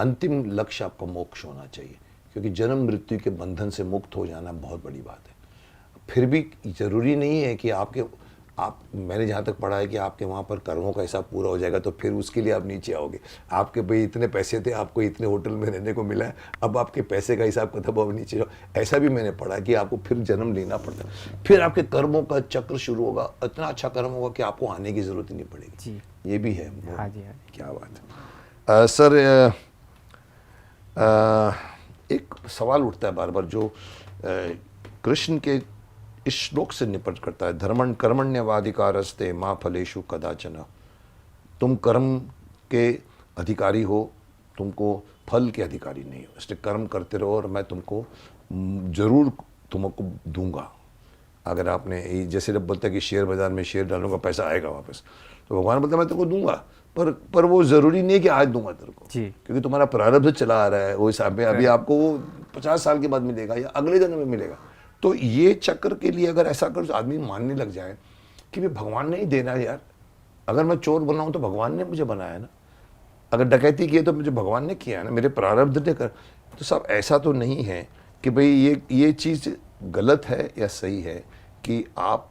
अंतिम लक्ष्य आपका मोक्ष होना चाहिए, क्योंकि जन्म मृत्यु के बंधन से मुक्त हो जाना बहुत बड़ी बात है। फिर भी ज़रूरी नहीं है कि मैंने जहाँ तक पढ़ा है कि आपके वहाँ पर कर्मों का हिसाब पूरा हो जाएगा तो फिर उसके लिए आप नीचे आओगे। आपके भाई इतने पैसे थे, आपको इतने होटल में रहने को मिला है, अब आपके पैसे का हिसाब खत्म हो, नीचे जाओ। ऐसा भी मैंने पढ़ा कि आपको फिर जन्म लेना पड़ता है, फिर आपके कर्मों का चक्र शुरू होगा। इतना अच्छा कर्म होगा कि आपको आने की ज़रूरत ही नहीं पड़ेगी जी। ये भी है। हाँ जी, हाँ। क्या बात है। सर, एक सवाल उठता है बार बार जो कृष्ण के इस श्लोक से निपट करता है, धर्मण कर्मण्यवाधिकारस्ते माँ फलेषु कदाचन। तुम कर्म के अधिकारी हो, तुमको फल के अधिकारी नहीं हो, इसलिए कर्म करते रहो और मैं तुमको जरूर तुमको दूंगा। अगर आपने जैसे जब बोलता है कि शेयर बाजार में शेयर डालूंगा पैसा आएगा वापस, तो भगवान बोलता है मैं तुमको दूंगा, पर वो ज़रूरी नहीं है कि आज दूंगा तेरे को, क्योंकि तुम्हारा प्रारब्ध चला आ रहा है। वो हिसाब में अभी आपको वो 50 साल के बाद मिलेगा या अगले जन्म में मिलेगा। तो ये चक्र के लिए अगर ऐसा कर आदमी मानने लग जाए कि भाई भगवान ने ही देना है यार, अगर मैं चोर बना हूँ तो भगवान ने मुझे बनाया ना, अगर डकैती की है तो मुझे भगवान ने किया ना, मेरे प्रारब्ध ने कर। तो सब ऐसा तो नहीं है कि भाई ये चीज़ गलत है या सही है कि आप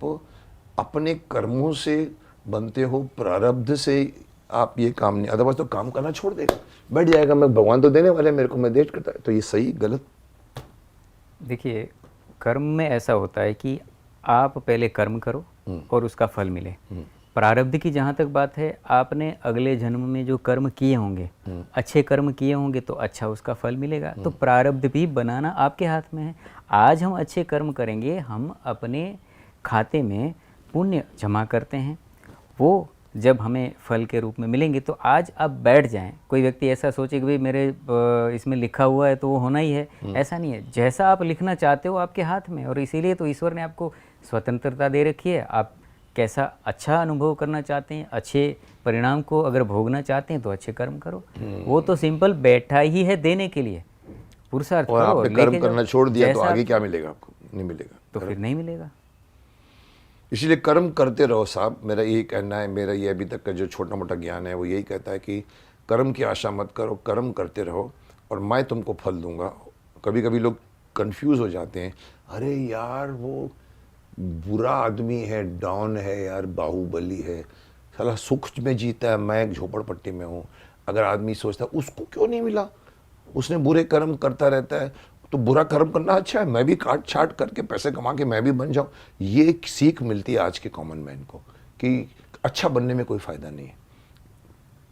अपने कर्मों से बनते हो, प्रारब्ध से आप ये काम नहीं, अदरवाइज तो काम करना छोड़ देगा, बैठ जाएगा, मैं भगवान तो देने वाले मेरे को, मैं देख करता है। तो ये सही गलत? देखिए, कर्म में ऐसा होता है कि आप पहले कर्म करो और उसका फल मिले। प्रारब्ध की जहाँ तक बात है, आपने अगले जन्म में जो कर्म किए होंगे, अच्छे कर्म किए होंगे तो अच्छा उसका फल मिलेगा। तो प्रारब्ध भी बनाना आपके हाथ में है। आज हम अच्छे कर्म करेंगे, हम अपने खाते में पुण्य जमा करते हैं वो जब हमें फल के रूप में मिलेंगे। तो आज आप बैठ जाएं, कोई व्यक्ति ऐसा सोचे कि भाई मेरे इसमें लिखा हुआ है तो वो होना ही है, ऐसा नहीं है। जैसा आप लिखना चाहते हो आपके हाथ में, और इसीलिए तो ईश्वर ने आपको स्वतंत्रता दे रखी है। आप कैसा अच्छा अनुभव करना चाहते हैं, अच्छे परिणाम को अगर भोगना चाहते हैं तो अच्छे कर्म करो। वो तो सिंपल बैठा ही है देने के लिए, पुरुषार्थ और करो, आपने लेके कर्म जाओ। करना छोड़ दिया तो जैसा आगे क्या मिलेगा आपको? नहीं मिलेगा। तो फिर नहीं मिलेगा। इसलिए कर्म करते रहो साहब, मेरा यही कहना है। मेरा ये अभी तक का जो छोटा मोटा ज्ञान है वो यही कहता है कि कर्म की आशा मत करो, कर्म करते रहो और मैं तुमको फल दूंगा। कभी कभी लोग कंफ्यूज हो जाते हैं, अरे यार वो बुरा आदमी है, डॉन है यार, बाहुबली है, साला सुख में जीता है, मैं एक झोपड़पट्टी में हूँ। अगर आदमी सोचता है उसको क्यों नहीं मिला, उसने बुरे कर्म करता रहता है, तो बुरा कर्म करना अच्छा है, मैं भी काट छाट करके पैसे कमा के मैं भी बन जाऊं। ये एक सीख मिलती है आज के कॉमन मैन को कि अच्छा बनने में कोई फ़ायदा नहीं है।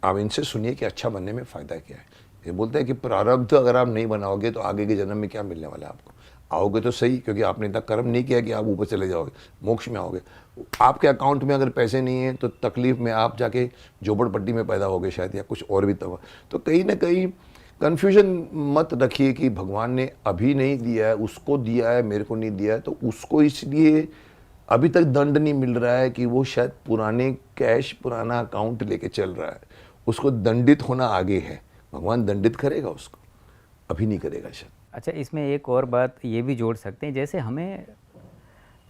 आप इनसे सुनिए कि अच्छा बनने में फ़ायदा क्या है। ये बोलते हैं कि प्रारब्ध अगर आप नहीं बनाओगे तो आगे के जन्म में क्या मिलने वाला है आपको। आओगे तो सही, क्योंकि आपने इतना कर्म नहीं किया कि आप ऊपर चले जाओगे, मोक्ष में आओगे। आपके अकाउंट में अगर पैसे नहीं है तो तकलीफ में आप जाके झोपड़पट्टी में पैदा होगे शायद, या कुछ और भी तबाह। तो कहीं ना कहीं कन्फ्यूजन मत रखिए कि भगवान ने अभी नहीं दिया है, उसको दिया है, मेरे को नहीं दिया है, तो उसको इसलिए अभी तक दंड नहीं मिल रहा है कि वो शायद पुराने कैश, पुराना अकाउंट लेके चल रहा है। उसको दंडित होना आगे है, भगवान दंडित करेगा उसको, अभी नहीं करेगा शायद। अच्छा, इसमें एक और बात ये भी जोड़ सकते हैं, जैसे हमें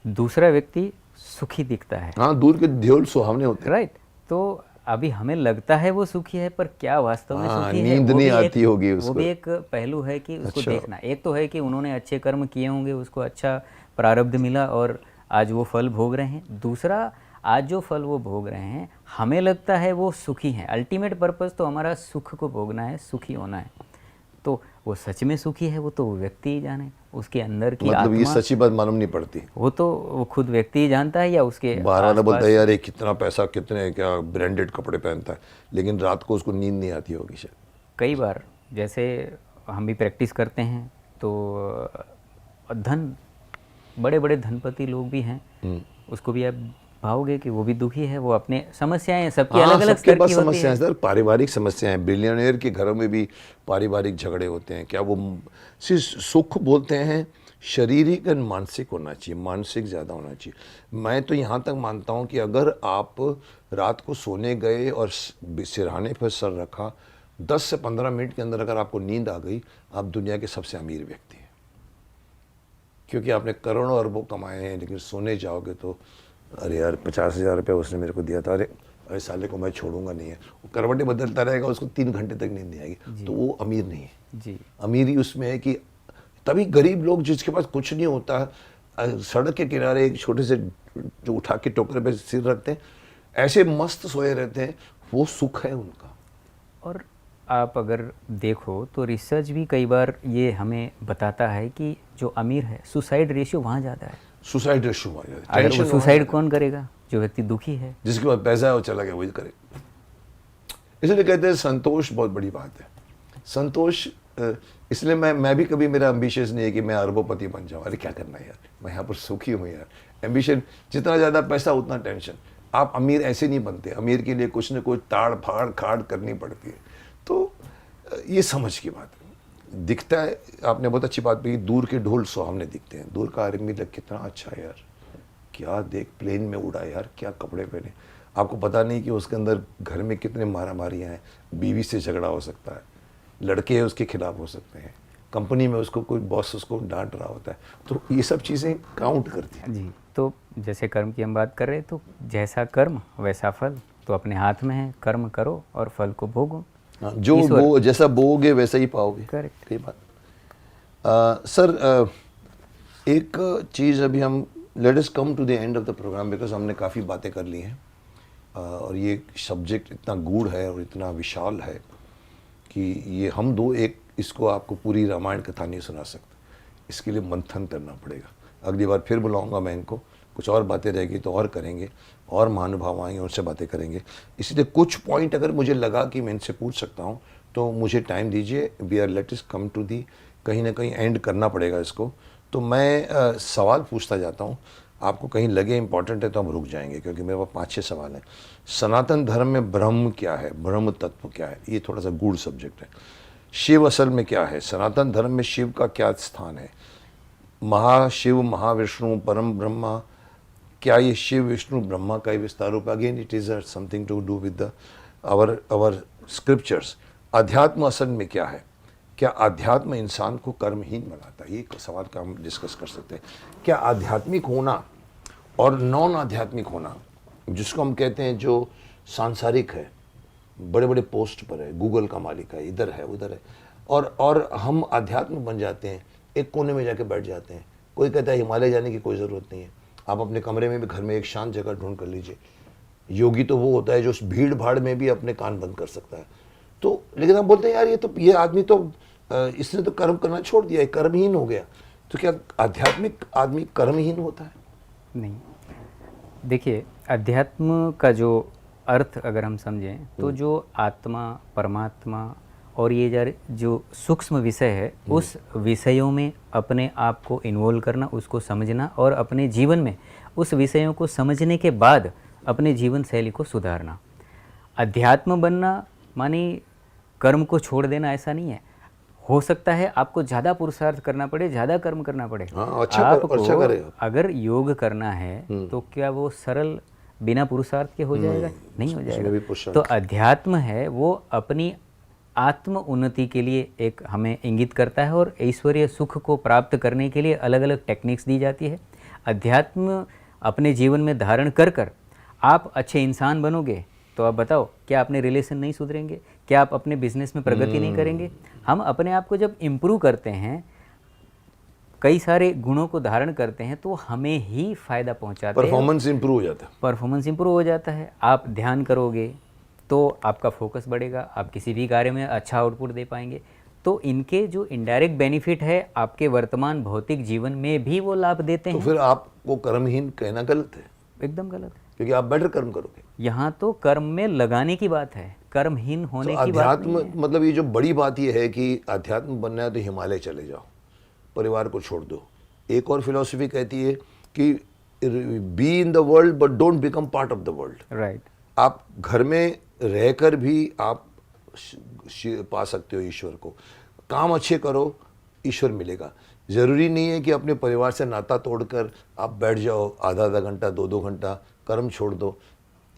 दूसरा व्यक्ति सुखी दिखता है, हाँ, दूर के ध्योल सुहावने होते हैं, राइट, तो अभी हमें लगता है वो सुखी है, पर क्या वास्तव में हाँ, सुखी है? नींद वो नहीं भी आती होगी वो उसको। भी एक पहलू है कि उसको अच्छा। देखना। एक तो है कि उन्होंने अच्छे कर्म किए होंगे, उसको अच्छा प्रारब्ध मिला और आज वो फल भोग रहे हैं। दूसरा, आज जो फल वो भोग रहे हैं हमें लगता है वो सुखी हैं। अल्टीमेट पर्पस तो हमारा सुख को भोगना है, सुखी होना है। तो वो सच में सुखी है वो तो वो व्यक्ति ही जाने, उसके अंदर की मतलब ये आत्मा, सच्ची बात मालूम नहीं पड़ती। वो खुद व्यक्ति ही जानता है, या उसके बाहर वाला बोलता है आसपास। यार ये कितना पैसा, कितने क्या ब्रांडेड कपड़े पहनता है, लेकिन रात को उसको नींद नहीं आती होगी शायद। कई बार जैसे हम भी प्रैक्टिस करते हैं तो बड़े बड़े धनपति लोग भी हैं, उसको भी आप पाओगे कि वो भी दुखी है। वो अपने समस्याएं सबकी अलग अलग सबके स्तर पास की होती समस्याएं है। हैं सर, पारिवारिक समस्याएं। बिलियनियर के घरों में भी पारिवारिक झगड़े होते हैं। क्या वो सिर्फ सुख बोलते हैं? शारीरिक और मानसिक होना चाहिए, मानसिक ज़्यादा होना चाहिए। मैं तो यहाँ तक मानता हूँ कि अगर आप रात को सोने गए और सिरहाने पर सर रखा, 10 से 15 मिनट के अंदर अगर आपको नींद आ गई, आप दुनिया के सबसे अमीर व्यक्ति हैं। क्योंकि आपने करोड़ों अरबों कमाए हैं, लेकिन सोने जाओगे तो अरे यार 50,000 रुपया उसने मेरे को दिया था, अरे साले को मैं छोड़ूंगा नहीं है। वो करवटें बदलता रहेगा, उसको 3 घंटे तक नींद नहीं आएगी, तो वो अमीर नहीं है। जी, अमीरी उसमें है कि तभी गरीब लोग जिसके पास कुछ नहीं होता, सड़क के किनारे एक छोटे से जो उठा के टोकरे पे सिर रखते हैं, ऐसे मस्त सोए रहते हैं, वो सुख है उनका। और आप अगर देखो तो रिसर्च भी कई बार ये हमें बताता है कि जो अमीर है सुसाइड रेशियो वहाँ ज़्यादा है। सुसाइड रेशियो आ जाता है, अगर टेंशन वो वहाँ सुसाइड ज़्यादा है। कौन करेगा? जो व्यक्ति दुखी है। जिसके पास पैसा है वो चला गया, वही करे। इसलिए कहते हैं संतोष बहुत बड़ी बात है। संतोष, इसलिए मैं भी कभी, मेरा एम्बिशियस नहीं है कि मैं अरबोपति बन जाऊं। अरे क्या करना है यार, मैं यहाँ पर सुखी हूँ यार। एम्बिशन जितना ज़्यादा पैसा उतना टेंशन। आप अमीर ऐसे नहीं बनते, अमीर के लिए कुछ न कुछ ताड़ फाड़ खाड़ करनी पड़ती है। तो ये समझ की बात है। दिखता है, आपने बहुत अच्छी बात कही, दूर के ढोल सुहावने दिखते हैं। दूर का आदमी लग कितना अच्छा है यार, क्या देख प्लेन में उड़ा यार, क्या कपड़े पहने। आपको पता नहीं कि उसके अंदर घर में कितने मारामारियाँ हैं, बीवी से झगड़ा हो सकता है, लड़के उसके खिलाफ हो सकते हैं, कंपनी में उसको कोई बॉस उसको डांट रहा होता है। तो ये सब चीज़ें काउंट करती हैं। जी, तो जैसे कर्म की हम बात कर रहे हैं, तो जैसा कर्म वैसा फल तो अपने हाथ में है। कर्म करो और फल को भोगो। हाँ, जो जैसा बोओगे वैसा ही पाओगे। करेक्ट। सही बात। सर, एक चीज़ अभी हम, let us come to the end of the programme, because हमने काफ़ी बातें कर ली हैं और ये सब्जेक्ट इतना गूढ़ है और इतना विशाल है कि ये हम दो एक इसको आपको पूरी रामायण कथा नहीं सुना सकते। इसके लिए मंथन करना पड़ेगा। अगली बार फिर बुलाऊंगा मैं इनको, कुछ और बातें रहेगी तो और करेंगे, और महानुभाव आएंगे उनसे बातें करेंगे। इसलिए कुछ पॉइंट अगर मुझे लगा कि मैं इनसे पूछ सकता हूँ तो मुझे टाइम दीजिए। We are let us come to the, कहीं ना कहीं एंड करना पड़ेगा इसको। तो मैं सवाल पूछता जाता हूँ। आपको कहीं लगे इंपॉर्टेंट है तो हम रुक जाएंगे, क्योंकि मेरे पास 5-6 सवाल हैं। सनातन धर्म में ब्रह्म क्या है, ब्रह्म तत्व क्या है? ये थोड़ा सा गूढ़ सब्जेक्ट है। शिव असल में क्या है? सनातन धर्म में शिव का क्या स्थान है? महाशिव, महाविष्णु, परम ब्रह्मा, क्या ये शिव विष्णु ब्रह्मा का ही विस्तार रूप? Again it is something to do with our scriptures. अध्यात्म असल में क्या है? क्या अध्यात्म इंसान को कर्महीन बनाता है? ये सवाल का हम डिस्कस कर सकते हैं। क्या आध्यात्मिक होना और नॉन आध्यात्मिक होना, जिसको हम कहते हैं जो सांसारिक है, बड़े बड़े पोस्ट पर है, गूगल का मालिक है, इधर है उधर है, और हम अध्यात्म बन जाते हैं, एक कोने में जाके बैठ जाते हैं। कोई कहता है हिमालय जाने की कोई ज़रूरत नहीं है, आप अपने कमरे में भी, घर में एक शांत जगह ढूंढ कर लीजिए। योगी तो वो होता है जो उस भीड़ भाड़ में भी अपने कान बंद कर सकता है। तो लेकिन हम बोलते हैं यार ये आदमी तो इसने तो कर्म करना छोड़ दिया है, कर्महीन हो गया। तो क्या आध्यात्मिक आदमी कर्महीन होता है? नहीं, देखिए, अध्यात्म का जो अर्थ अगर हम समझें तो जो आत्मा, परमात्मा और ये जो सूक्ष्म विषय है, उस विषयों में अपने आप को इन्वॉल्व करना, उसको समझना और अपने जीवन में उस विषयों को समझने के बाद अपने जीवन शैली को सुधारना। अध्यात्म बनना माने कर्म को छोड़ देना ऐसा नहीं है। हो सकता है आपको ज़्यादा पुरुषार्थ करना पड़े, ज़्यादा कर्म करना पड़े। हाँ, अच्छा आपको अगर योग करना है तो क्या वो सरल बिना पुरुषार्थ के हो जाएगा? नहीं हो जाएगा। तो अध्यात्म है वो अपनी आत्म उन्नति के लिए एक हमें इंगित करता है और ऐश्वर्य सुख को प्राप्त करने के लिए अलग अलग टेक्निक्स दी जाती है। अध्यात्म अपने जीवन में धारण कर कर आप अच्छे इंसान बनोगे तो आप बताओ, क्या अपने रिलेशन नहीं सुधरेंगे? क्या आप अपने बिजनेस में प्रगति नहीं करेंगे? हम अपने आप को जब इम्प्रूव करते हैं, कई सारे गुणों को धारण करते हैं, तो हमें ही फायदा पहुंचाते हैं। परफॉर्मेंस इंप्रूव हो जाता है। परफॉर्मेंस इंप्रूव हो जाता है। आप ध्यान करोगे तो आपका फोकस बढ़ेगा, आप किसी भी कार्य में अच्छा आउटपुट दे पाएंगे। तो इनके जो इनडायरेक्ट बेनिफिट है आपके वर्तमान भौतिक जीवन में भी वो लाभ देते हैं। तो फिर आपको कर्महीन कहना गलत है? एकदम गलत है, क्योंकि आप बेटर कर्म करोगे। यहाँ तो कर्म में लगाने की बात है, कर्महीन होने तो की बात नहीं है। अध्यात्म मतलब ये जो बड़ी बात ये है कि अध्यात्म बनना है तो हिमालय चले जाओ, परिवार को छोड़ दो। एक और फिलॉसफी कहती है कि be in the world but don't become part of the world. Right. आप घर में रहकर भी आप पा सकते हो ईश्वर को। काम अच्छे करो, ईश्वर मिलेगा। ज़रूरी नहीं है कि अपने परिवार से नाता तोड़कर आप बैठ जाओ आधा घंटा 2 घंटा कर्म छोड़ दो।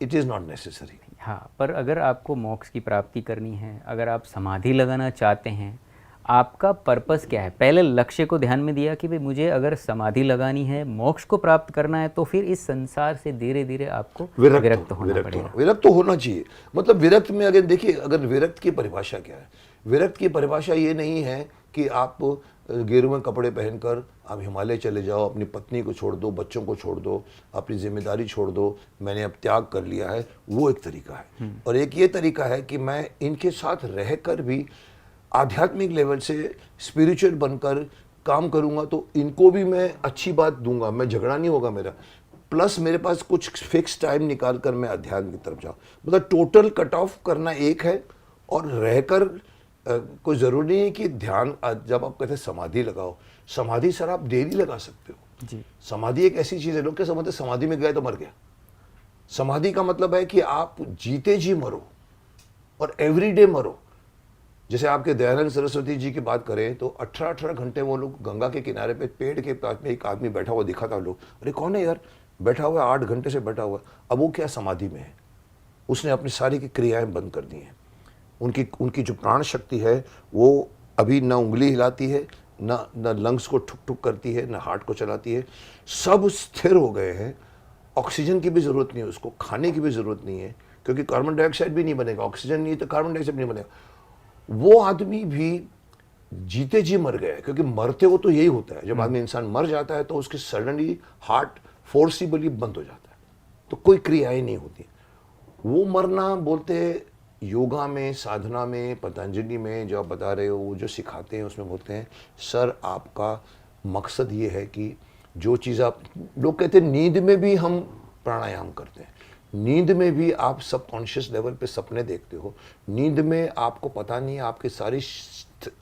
It is not necessary. हाँ, पर अगर आपको मोक्ष की प्राप्ति करनी है, अगर आप समाधि लगाना चाहते हैं, आपका पर्पस क्या है? पहले लक्ष्य को ध्यान में दिया कि भाई मुझे अगर समाधि लगानी है, मोक्ष को प्राप्त करना है, तो फिर इस संसार से धीरे धीरे आपको विरक्त होना पड़ेगा। विरक्त तो होना चाहिए। मतलब विरक्त में अगर देखिए, अगर विरक्त की परिभाषा क्या है? विरक्त की परिभाषा ये नहीं है कि आप गेरुए कपड़े पहनकर आप हिमालय चले जाओ, अपनी पत्नी को छोड़ दो, बच्चों को छोड़ दो, अपनी जिम्मेदारी छोड़ दो, मैंने अब त्याग कर लिया है। वो एक तरीका है। और एक ये तरीका है कि मैं इनके साथ रहकर भी आध्यात्मिक लेवल से स्पिरिचुअल बनकर काम करूंगा, तो इनको भी मैं अच्छी बात दूंगा, मैं झगड़ा नहीं होगा मेरा। प्लस मेरे पास कुछ फिक्स टाइम निकाल कर मैं अध्यात्म की तरफ जाऊँ। मतलब टोटल कट ऑफ करना एक है, और रहकर कोई ज़रूरी नहीं है कि ध्यान। जब आप कहते हैं समाधि लगाओ, समाधि सर आप डेली लगा सकते हो जी। समाधि एक ऐसी चीज़ है, लोग क्या समझते हैं समाधि में गए तो मर गया। समाधि का मतलब है कि आप जीते जी मरो और एवरीडे मरो। जैसे आपके दयानंद सरस्वती जी की बात करें तो 18 घंटे वो लोग गंगा के किनारे पे पेड़ के पास में एक आदमी बैठा हुआ दिखा था। लोग, अरे कौन है यार, बैठा हुआ 8 घंटे से बैठा हुआ। अब वो क्या समाधि में है, उसने अपनी सारी की क्रियाएं बंद कर दी हैं। उनकी जो प्राण शक्ति है वो अभी ना उंगली हिलाती है, ना लंग्स को ठुक ठुक करती है, ना हार्ट को चलाती है। सब स्थिर हो गए हैं। ऑक्सीजन की भी ज़रूरत नहीं है उसको, खाने की भी ज़रूरत नहीं है, क्योंकि कार्बन डाइऑक्साइड भी नहीं बनेगा। ऑक्सीजन नहीं तो कार्बन डाइऑक्साइड नहीं बनेगा। वो आदमी भी जीते जी मर गया, क्योंकि मरते हो तो यही होता है। जब आदमी इंसान मर जाता है तो उसके सडनली हार्ट फोर्सिबली बंद हो जाता है, तो कोई क्रियाएं नहीं होती। वो मरना बोलते योगा में, साधना में, पतंजलि में जो आप बता रहे हो, वो जो सिखाते हैं उसमें बोलते हैं सर आपका मकसद ये है कि जो चीज़ आप, लोग कहते हैं नींद में भी हम प्राणायाम करते हैं। नींद में भी आप सबकॉन्शियस लेवल पे सपने देखते हो। नींद में आपको पता नहीं है, आपके सारी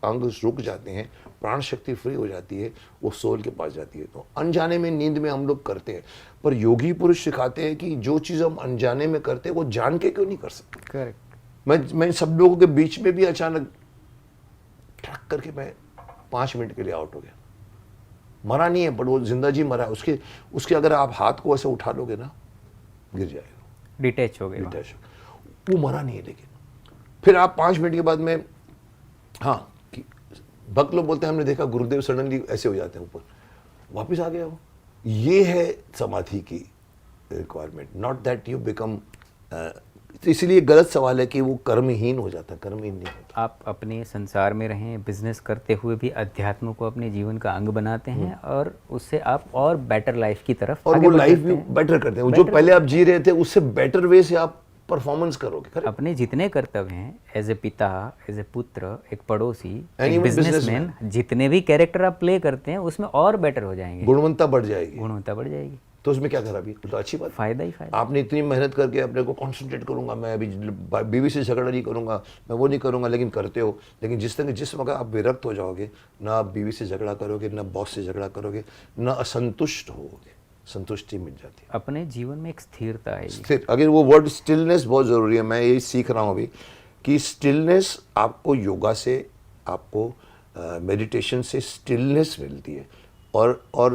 अंग रुक जाते हैं, प्राण शक्ति फ्री हो जाती है, वो सोल के पास जाती है। तो अनजाने में नींद में हम लोग करते हैं, पर योगी पुरुष सिखाते हैं कि जो चीज़ हम अनजाने में करते हैं वो जान के क्यों नहीं कर सकते। करेक्ट। मैं सब लोगों के बीच में भी अचानक ठक करके मैं 5 मिनट के लिए आउट हो गया। मरा नहीं है, बट वो जिंदा जी मरा है। उसके अगर आप हाथ को ऐसे उठा लोगे ना, गिर जाएगा, डिटैच हो गए। डिटैच। वो मरा नहीं है। लेकिन फिर आप 5 मिनट के बाद में, हाँ, भक्त लोग बोलते हैं हमने देखा गुरुदेव सडनली ऐसे हो जाते हैं ऊपर, वापस आ गया वो। ये है समाधि की requirement, not that you become. इसलिए गलत सवाल है कि वो कर्महीन हो जाता है, कर्महीन नहीं होता। आप अपने संसार में रहें, बिजनेस करते हुए भी अध्यात्म को अपने जीवन का अंग बनाते हैं और उससे आप और बेटर लाइफ की तरफ और आगे वो बढ़ लाइफ सकते भी हैं। बेटर करते हैं। जो पहले आप जी रहे थे उससे बेटर वे से आप परफॉर्मेंस करोगे। करेक्ट। अपने जितने कर्तव्य हैं, एज ए पिता, एज ए पुत्र, एक पड़ोसी, एक even बिजनेसमैन, जितने भी कैरेक्टर आप प्ले करते हैं उसमें और बेटर हो जाएंगे, गुणवत्ता बढ़ जाएगी। गुणवत्ता बढ़ जाएगी। तो उसमें क्या खराबी, तो अच्छी बात। फायदा ही फायदा। आपने इतनी मेहनत करके अपने को कॉन्सेंट्रेट करूंगा, मैं अभी बीवी से झगड़ा नहीं करूंगा, मैं वो नहीं करूंगा, लेकिन करते हो। लेकिन जिस वक्त आप विरक्त हो जाओगे, ना आप बीवी से झगड़ा करोगे, ना बॉस से झगड़ा करोगे, ना असंतुष्ट होगे, संतुष्टि मिल जाती है। अपने जीवन में एक स्थिरता है। स्थिर, अगर वो वर्ड स्टिलनेस बहुत ज़रूरी है। मैं यही सीख रहा हूँ अभी कि स्टिलनेस आपको योगा से, आपको मेडिटेशन से स्टिलनेस मिलती है, और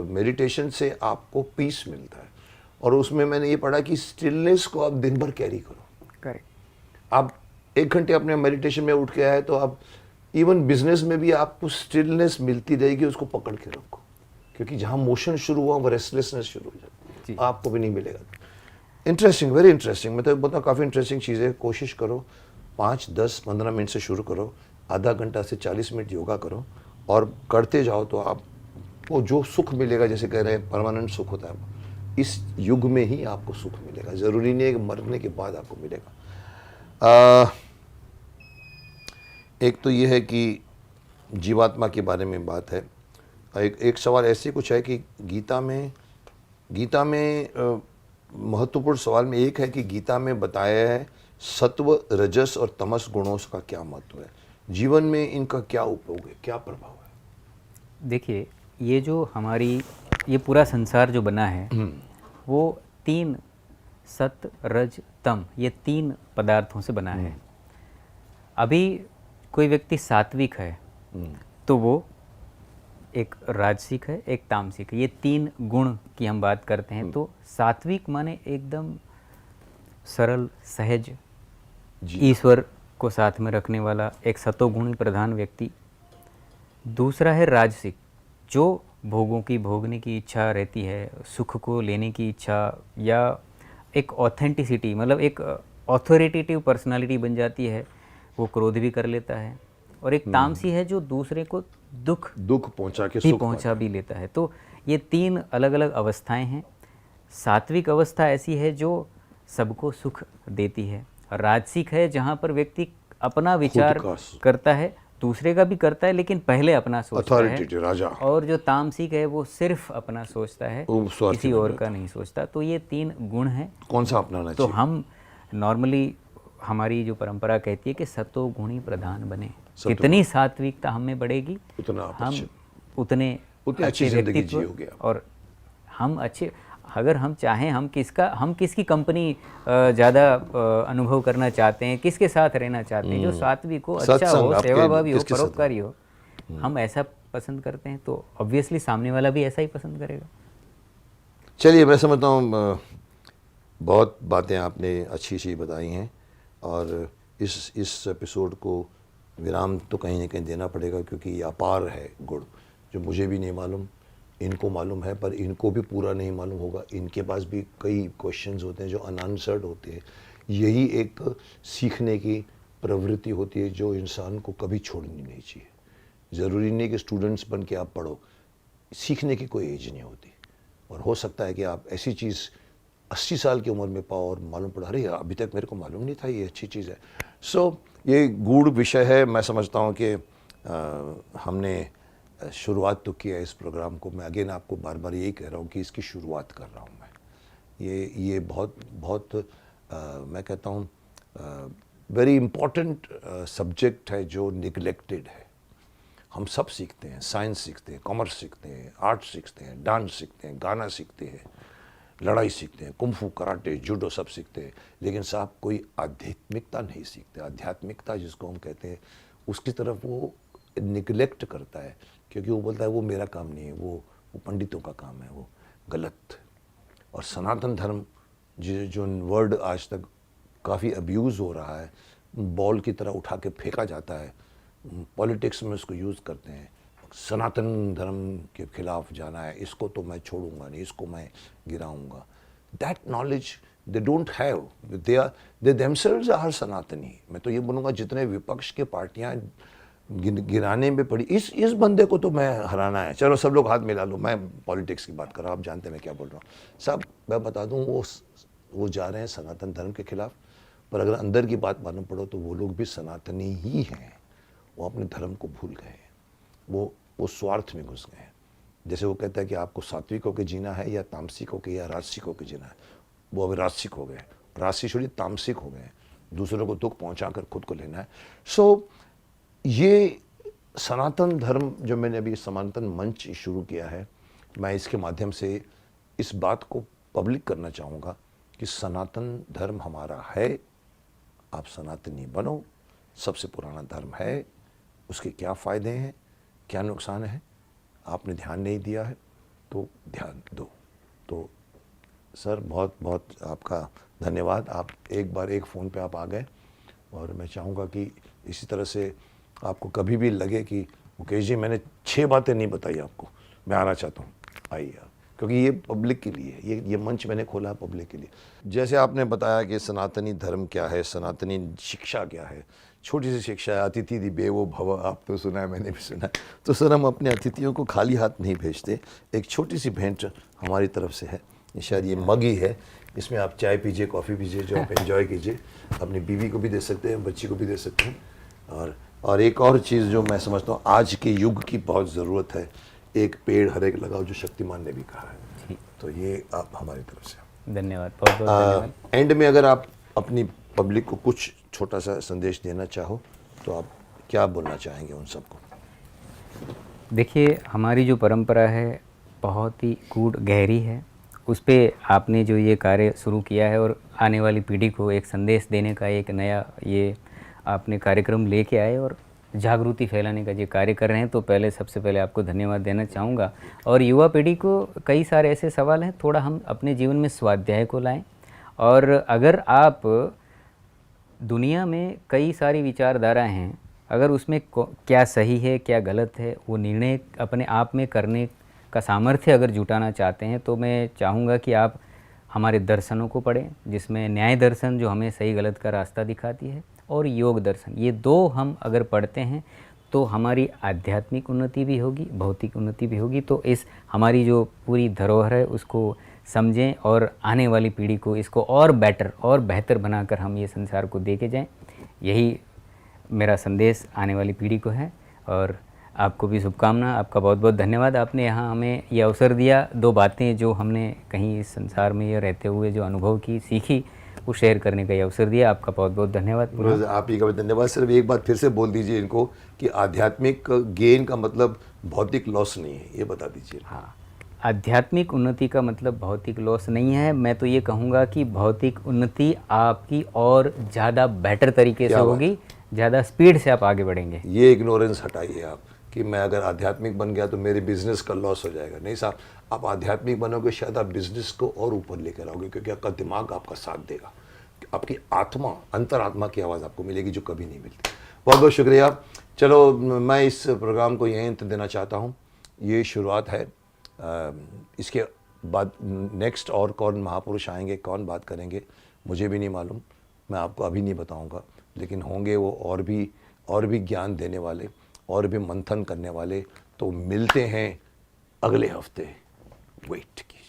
मेडिटेशन से आपको पीस मिलता है। और उसमें मैंने ये पढ़ा कि स्टिलनेस को आप दिन भर कैरी करो। करेक्ट। आप 1 घंटे अपने मेडिटेशन में उठ के आए तो आप इवन बिजनेस में भी आपको स्टिलनेस मिलती रहेगी, उसको पकड़ के रखो, क्योंकि जहाँ मोशन शुरू हुआ वो रेस्टलेसनेस शुरू हो जाती है, आपको भी नहीं मिलेगा। Interesting, very interesting. मैं तो बोलता हूँ काफ़ी इंटरेस्टिंग चीज़ है। कोशिश करो 5, 10, 15 मिनट से शुरू करो, आधा घंटा से 40 मिनट योगा करो, और करते जाओ तो आप वो जो सुख मिलेगा, जैसे कह रहे हैं परमानेंट सुख होता है, इस युग में ही आपको सुख मिलेगा। ज़रूरी नहीं है कि मरने के बाद आपको मिलेगा। एक तो ये है कि जीवात्मा के बारे में बात है। एक सवाल ऐसे कुछ है कि गीता में महत्वपूर्ण सवाल में एक है कि गीता में बताया है सत्व, रजस और तमस गुणों का क्या महत्व है, जीवन में इनका क्या उपयोग है, क्या प्रभाव है। देखिए, ये जो हमारी ये पूरा संसार जो बना है वो 3 सत, रज, तम, ये 3 पदार्थों से बना है। अभी कोई व्यक्ति सात्विक है तो वो एक राजसिक है, एक तामसिक है। ये 3 गुण की हम बात करते हैं। तो सात्विक माने एकदम सरल, सहज, ईश्वर को साथ में रखने वाला एक सतोगुणी प्रधान व्यक्ति। दूसरा है राजसिक, जो भोगों की भोगने की इच्छा रहती है, सुख को लेने की इच्छा, या एक ऑथेंटिसिटी, मतलब एक ऑथोरिटेटिव पर्सनालिटी बन जाती है, वो क्रोध भी कर लेता है। और एक तामसी है जो दूसरे को दुख पहुंचा के सुख पहुंचा भी लेता है। तो ये 3 अलग अलग अवस्थाएं हैं। सात्विक अवस्था ऐसी है जो सबको सुख देती है। राजसिक है जहाँ पर व्यक्ति अपना विचार करता है, दूसरे का भी करता है, लेकिन पहले अपना सोचता है। राजा। और जो तामसिक है वो सिर्फ अपना सोचता है, किसी और का नहीं सोचता। तो ये 3 गुण हैं। कौन सा अपनाना तो हम नॉर्मली, हमारी जो परंपरा कहती है कि सतोगुणी प्रधान बने। कितनी सात्विकता हमें बढ़ेगी, हम उतने अच्छी जिंदगी जियोगे। और हम अच्छे, अगर हम चाहें, हम किसकी कंपनी ज़्यादा अनुभव करना चाहते हैं, किसके साथ रहना चाहते हैं, जो सात्विक हो, अच्छा हो, सेवाभावी हो, परोपकारी हो, हम ऐसा पसंद करते हैं, तो ऑब्वियसली सामने वाला भी ऐसा ही पसंद करेगा। चलिए, मैं समझता हूँ बहुत बातें आपने अच्छी बताई हैं, और इस एपिसोड को विराम तो कहीं ना कहीं देना पड़ेगा, क्योंकि ये अपार है गुण, जो मुझे भी नहीं मालूम, इनको मालूम है, पर इनको भी पूरा नहीं मालूम होगा। इनके पास भी कई क्वेश्चंस होते हैं जो अनआंसर्ड होते हैं। यही एक सीखने की प्रवृत्ति होती है जो इंसान को कभी छोड़नी नहीं चाहिए। ज़रूरी नहीं कि स्टूडेंट्स बन के आप पढ़ो, सीखने की कोई एज नहीं होती। और हो सकता है कि आप ऐसी चीज़ 80 साल की उम्र में पाओ और मालूम पड़ा, अरे अभी तक मेरे को मालूम नहीं था, ये अच्छी चीज़ है। सो ये गूढ़ विषय है। मैं समझता हूँ कि हमने शुरुआत तो किया इस प्रोग्राम को। मैं अगेन आपको बार बार यही कह रहा हूँ कि इसकी शुरुआत कर रहा हूँ मैं। ये बहुत बहुत मैं कहता हूँ वेरी इम्पोर्टेंट सब्जेक्ट है जो निगलेक्टेड है। हम सब सीखते हैं, साइंस सीखते हैं, कॉमर्स सीखते हैं, आर्ट सीखते हैं, डांस सीखते हैं, गाना सीखते हैं, लड़ाई सीखते हैं, कुंफू, कराटे, जूडो सब सीखते हैं, लेकिन साहब कोई आध्यात्मिकता नहीं सीखते। आध्यात्मिकता जिसको हम कहते हैं उसकी तरफ वो निगलेक्ट करता है, क्योंकि वो बोलता है वो मेरा काम नहीं है, वो पंडितों का काम है, वो गलत। और सनातन धर्म जो वर्ड आज तक काफ़ी अब्यूज़ हो रहा है, बॉल की तरह उठा के फेंका जाता है, पॉलिटिक्स में उसको यूज़ करते हैं। सनातन धर्म के खिलाफ जाना है, इसको तो मैं छोड़ूंगा नहीं, इसको मैं गिराऊंगा। That knowledge they don't have, they themselves are Sanatani. मैं तो ये बोलूँगा जितने विपक्ष के पार्टियां गिराने में पड़ी, इस बंदे को तो मैं हराना है, चलो सब लोग हाथ मिला लो। मैं पॉलिटिक्स की बात कर रहा हूँ, आप जानते हैं मैं क्या बोल रहा हूँ। सब मैं बता दूँ वो जा रहे हैं सनातन धर्म के खिलाफ, पर अगर अंदर की बात मालूम पड़ो तो वो लोग भी सनातनी ही हैं। वो अपने धर्म को भूल गए हैं, वो स्वार्थ में घुस गए हैं। जैसे वो कहता है कि आपको सात्विक होकर जीना है या तामसिक होकर या राजसिक होकर जीना है, वो अभी राजसिक हो गए, राजसी छोड़िए तामसिक हो गए, दूसरों को दुख पहुंचाकर खुद को लेना है। सो ये सनातन धर्म जो मैंने अभी सनातन मंच शुरू किया है, मैं इसके माध्यम से इस बात को पब्लिक करना चाहूँगा कि सनातन धर्म हमारा है, आप सनातनी बनो। सबसे पुराना धर्म है, उसके क्या फ़ायदे हैं, क्या नुकसान है, आपने ध्यान नहीं दिया है तो ध्यान दो। तो सर बहुत बहुत आपका धन्यवाद। आप एक बार एक फ़ोन पे आप आ गए, और मैं चाहूँगा कि इसी तरह से आपको कभी भी लगे कि मुकेश जी मैंने 6 बातें नहीं बताई आपको, मैं आना चाहता हूँ, आइए आप, क्योंकि ये पब्लिक के लिए है, ये मंच मैंने खोला है पब्लिक के लिए। जैसे आपने बताया कि सनातनी धर्म क्या है, सनातनी शिक्षा क्या है, छोटी सी शिक्षा है, अतिथि देवो भव, आप तो सुना है, मैंने भी सुना है। तो सर हम अपने अतिथियों को खाली हाथ नहीं भेजते, एक छोटी सी भेंट हमारी तरफ से है। शायद ये मग ही है, इसमें आप चाय पीजिए, कॉफ़ी पीजिए, जो आप एंजॉय कीजिए, अपनी बीवी को भी दे सकते हैं, बच्ची को भी दे सकते हैं। और एक और चीज़ जो मैं समझता हूँ आज के युग की बहुत ज़रूरत है, एक पेड़ हर एक लगाओ, जो शक्तिमान ने भी कहा है। तो ये आप हमारी तरफ से धन्यवाद, बहुत बहुत धन्यवाद। एंड में अगर आप अपनी पब्लिक को कुछ छोटा सा संदेश देना चाहो तो आप क्या बोलना चाहेंगे उन सबको? देखिए, हमारी जो परंपरा है बहुत ही गूढ़ गहरी है, उस पे आपने जो ये कार्य शुरू किया है और आने वाली पीढ़ी को एक संदेश देने का एक नया ये आपने कार्यक्रम लेके आए और जागृति फैलाने का जो कार्य कर रहे हैं, तो पहले सबसे पहले आपको धन्यवाद देना चाहूँगा। और युवा पीढ़ी को कई सारे ऐसे सवाल हैं, थोड़ा हम अपने जीवन में स्वाध्याय को लाएं। और अगर आप दुनिया में कई सारी विचारधारा हैं, अगर उसमें क्या सही है क्या गलत है, वो निर्णय अपने आप में करने का सामर्थ्य अगर जुटाना चाहते हैं, तो मैं चाहूँगा कि आप हमारे दर्शनों को पढ़ें, जिसमें न्याय दर्शन जो हमें सही गलत का रास्ता दिखाती है, और योग दर्शन, ये 2 हम अगर पढ़ते हैं तो हमारी आध्यात्मिक उन्नति भी होगी, भौतिक उन्नति भी होगी। तो इस हमारी जो पूरी धरोहर है उसको समझें और आने वाली पीढ़ी को इसको और बेटर और बेहतर बनाकर हम ये संसार को दे के जाएँ। यही मेरा संदेश आने वाली पीढ़ी को है। और आपको भी शुभकामना, आपका बहुत बहुत धन्यवाद। आपने यहाँ हमें ये अवसर दिया, 2 बातें जो हमने कहीं इस संसार में ये रहते हुए जो अनुभव की, सीखी, वो शेयर करने का ये अवसर दिया। आपका बहुत बहुत धन्यवाद। आप ही का भी धन्यवाद। सिर्फ एक बात फिर से बोल दीजिए इनको कि आध्यात्मिक गेन का मतलब भौतिक लॉस नहीं है, ये बता दीजिए। हाँ, आध्यात्मिक उन्नति का मतलब भौतिक लॉस नहीं है। मैं तो ये कहूँगा कि भौतिक उन्नति आपकी और ज़्यादा बेटर तरीके से होगी, ज़्यादा स्पीड से आप आगे बढ़ेंगे। ये इग्नोरेंस हटाइए आप कि मैं अगर आध्यात्मिक बन गया तो मेरे बिजनेस का लॉस हो जाएगा। नहीं साहब, आप आध्यात्मिक बनोगे शायद आप बिजनेस को और ऊपर लेकर आओगे, क्योंकि आपका दिमाग आपका साथ देगा, आपकी आत्मा, अंतरात्मा की आवाज़ आपको मिलेगी जो कभी नहीं मिलती। बहुत बहुत शुक्रिया। चलो मैं इस प्रोग्राम को यहीं अंत देना चाहता हूँ, ये शुरुआत है। इसके बाद नेक्स्ट और कौन महापुरुष आएंगे, कौन बात करेंगे, मुझे भी नहीं मालूम, मैं आपको अभी नहीं बताऊँगा, लेकिन होंगे वो और भी ज्ञान देने वाले, और भी मंथन करने वाले। तो मिलते हैं अगले हफ्ते, वेट की।